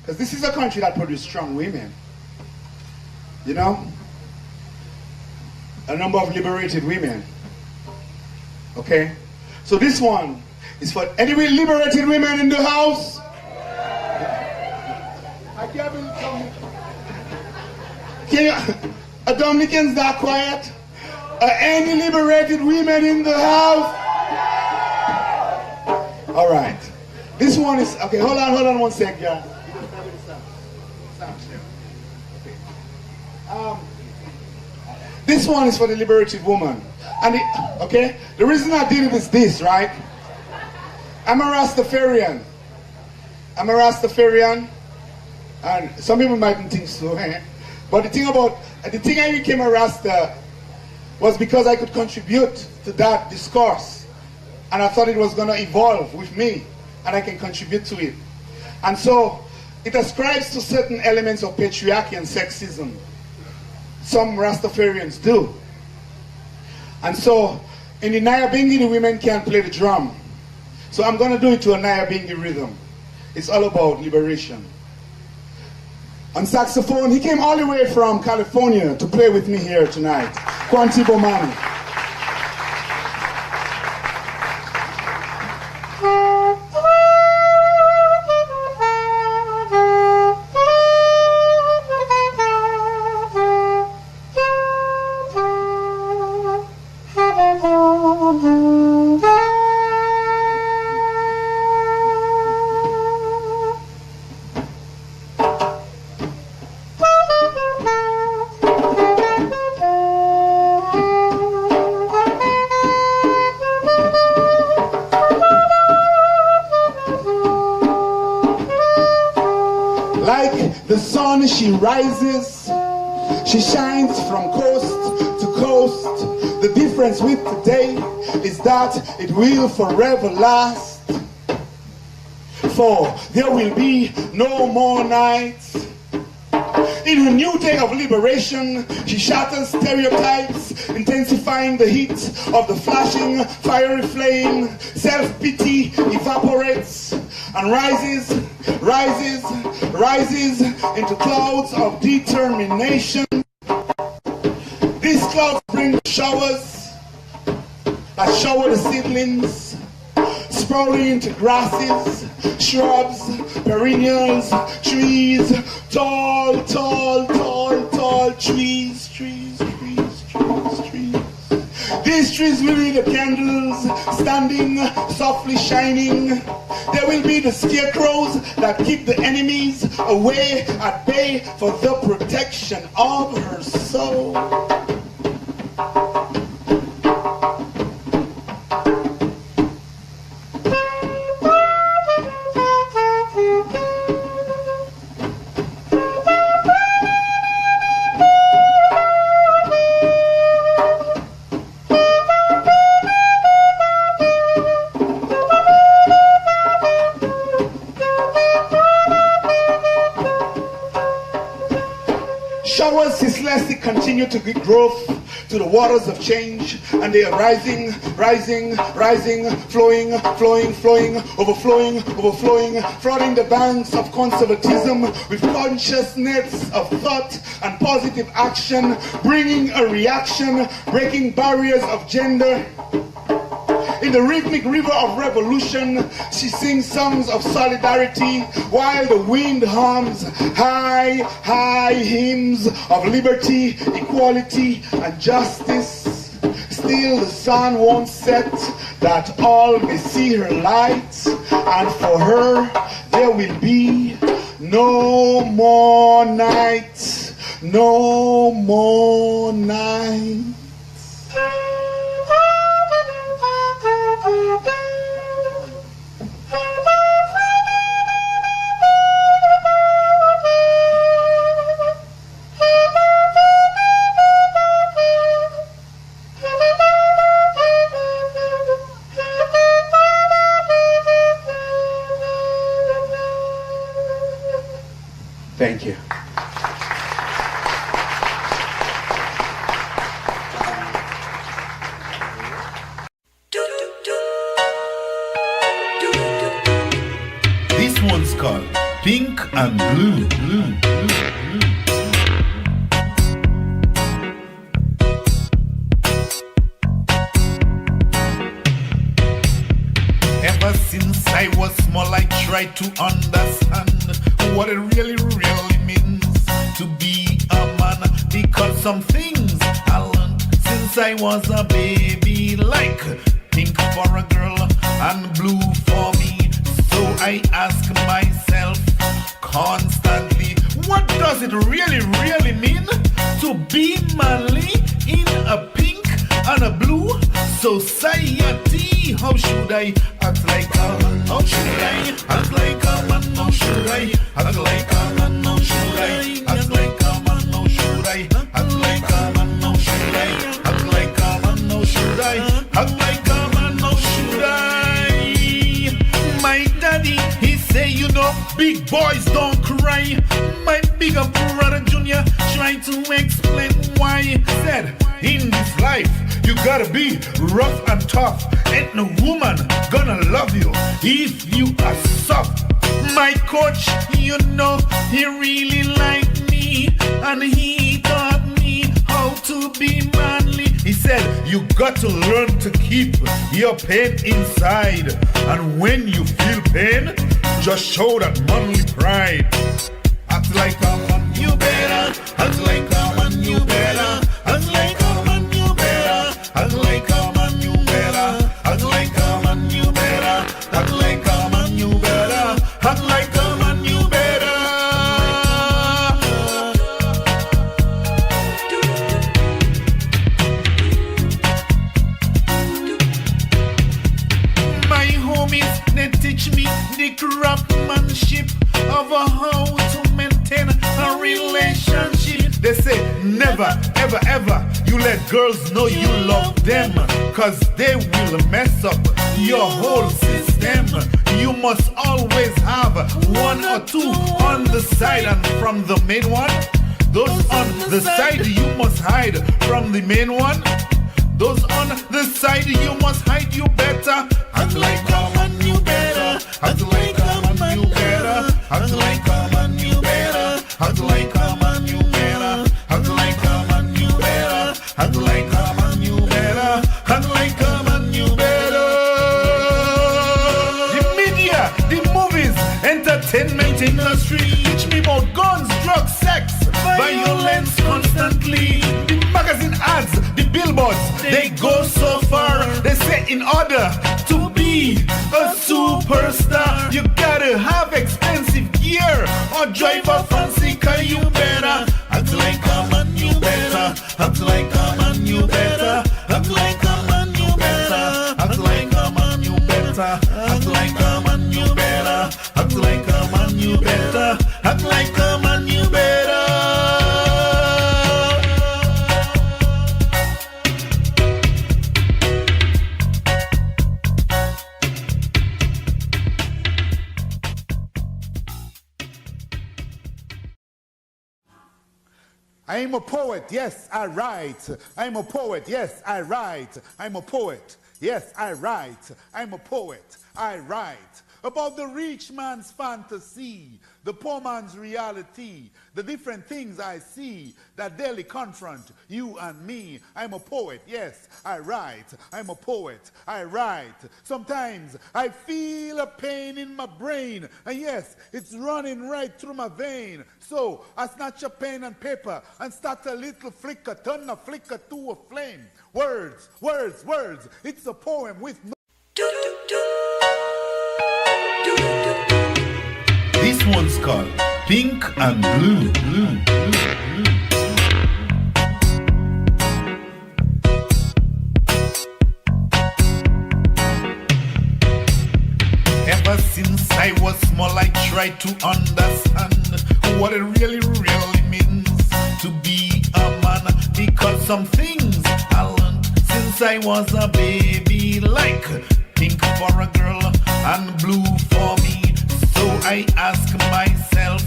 Because this is a country that produces strong women. You know? A number of liberated women. Okay? So this one is for any liberated women in the house. Can you, Dominicans that quiet? Any liberated women in the house? All right. This one is, okay, hold on 1 sec, guys. This one is for the liberated woman. And okay, the reason I did it is this, right? I'm a Rastafarian. And some people mightn't think so, eh? But the thing I became a Rasta was because I could contribute to that discourse. And I thought it was going to evolve with me, and I can contribute to it. And so, it ascribes to certain elements of patriarchy and sexism. Some Rastafarians do. And so, in the Nyabingi, the women can't play the drum. So I'm going to do it to a Nyabingi rhythm. It's all about liberation. On saxophone, he came all the way from California to play with me here tonight. Kwanti Bomani. She rises, she shines from coast to coast. The difference with today is that it will forever last. For there will be no more nights. In her new day of liberation, she shatters stereotypes, intensifying the heat of the flashing fiery flame. Self-pity evaporates and rises into clouds of determination. These clouds bring showers that shower the seedlings, sprouting into grasses, shrubs, perennials, trees, tall trees. These trees will be the candles standing softly shining. There will be the scarecrows that keep the enemies away at bay for the protection of her soul. Showers ceaselessly continue to give growth to the waters of change, and they are rising, flowing, overflowing, flooding the banks of conservatism with consciousness of thought and positive action, bringing a reaction, breaking barriers of gender. In the rhythmic river of revolution, she sings songs of solidarity, while the wind hums high hymns of liberty, equality, and justice. Still the sun won't set, that all may see her light, and for her there will be no more night, no more night. Thank you. This one's called Pink and blue. Ever since I was small, I tried to understand what it really means to be a man, because some things I learned since I was a baby, like pink for a girl and blue for me. So I ask myself constantly, what does it really mean to be manly in a pink and a blue society? How should I act like a man? How should I act like a man? How should I act like a man? How should I act like a man? How should I act like a man? How should I act like a man? How should I act like a man? How should I? My daddy, he say, you know, big boys don't cry. My bigger brother Junior trying to explain why. He said, in this life you gotta be rough and tough. Ain't no woman gonna love you if you are soft. My coach, you know, he really liked me, and he taught me how to be manly. He said, you got to learn to keep your pain inside, and when you feel pain, just show that manly pride. Act like a man, you better. Act like a man, you better. Act like a man, you better. Act like a man, you better. Act like a man, you better. Act like a man, you better. Act like a man, you better. My homies, they teach me the craftsmanship of how to maintain a relationship. They say never, ever you let girls know you love them, cause they will mess up your whole system. You must always have one or two on the side, and from the main one, those on the side you must hide from the main one. Those on the side you must hide, you better. Act like a man, you better. Act like a man, you better. Act like a man, you better. Act like a man, you better. Act like a man, you better. Act like a man, you better. Act like a man, you better. The media, the movies, entertainment industry teach me about guns, drugs, sex, violence constantly. The magazine ads, the billboards, they go so far. They say in order to be a superstar, you gotta have expensive gear or drive a fancy car. You better act like a man, you better. Act like a man, you better. Act like a man, you better. Act like a man, you better. Act like a man, you better. Act like a man, you better. Act like a man, you better. I'm a poet, yes, I write. I'm a poet, yes, I write. I'm a poet, yes, I write. I'm a poet, I write. About the rich man's fantasy, the poor man's reality, the different things I see that daily confront you and me. I'm a poet, yes, I write. I'm a poet, I write. Sometimes I feel a pain in my brain, and yes, it's running right through my vein. So I snatch a pen and paper and start a little flicker, turn a flicker to a flame. Words, words, words. It's a poem with no. This one's called Pink and Blue. Ever since I was small, I tried to understand what it really means to be a man, because some things I learned since I was a baby, like pink for a girl and blue for me. So I ask myself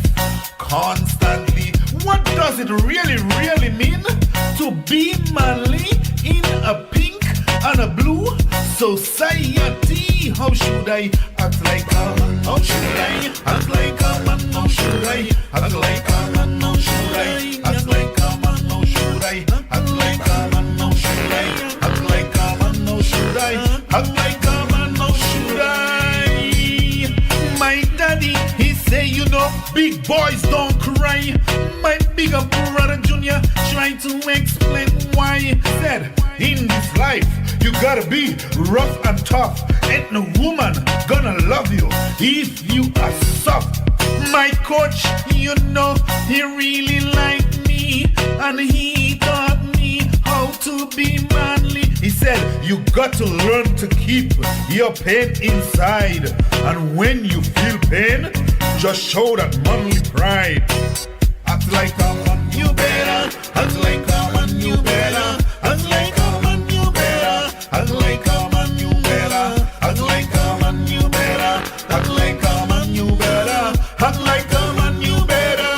constantly, what does it really mean to be manly in a pink and a blue society? How should I act like a man? How should I act like a man? How should I act like a man? How should I act like a man? How should I act like a man? How should I act like a man? How should I act like a man? How should I? My daddy, he say, you know, big boys don't cry. My bigger brother Junior tried to explain why. He said, in this life, you gotta be rough and tough. Ain't no woman gonna love you if you are soft. My coach, you know, he really liked me, and he taught me how to be manly. He said, you got to learn to keep your pain inside, and when you feel pain, just show that manly pride. Act like a man, you better. Act like a man, you better. Act like a man, you better. Act like a man, you better. Act like a man, you better. Act like a man, you better. Act like a man, you better.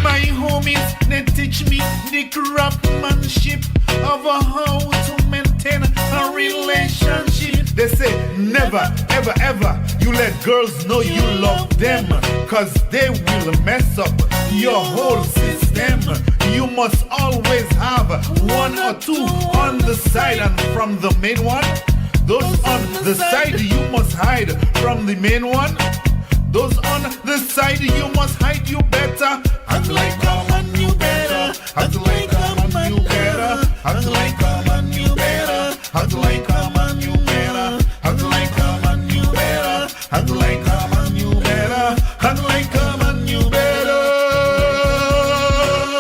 My homies, they teach me the craftsmanship of how to maintain a relationship. They say never, ever, ever you let girls know you love them, cause they will mess up your whole system. You must always have one or two on the side, and from the main one, those on the side you must hide from the main one. Those on the side you must hide, you better. Act like a man, you better. Act like a man, you better. Act like a man, you better. Act like a man, you better. Act like a man, you better. Act like a man, you better. Act like a man, you better.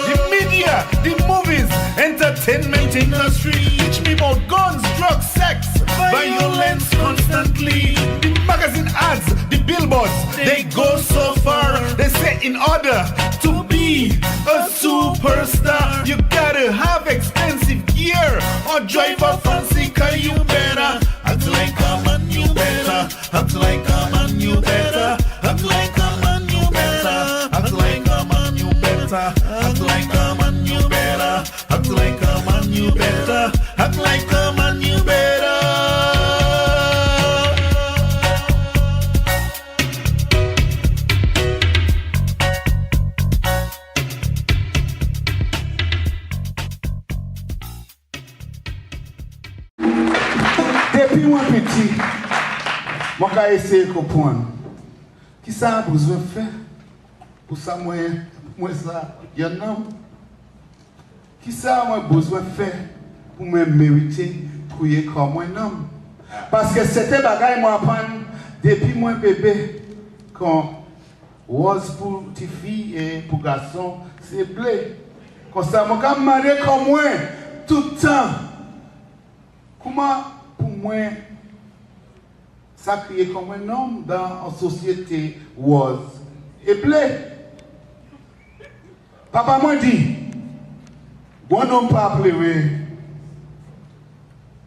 The media, the movies, entertainment industry teach me about guns, drugs, sex, violence constantly. The magazine ads, the billboards, they go so far. They say in order to be a superstar, you gotta have expensive gear or drive a fancy car. You better act like a man, you better. Act like a man, you better. Act like a man, you better. Act like a man, you better. Act like a man, you better. Act like a man, you better. Act like a man, you better. Depuis moi petit, moi j'ai essayé de comprendre. Qui ça a besoin de faire pour ça moi ça y en a. Qui ça moi besoin de faire pour me mériter prier comme un homme. Parce que c'était bagaille moi apprendre depuis moi bébé quand rose pour petite fille et pour garçon c'est bleu. Comme ça moi quand marié comme moi tout le temps. Comment pour moi, ça crée comme un homme dans une société rose et bleu. Papa m'a dit, bon homme pas pleurer.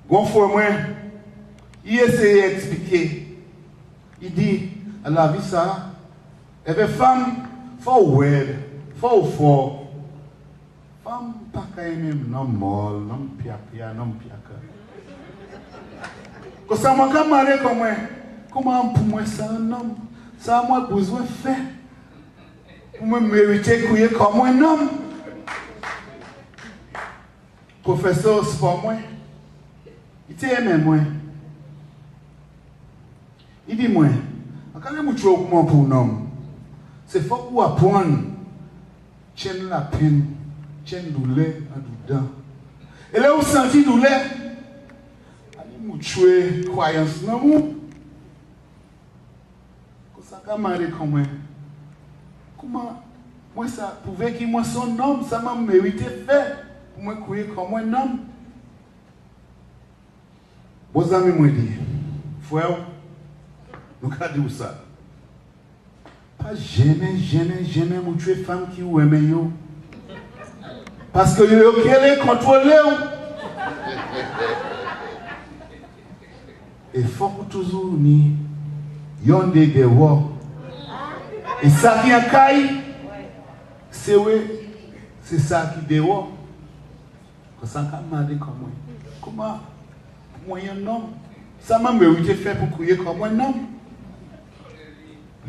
Bon frère moi, il essaie d'expliquer. Il dit, à la vie ça, et bien femme, faut word, faut fort. Femme pas qu'à même non molle, non pia, non piaka. Quand ça m'a camaré comme moi, comment pour moi ça un homme, ça a moi besoin de faire pour me mériter couiller comme un homme. Professeur, c'est pas moi. Il t'aime moi. Il dit moi, quand je me trouve pour un homme, c'est fort pour apprendre, tiens la peine, tiens douleur en dedans. Et là où senti douleur, allez me tuer croyance non moi. Ça camarade comme moi. Comment moi ça pouvait qu'il moi son homme, ça m'a mérité faire pour moi courir comme un homme. Vos amis m'ont dit, frère, nous cadrons ça. Pas jamais vous tuez femme qui vous aime yo. Parce que vous voulez contrôler. Et il faut toujours ni yon de devoir. Et ça qui est caille, c'est C'est ça qui dehors. Quand ça m'a dit comme moi. Comment moi un homme? Ça m'a mérité faire pour crier comme un homme.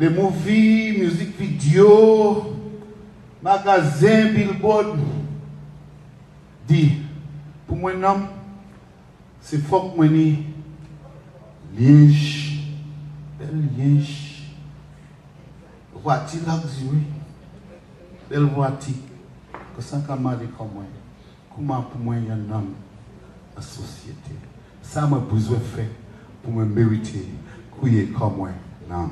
Les movies, musique vidéo, magasin, billboard. Dit, pour moi un homme, c'est fort que moi ni linge, belle linge, voiture luxury, belle voiture. Que ça m'a dit comme moi. Comment pour moi un homme en société? Ça m'a besoin de faire pour me mériter crier comme moi. Non.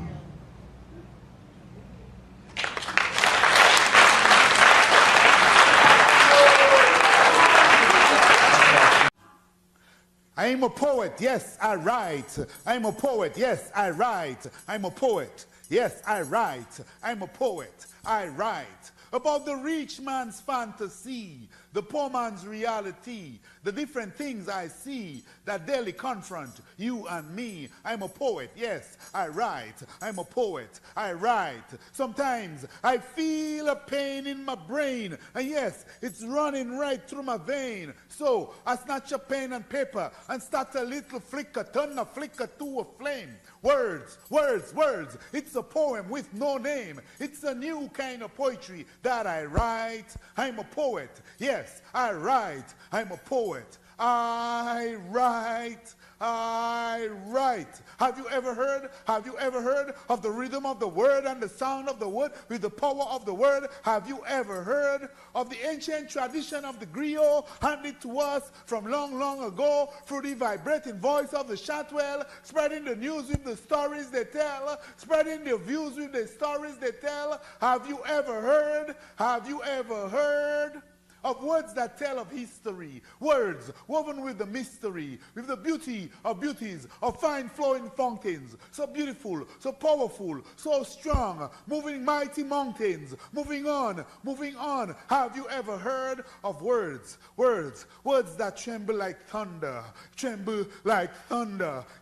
I'm a poet, yes, I write. I'm a poet, yes, I write. I'm a poet, yes, I write. I'm a poet, I write. About the rich man's fantasy, the poor man's reality, the different things I see that daily confront you and me. I'm a poet, yes, I write. I'm a poet, I write. Sometimes I feel a pain in my brain, and yes, it's running right through my vein. So I snatch a pen and paper and start a little flicker, turn a flicker to a flame. Words, words, words. It's a poem with no name. It's a new kind of poetry that I write. I'm a poet. Yes, I write. I'm a poet. I write. I write. Have you ever heard? Have you ever heard of the rhythm of the word and the sound of the word with the power of the word? Have you ever heard of the ancient tradition of the griot handed to us from long, long ago through the vibrating voice of the Chantwell, spreading the news with the stories they tell, spreading their views with the stories they tell? Have you ever heard? Have you ever heard of words that tell of history, words woven with the mystery, with the beauty of beauties, of fine flowing fountains, so beautiful, so powerful, so strong, moving mighty mountains, moving on, moving on. Have you ever heard of words, words, words that tremble like thunder,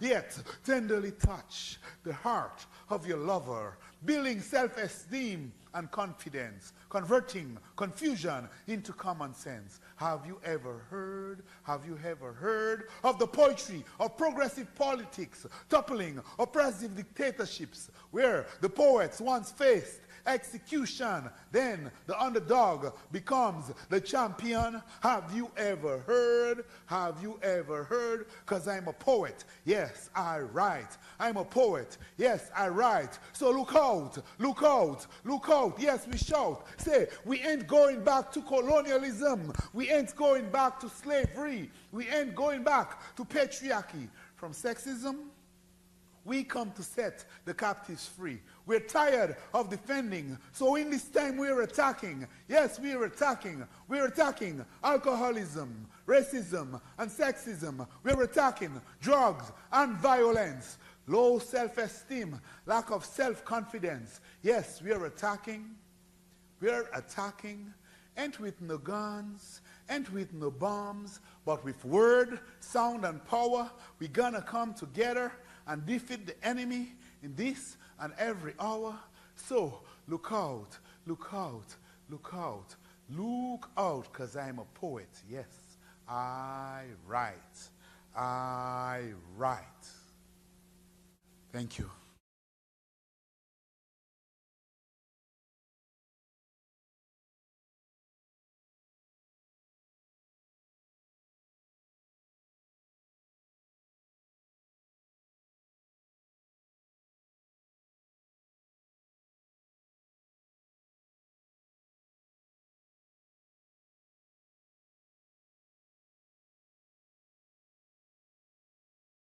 yet tenderly touch the heart of your lover, building self-esteem and confidence, converting confusion into common sense. Have you ever heard of the poetry of progressive politics, toppling oppressive dictatorships, where the poets once faced execution, then the underdog becomes the champion? Have you ever heard? Have you ever heard? Because I'm a poet, yes, I write. I'm a poet, yes, I write. So look out, look out, look out, yes, we shout. Say, we ain't going back to colonialism. We ain't going back to slavery. We ain't going back to patriarchy. From sexism, we come to set the captives free. We're tired of defending, so in this time we're attacking. Yes, we're attacking. We're attacking alcoholism, racism, and sexism. We're attacking drugs and violence, low self-esteem, lack of self-confidence. Yes, we're attacking. We're attacking, and with no guns, and with no bombs, but with word, sound, and power, we're gonna come together and defeat the enemy in this and every hour. So look out, look out, look out, look out, because I'm a poet. Yes, I write. I write. Thank you.